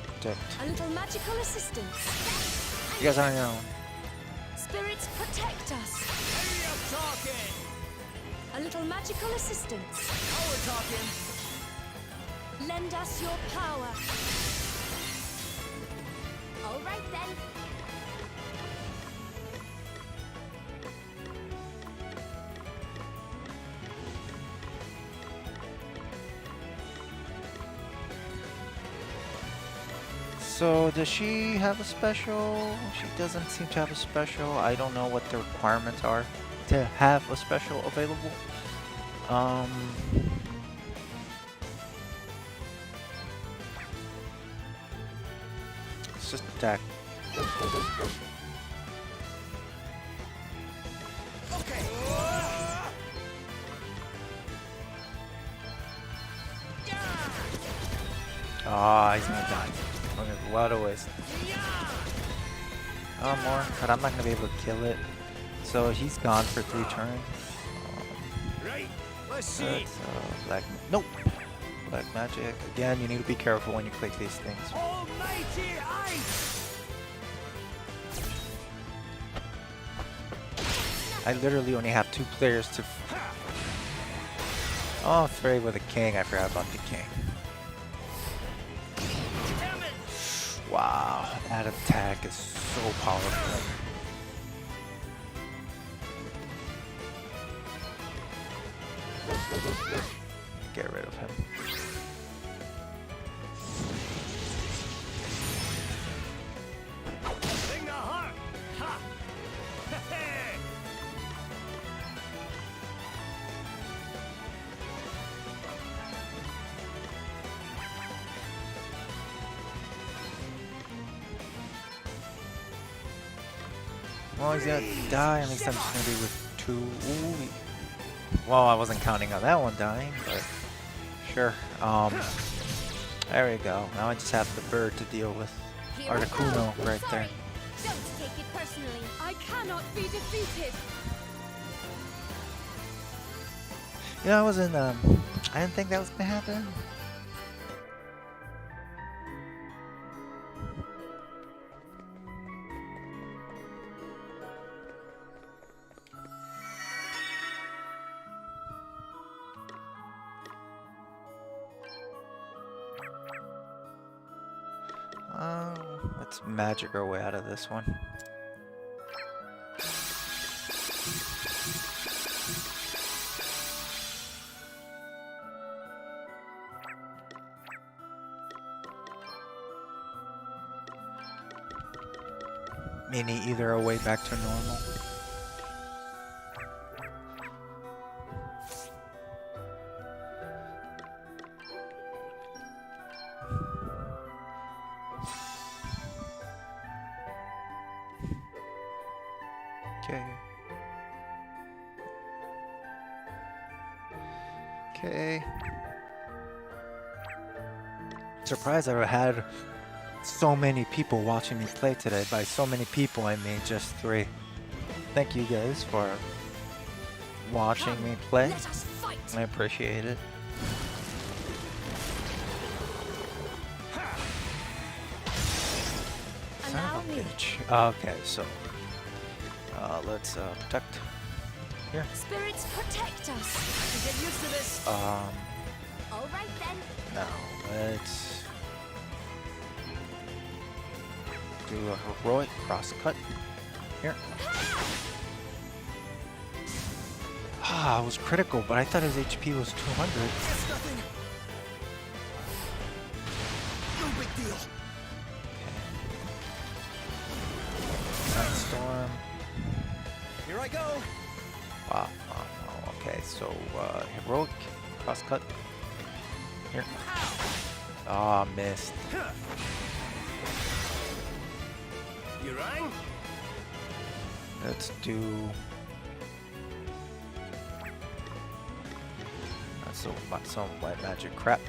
protect. A little magical assistance. You guys on your own. Spirits protect us. Hurry up talking. A little magical assistance. Now we're talking. Lend us your power. All right then. So does she have a special? She doesn't seem to have a special. I don't know what the requirements are to have a special available. Let's just attack. Okay. Ah, he's gonna die. Okay, a lot of waste. Oh, more, but I'm not gonna be able to kill it. So he's gone for 3 turns. Right. Let's see. That's, black. Nope. Black magic. Again, you need to be careful when you click these things. Almighty ice. I literally only have 2 players to. Oh, 3 with a king. I forgot about the king. Wow, that attack is so powerful. Get rid of him. Bring the heart. Ha. Well, he's gonna die, and at least I'm just gonna be with 2. Ooh. Well, I wasn't counting on that one dying, but sure. There we go. Now I just have the bird to deal with. Articuno right there. Don't take it personally. I cannot be defeated. You know, I didn't think that was gonna happen. Let's magic our way out of this one. Meaning either a way back to normal. Okay. Okay. Surprised I had so many people watching me play today. By so many people, I mean just 3. Thank you guys for watching me play. Let us fight. I appreciate it. Son of a bitch. Okay, so let's protect here. Spirits protect us. I can get used to this. All right then. Now let's do a heroic cross cut here. Ah, it was critical, but I thought his HP was 200. It's nothing. No big deal. Storm. Here I go. Wow. Okay, so heroic cross cut here. Ah, missed. You rang? Let's do. That's some white magic crap.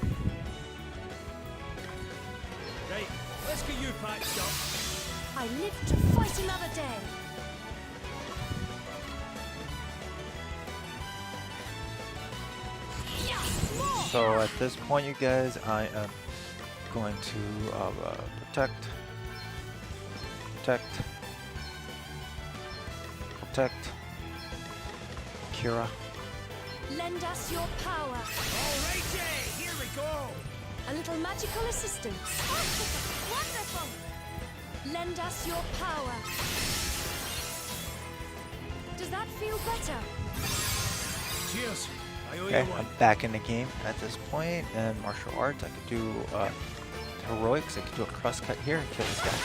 Right, let's get you patched up. I live to fight another day. So at this point, you guys, I am going to protect, Kira. Lend us your power. Alrighty, here we go. A little magical assistance. Wonderful. Lend us your power. Does that feel better? Cheers. I owe Okay, you one. I'm back in the game at this point, and martial arts. I could do heroics. I could do a cross cut here and kill this guy.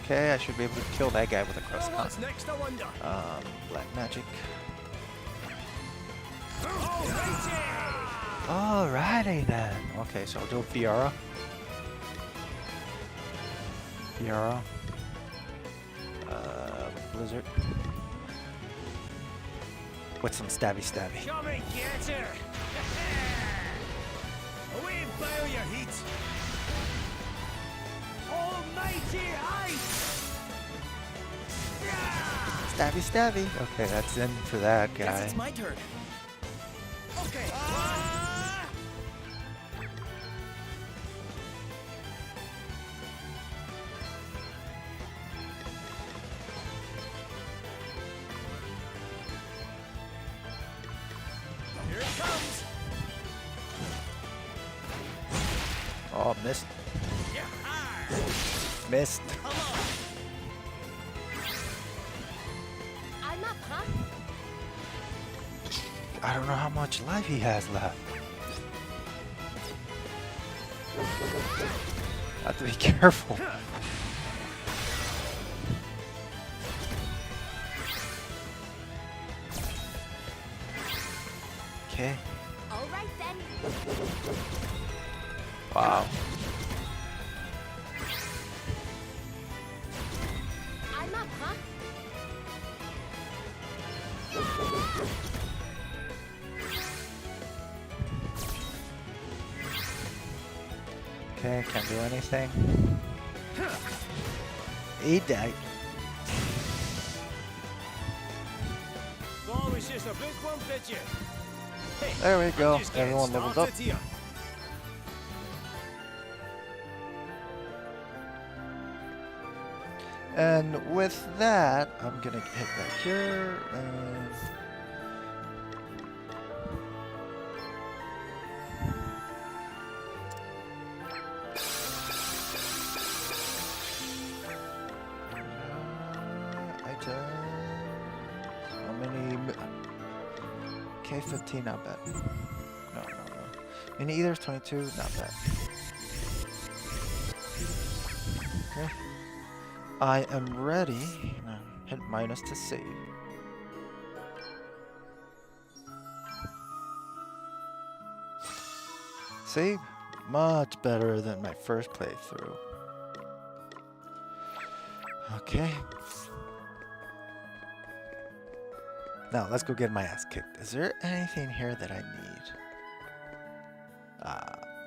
Okay, I should be able to kill that guy with a cross cut. What's next, I wonder? Black magic. Alrighty. Alrighty then. Okay, so I'll do a Fiora. Blizzard. With some stabby. Come and get her. Away and boil your heat. Almighty ice. Stabby. Okay, that's in for that guy. Guess it's my turn. Okay. Here it comes. Oh, missed. Yeah. Missed. Come on. I'm up, huh? I don't know how much life he has left. Have to be careful. Okay. All right then. Wow. I'm up, huh? Okay, can't do anything. He died. Oh, it's just a big one, did you? Hey, There we go. I'm just getting Everyone leveled up. started here. And with that, I'm gonna hit back here and 15, not bad. No. In either 22, not bad. Okay. I am ready. Now, hit minus to save. Save? Much better than my first playthrough. Okay. Now, let's go get my ass kicked. Is there anything here that I need?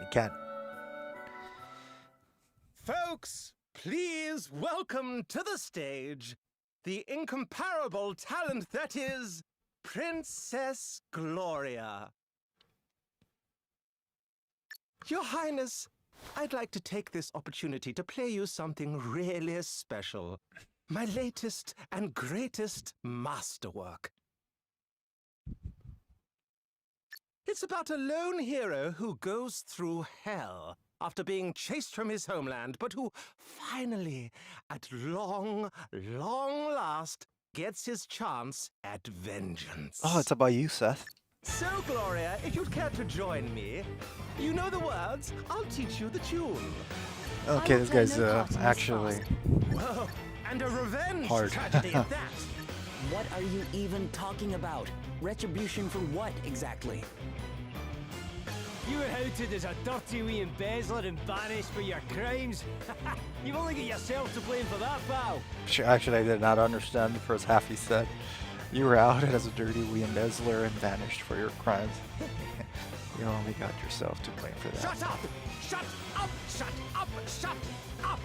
We can't. Folks, please welcome to the stage the incomparable talent that is Princess Gloria. Your Highness, I'd like to take this opportunity to play you something really special. My latest and greatest masterwork. It's about a lone hero who goes through hell after being chased from his homeland, but who finally, at long last, gets his chance at vengeance. Oh, it's about you, Seth. So, Gloria, if you'd care to join me, you know the words, I'll teach you the tune. Okay, this guy's actually Whoa, and a revenge hard. tragedy at that. What are you even talking about? Retribution for what, exactly? You were outed as a dirty wee embezzler and banished for your crimes. You've only got yourself to blame for that, pal. Actually, I did not understand the first half he said. You were outed as a dirty wee embezzler and banished for your crimes. You only got yourself to blame for that. Shut up! Shut up! Shut up! Shut up!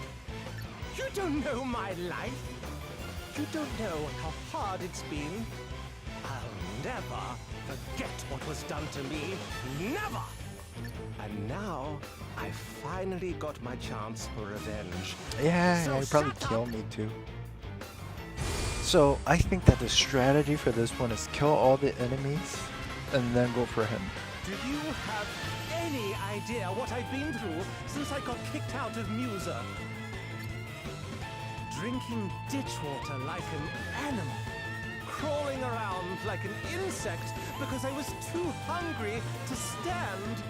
You don't know my life. You don't know how hard it's been. I'll never forget what was done to me. Never! And now, I finally got my chance for revenge. Yeah, So he'd probably shut kill up. me too. So I think that the strategy for this one is kill all the enemies and then go for him. Do you have any idea what I've been through since I got kicked out of Musa? Drinking ditch water like an animal. Crawling around like an insect because I was too hungry to stand.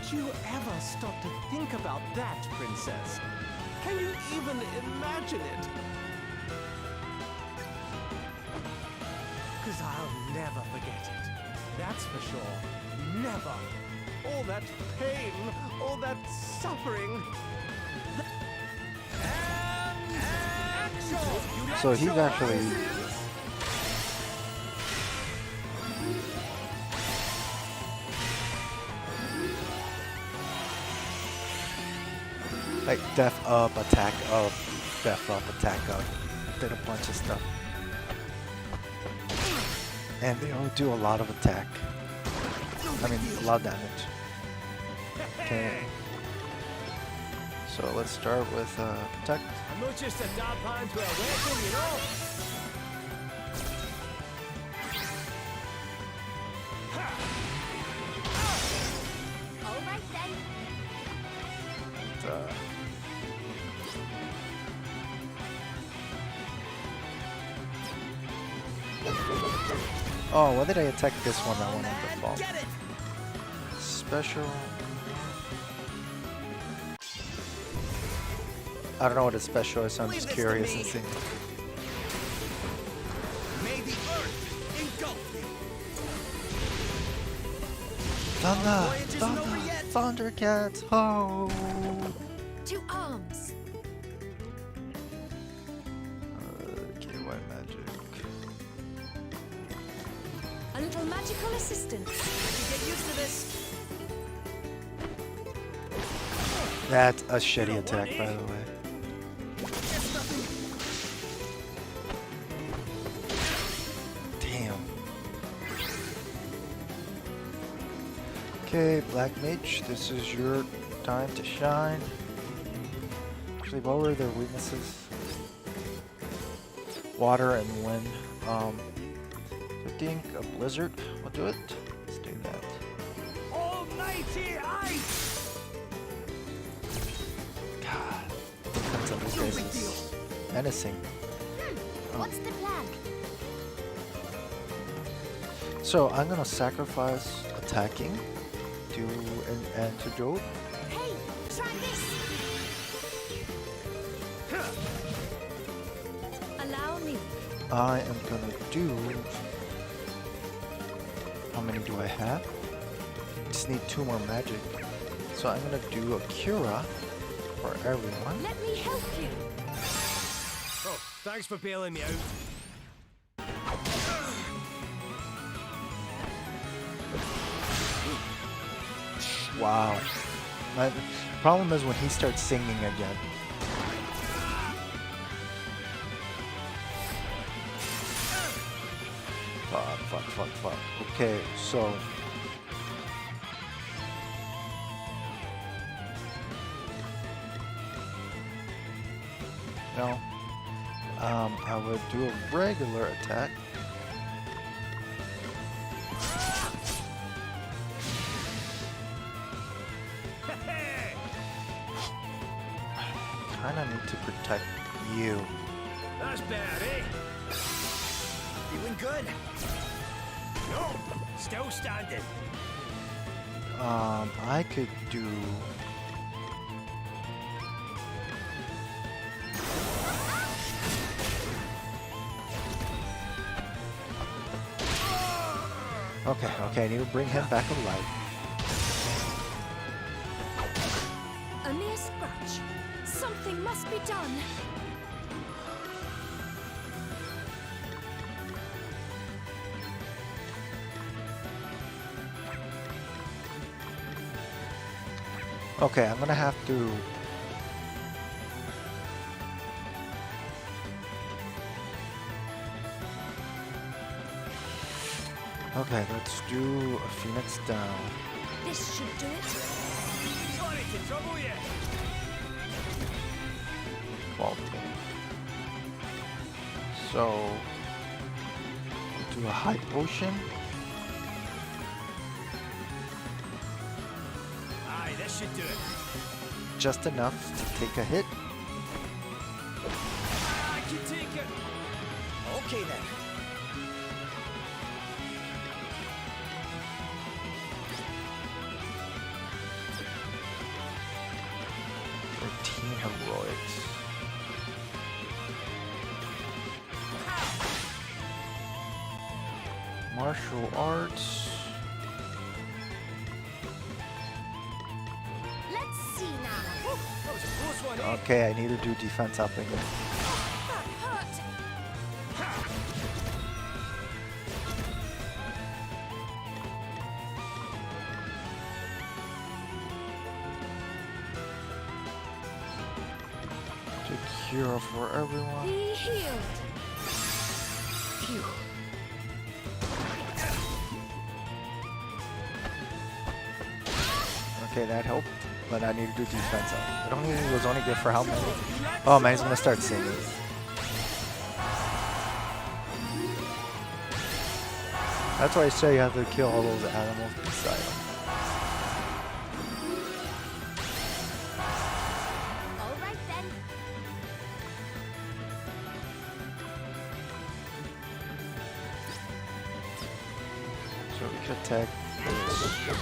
Do you ever stop to think about that, Princess? Can you even imagine it? Because I'll never forget it. That's for sure. Never. All that pain, all that suffering. And action! So he's actually like def up, attack up, def up, attack up. Did a bunch of stuff. And they don't do a lot of attack. I mean, a lot of damage. Okay. So let's start with protect. I'm not just a dab hand to a weapon, you know? All right then. Oh, why did I attack this one? That one on default. Special. I don't know what a special is, so I'm just curious and seeing. May the earth engulf you. Thunder! Thunder! Thundercats! Oh! To arms! Okay, white magic. A little magical assistance. Get used to this. That's a shitty attack, by the way. Damn. Okay, Black Mage, this is your time to shine. Actually, what were their weaknesses? Water and wind. I think a blizzard will do it. Let's do that. Almighty ice! God, defense of this guy is menacing. What's the plan? So I'm gonna sacrifice attacking to an antidote. Hey, try this. Allow me. I am gonna do. How many do I have? Just need 2 more magic. So I'm gonna do a Cura for everyone. Let me help you. Oh, thanks for bailing me out. Wow. My problem is when he starts singing again. Fuck. Okay, so. No. I would do a regular attack. Kinda need to protect you. That's bad, eh? Feeling good? No, still standing. I could do. Okay, I need to bring him back alive. A mere scratch. Something must be done. Okay, I'm gonna have to. Okay, let's do a Phoenix down. This should do it. Sorry to trouble you. Vaulting. So, we'll do a high potion. Aye, this should do it. Just enough to take a hit. I can take it. Okay then. Heroics. Martial arts. Let's see now. That was a close one, eh? Okay, I need to do defense up again. That hurt. Cure for everyone. Be healed. Phew. Okay, that helped, but I need to do defense up. It was only good for how many? Oh man, he's gonna start singing. That's why I say you have to kill all those animals beside him. All right then. So we can attack this.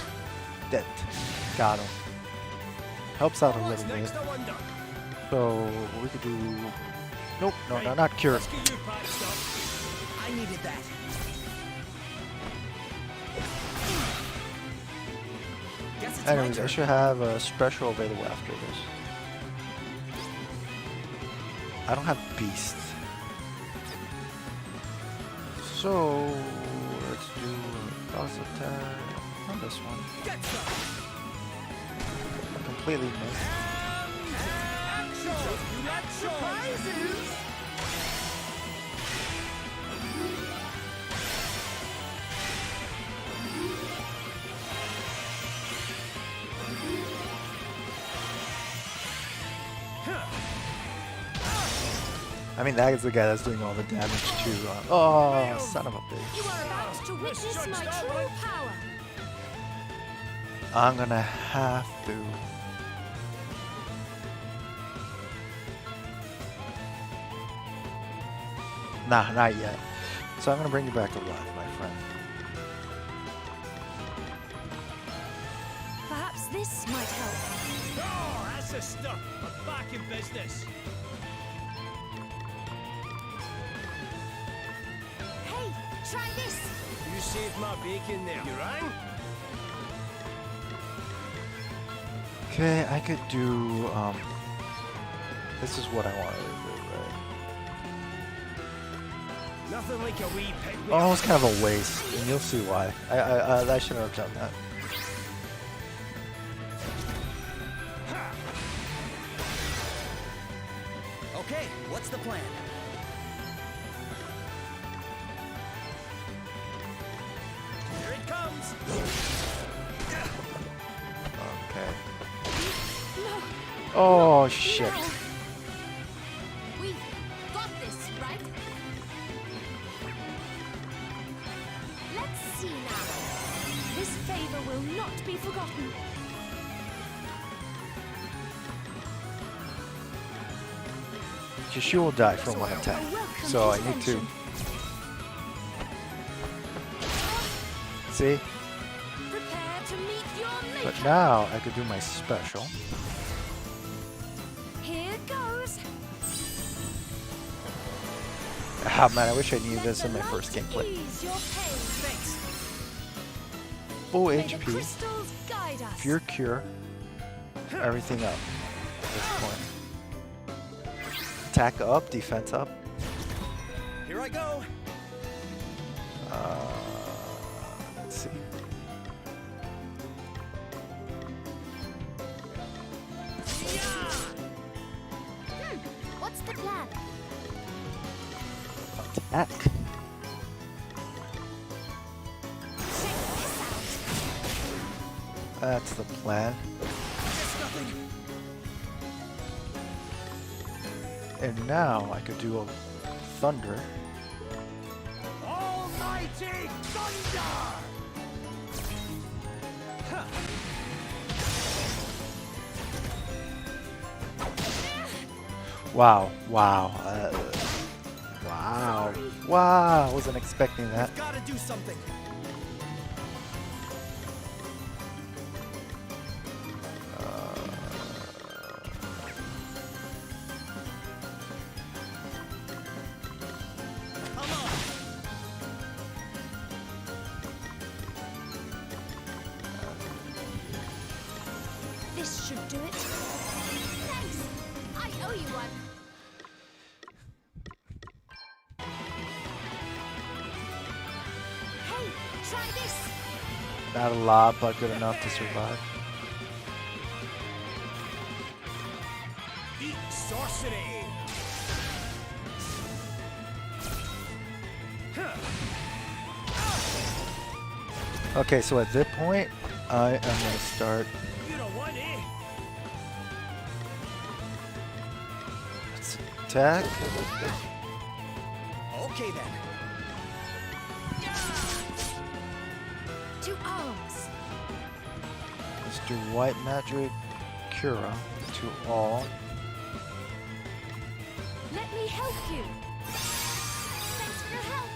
Dead. Got him. Helps out a What's little bit. next, I wonder? So we could do. Nope, no, Right, not cure. Let's get you patched up. I needed that. Guess it's Anyways, my I turn. should have a special available after this. I don't have beast. So let's do a boss attack on this one. Get some. Completely missed. Surprises. I mean, that is the guy that's doing all the damage to. Oh, son of a bitch. You are about to witness my true power. I'm gonna have to. Nah, not yet. So I'm gonna bring you back to life, my friend. This might help. Oh, that's the stuff. I'm back in business. Hey, try this. You saved my bacon there. You rang? Okay, I could do, this is what I wanted to do, right? Nothing like a wee pick me Oh, it's kind of a waste, and you'll see why. I shouldn't have done that. Okay, what's the plan? Here it comes. Okay. No. Oh, shit. No. We've got this, right? Let's see now. This favor will not be forgotten. She will die from one attack, so I need to... See? Prepare to meet your maker. But now I could do my special. Here goes. Ah man, I wish I knew this in my first gameplay. Ease your pain. Thanks. Full May the HP, crystals guide us. pure cure, everything up at this point. Attack up, defense up. Here I go. Let's see. What's the plan? Attack. Check this out. That's the plan. And now I could do a thunder. Almighty thunder! Wow, wow, wow, wow, wasn't expecting that. Gotta do something. This should do it. Thanks. I owe you one. Hey, try this. Not a lot, but good enough to survive. Eat sorcery! Okay, so at this point, I am gonna start. You don't want it. Let's attack. Okay then. To arms. Let's do white magic cura to all. Let me help you. Thanks for your help.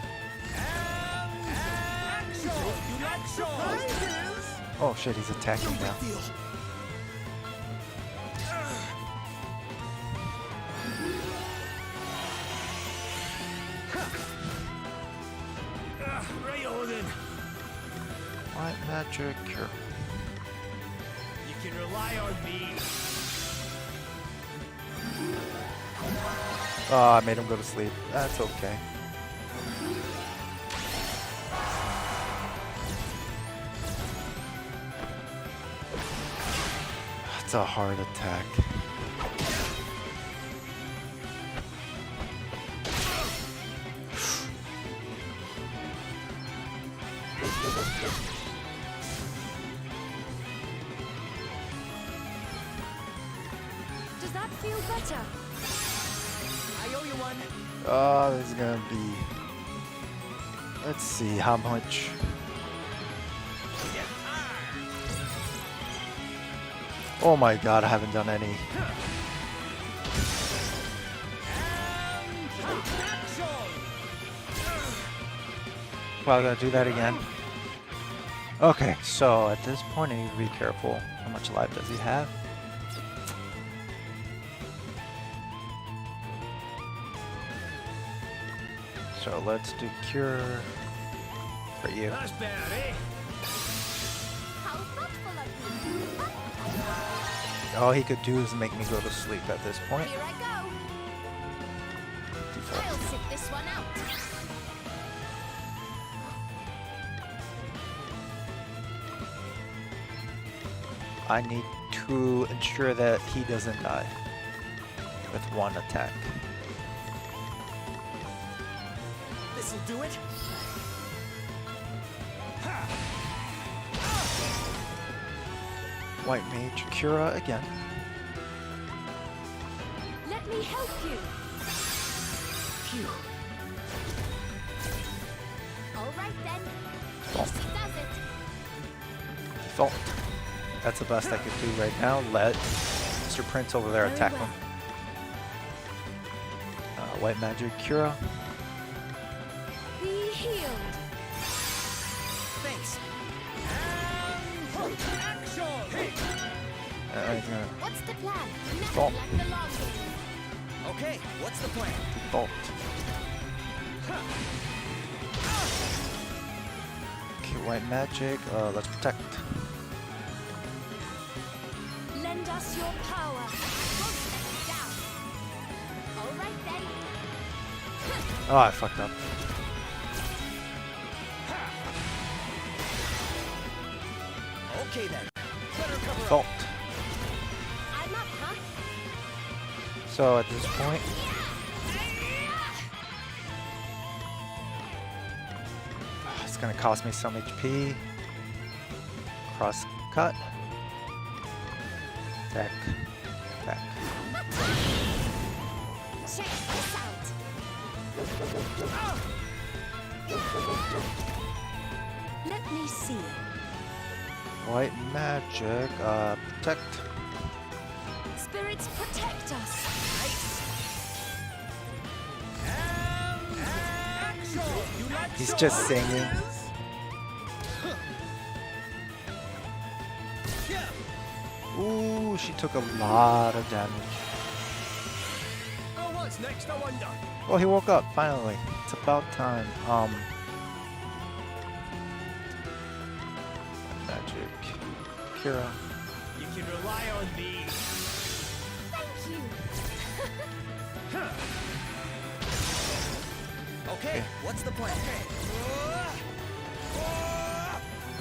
Oh shit, he's attacking now. Right on then. White magic cure. You can rely on me. Oh, I made him go to sleep. That's okay. It's a hard attack. Does that feel better? I owe you one. Oh, this is gonna be... Let's see, how much... Oh my god, I haven't done any. Well, I gotta do that again. Okay, so at this point I need to be careful. How much life does he have? So let's do cure for you. That's better, eh? How thoughtful of you. All he could do is make me go to sleep at this point. Here I go. Default. I'll sit this one out. I need to ensure that he doesn't die with one attack. This'll do it. White Mage Cura again. Let me help you. Phew. All right then. Default. She does it. Default. That's the best I could do right now. Let Mr. Prince over there attack him. White Magic Cura. Be healed. Thanks. What's the plan? Default. Nothing like the long game. Okay, what's the plan? Default. Okay, White Magic. Let's protect. Lend us your power. Down. All right then. Oh, I fucked up. Okay then. Better cover Default. I'm up, huh? So at this point, it's gonna cost me some HP. Cross cut. Attack. Attack. Check this out. Let me see. White Magic. Protect. Spirits protect us. He's just singing. Ooh, she took a lot of damage. Oh, what's next, I wonder? Well, he woke up, finally. It's about time. Magic. Kira. You can rely on me. Thank you. Okay, what's the plan?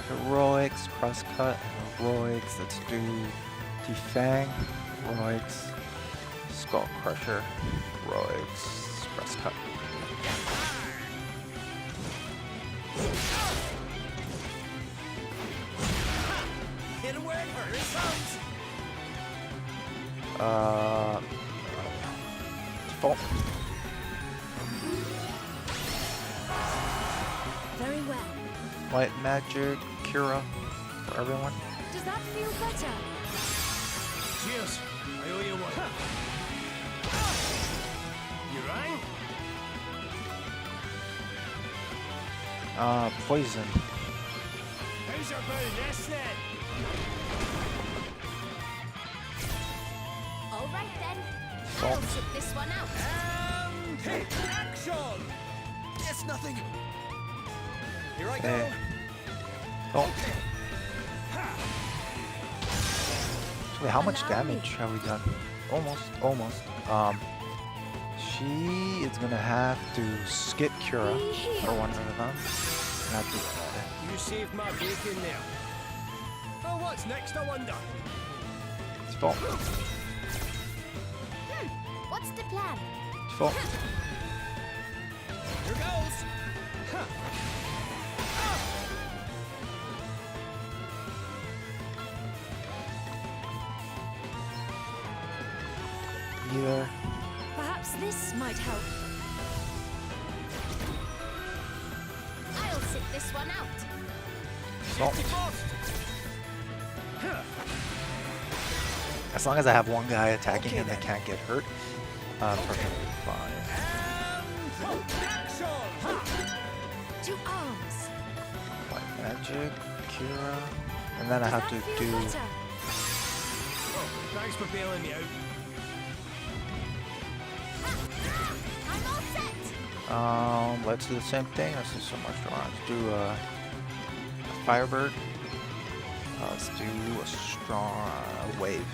Heroics, crosscut, heroics. Let's do defang, heroics, skull crusher, heroics, crosscut. Hit him where it hurts. Default. Very well. White magic, Kira for everyone. Does that feel better? Cheers. I owe you one. You rang? Poison. How's about this then? All right then. Oh. I'll sit this one out. Take action! It's nothing. Here I go. Okay. Oh. Wait, how much damage have we done? Almost. She is gonna have to skip Cura for one of them. Not do that. You saved my bacon there. Oh, what's next, I wonder? It's fault. What's the plan? It's fault. Here goes. Either. Perhaps this might help. I'll sit this one out. Fault. As long as I have one guy attacking him that can't get hurt, perfectly fine. To arms. White magic, Kira, and then I have to do. Oh, thanks for bailing me out. Let's do the same thing. Let's do some more strong. Let's do a Firebird. Let's do a strong wave.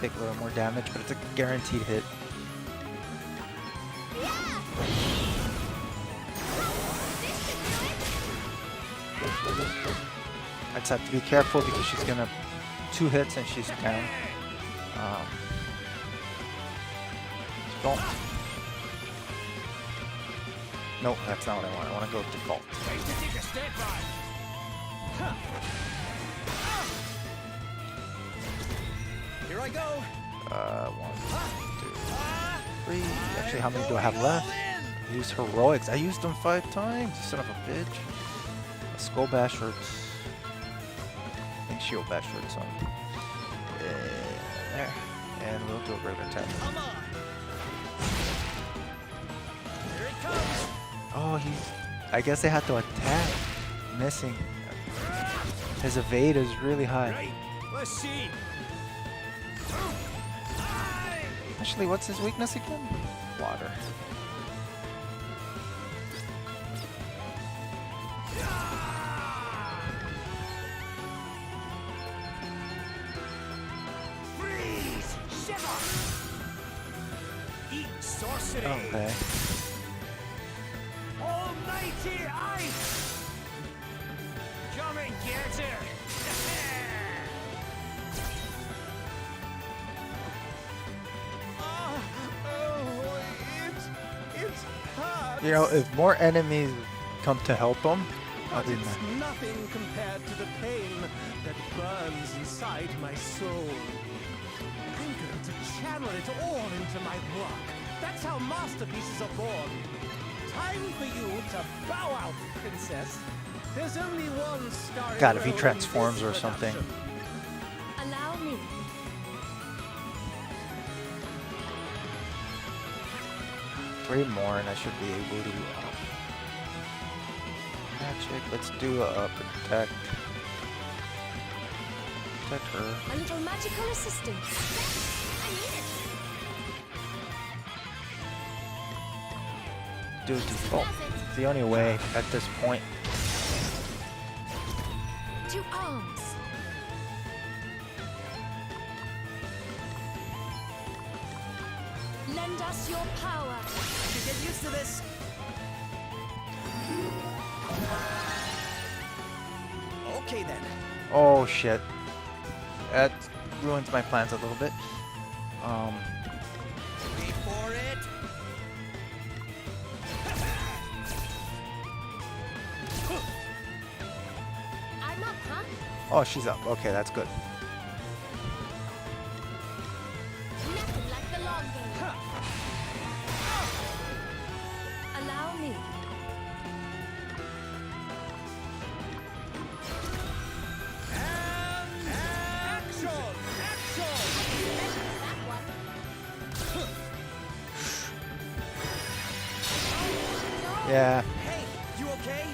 Take a little more damage, but it's a guaranteed hit. I just have to be careful because she's gonna 2 hits and she's down. Don't. Nope, that's not what I want. I want to go default. Here I go. 1, 2, 3. Actually, how many do I have left? I used heroics. I used them 5 times. Son of a bitch. A Skull Bash hurts. I think Shield Bash hurts on. There. And we'll do a great attack. Come on. Here it comes. Oh, I guess they have to attack. Missing. His evade is really high. Right. Let's see. Actually, what's his weakness again? Water. Freeze! Shiver! Eat sorcery! Okay. Almighty ice! Come and get her! You know, if more enemies come to help him, I'll But be it's mad. nothing compared to the pain that burns inside my soul. I'm going to channel it all into my work. That's how masterpieces are born. Time for you to bow out, princess. There's only one star. God, if he transforms or something. Allow me. 3 more and I should be able to magic. Let's do a protect. Protect her. A little magical assistance. I need it. Do a default. It's the only way at this point. To arms. Lend us your power. I should get used to this. Okay then. Oh shit. That ruins my plans a little bit. Wait for it. I'm up, huh? Oh, she's up. Okay, that's good. Nothing like the long game. Allow me. Action! Action! That one. Yeah. Hey, you okay?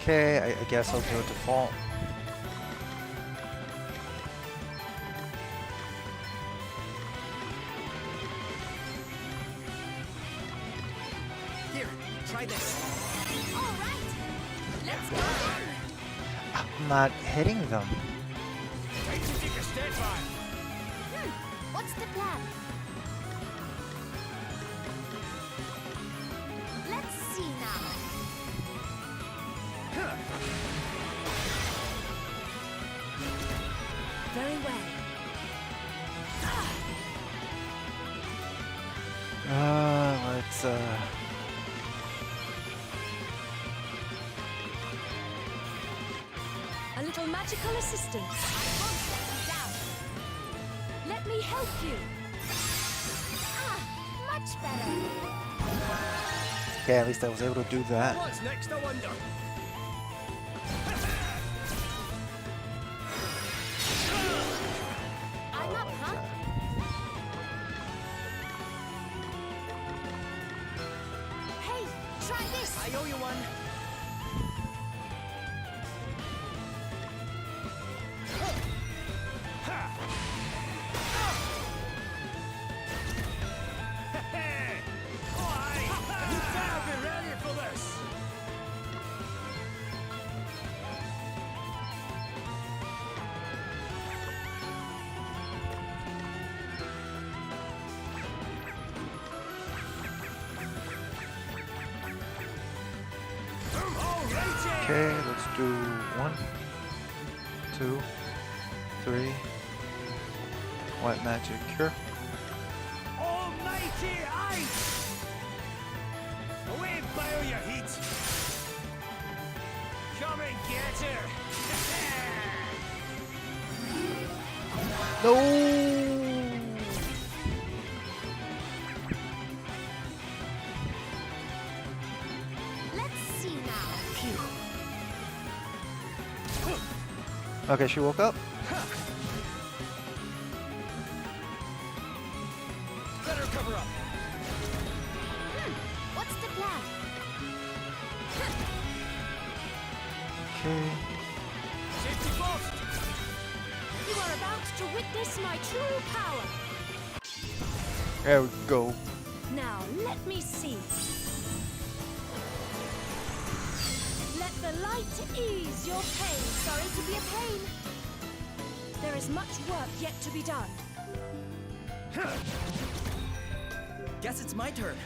Okay, I guess I'll do a default. Here, try this. All right. Let's go. I'm not hitting them. Time to take a step back. What's the plan? Let's see now. Very well. Let's A little magical assistance. I won't let you down. Let me help you. Much better. okay, at least I was able to do that. What's next, I wonder? I'm up, huh? Hey, try this. I owe you one. Okay, let's do 1, 2, 3. White magic cure. Almighty ice! Away by all your heat! Come and get her! No! Let's see now. Okay, she woke up. Better cover up! What's the plan? Okay. Safety first! You are about to witness my true power. There we go. Now, let me see. Let the light ease your pain. Sorry to be a pain. There is much work yet to be done. Guess it's my turn.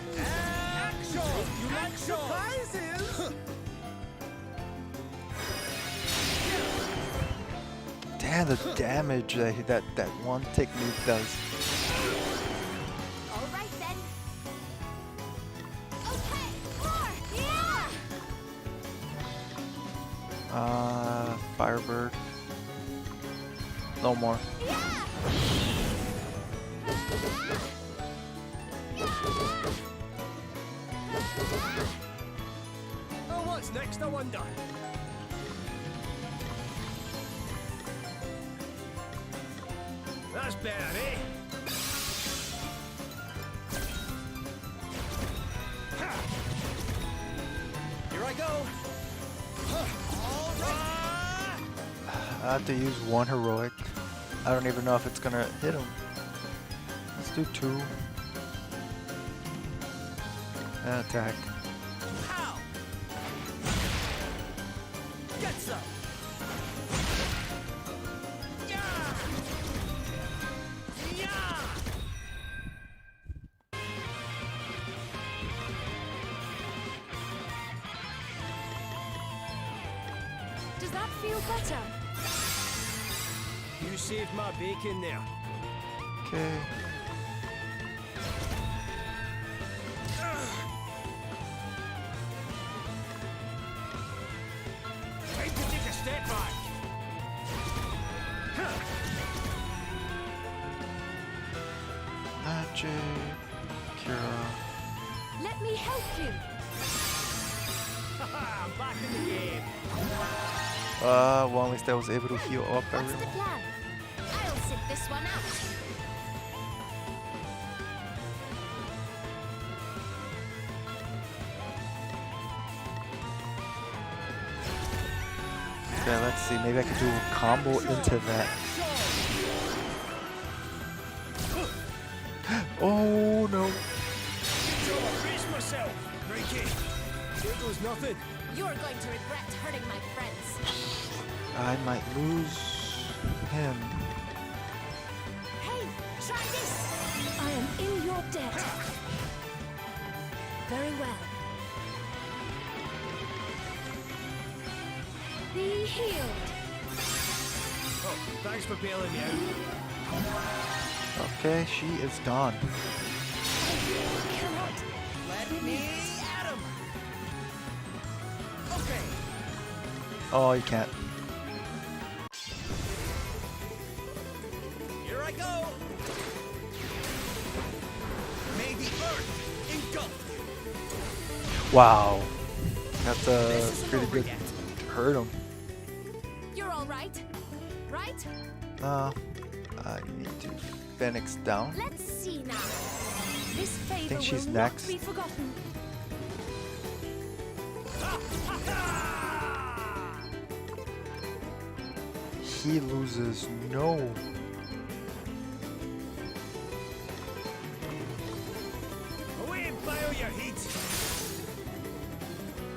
Action! You like surprises? Damn, the damage that one technique does. All right then. Okay, more. Yeah. Firebird. No more. Oh, what's next, I wonder? That's better, eh? Here I go! All right! I have to use 1 heroic. I don't even know if it's gonna hit him. Let's do 2. And attack. Ow! Get some! Yeah! Yeah! Does that feel better? You saved my bacon there. Okay. Time to take a step back. Magic. Cure. Let me help you. I'm back in the game. Well, at least I was able to heal up What's the everyone. plan? I'll sit this one out. Okay, let's see. Maybe I could do a combo into that. Oh no. So I brace myself. Break it. Here goes nothing. You're going to regret hurting my friends. I might lose him. Hey, try this. I am in your debt. Very well. Be healed. Oh, thanks for bailing me out. Okay, she is gone. Cannot. Let me at him. Okay. Oh, you can't. Here I go. May the earth engulf you. Wow. That's This isn't pretty over good. yet. Hurt him. You're all right, right? I need to Phoenix down. Let's see now. This favor think she's will next. not be forgotten. He loses no. Away and bio your heat.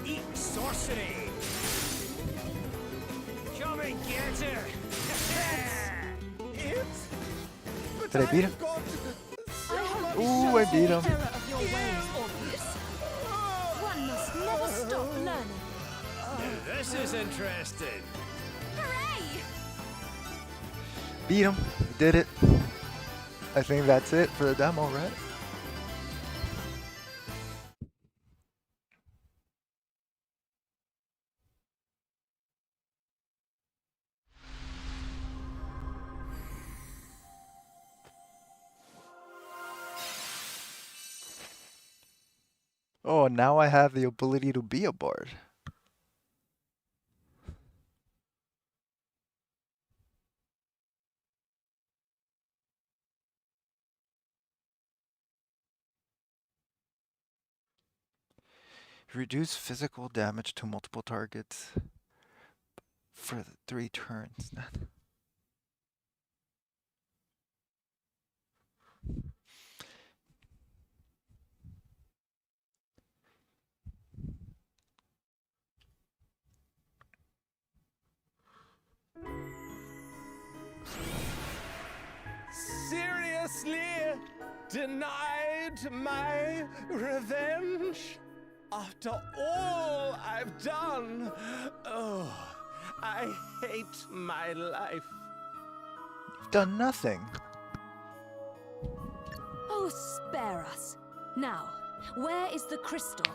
Eat sorcery. Come and get her. Did I beat him? I hope Ooh, I beat him. the error of your ways, or Never stop learning. This is interesting. Hooray! Beat him. Did it. I think that's it for the demo, right? Oh, now I have the ability to be a bard. Reduce physical damage to multiple targets for 3 turns. Seriously? Denied my revenge? After all I've done? Oh, I hate my life. You've done nothing. Oh, spare us. Now, where is the crystal?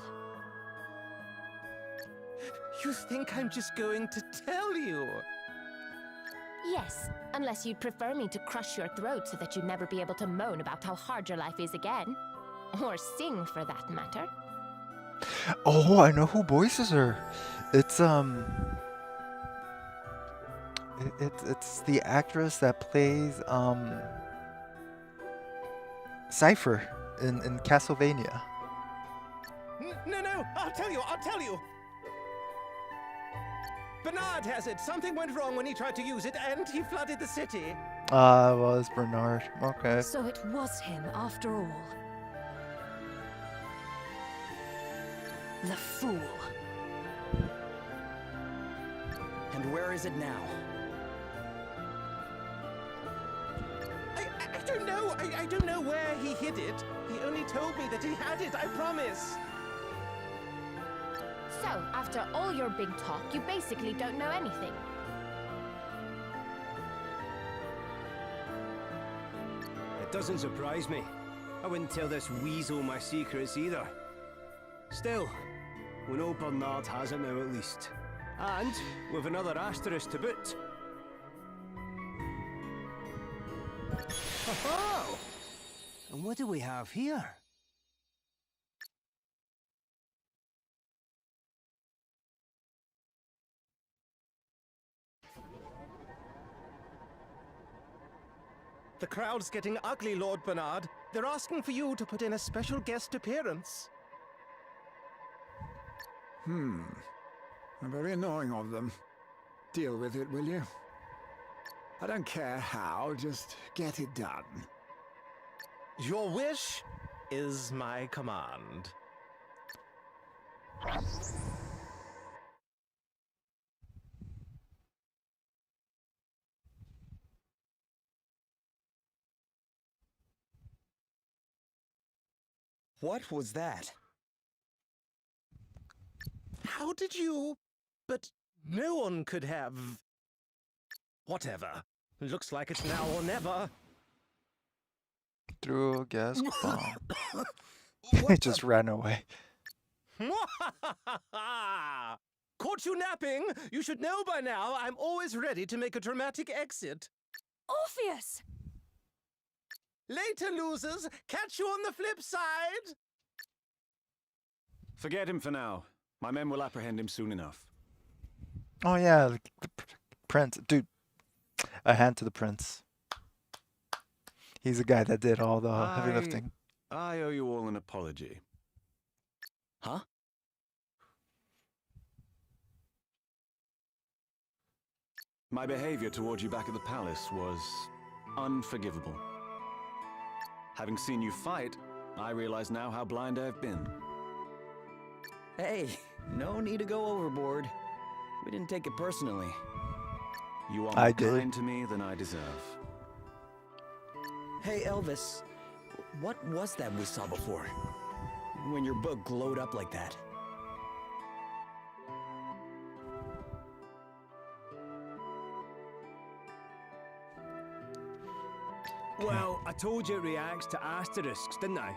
You think I'm just going to tell you? Yes, unless you'd prefer me to crush your throat so that you'd never be able to moan about how hard your life is again. Or sing, for that matter. Oh, I know who voices her. It's it's the actress that plays Cypher in Castlevania. No, I'll tell you. Bernard has it. Something went wrong when he tried to use it, and he flooded the city. Ah, it was Bernard. Okay. So it was him after all. The fool. And where is it now? I don't know. I don't know where he hid it. He only told me that he had it, I promise. So, after all your big talk, you basically don't know anything. It doesn't surprise me. I wouldn't tell this weasel my secrets either. Still, we know Bernard has it now at least. And with another asterisk to boot. Oh! And what do we have here? The crowd's getting ugly, Lord Bernard. They're asking for you to put in a special guest appearance. Very annoying of them. Deal with it, will you? I don't care how, just get it done. Your wish is my command. What was that? How did you... But no one could have... Whatever. Looks like it's now or never. Threw a gas bomb. It just ran away. Caught you napping? You should know by now I'm always ready to make a dramatic exit. Orpheus! Later, losers. Catch you on the flip side. Forget him for now. My men will apprehend him soon enough. Oh yeah, the prince. Dude, a hand to the prince. He's the guy that did all the heavy lifting. I owe you all an apology. Huh? My behavior toward you back at the palace was unforgivable. Having seen you fight, I realize now how blind I have been. Hey, no need to go overboard. We didn't take it personally. You are I more did. kind to me than I deserve. Hey, Elvis, what was that we saw before? When your book glowed up like that? Well, I told you it reacts to asterisks, didn't I?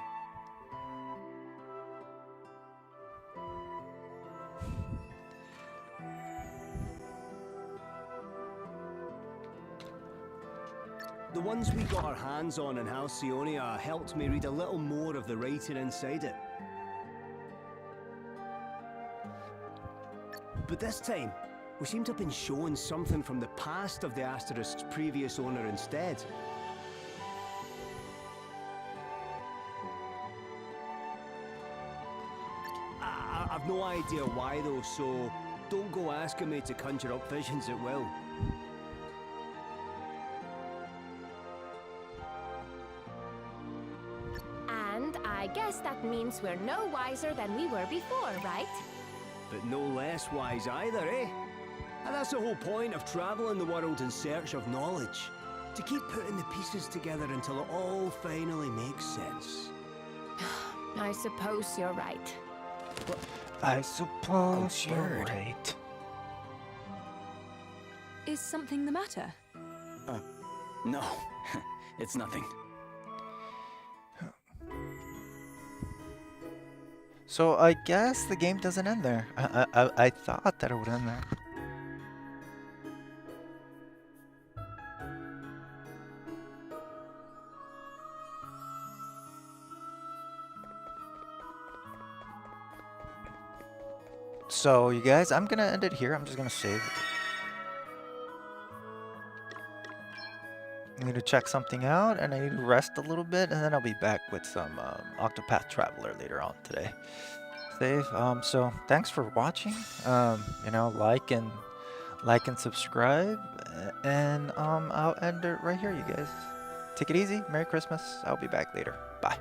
The ones we got our hands on in Halcyonia helped me read a little more of the writing inside it. But this time, we seem to have been shown something from the past of the Asterisk's previous owner instead. I've no idea why though, so don't go asking me to conjure up visions at will. And I guess that means we're no wiser than we were before, right? But no less wise either, eh? And that's the whole point of traveling the world in search of knowledge. To keep putting the pieces together until it all finally makes sense. I suppose you're right. I suppose you're bird. right. Is something the matter? No, it's nothing. So I guess the game doesn't end there. I thought that it would end there. So you guys, I'm gonna end it here. I'm just gonna save. I need to check something out, and I need to rest a little bit, and then I'll be back with some Octopath Traveler later on today. Save. So thanks for watching. You know, like and subscribe, and I'll end it right here, you guys. Take it easy. Merry Christmas. I'll be back later. Bye.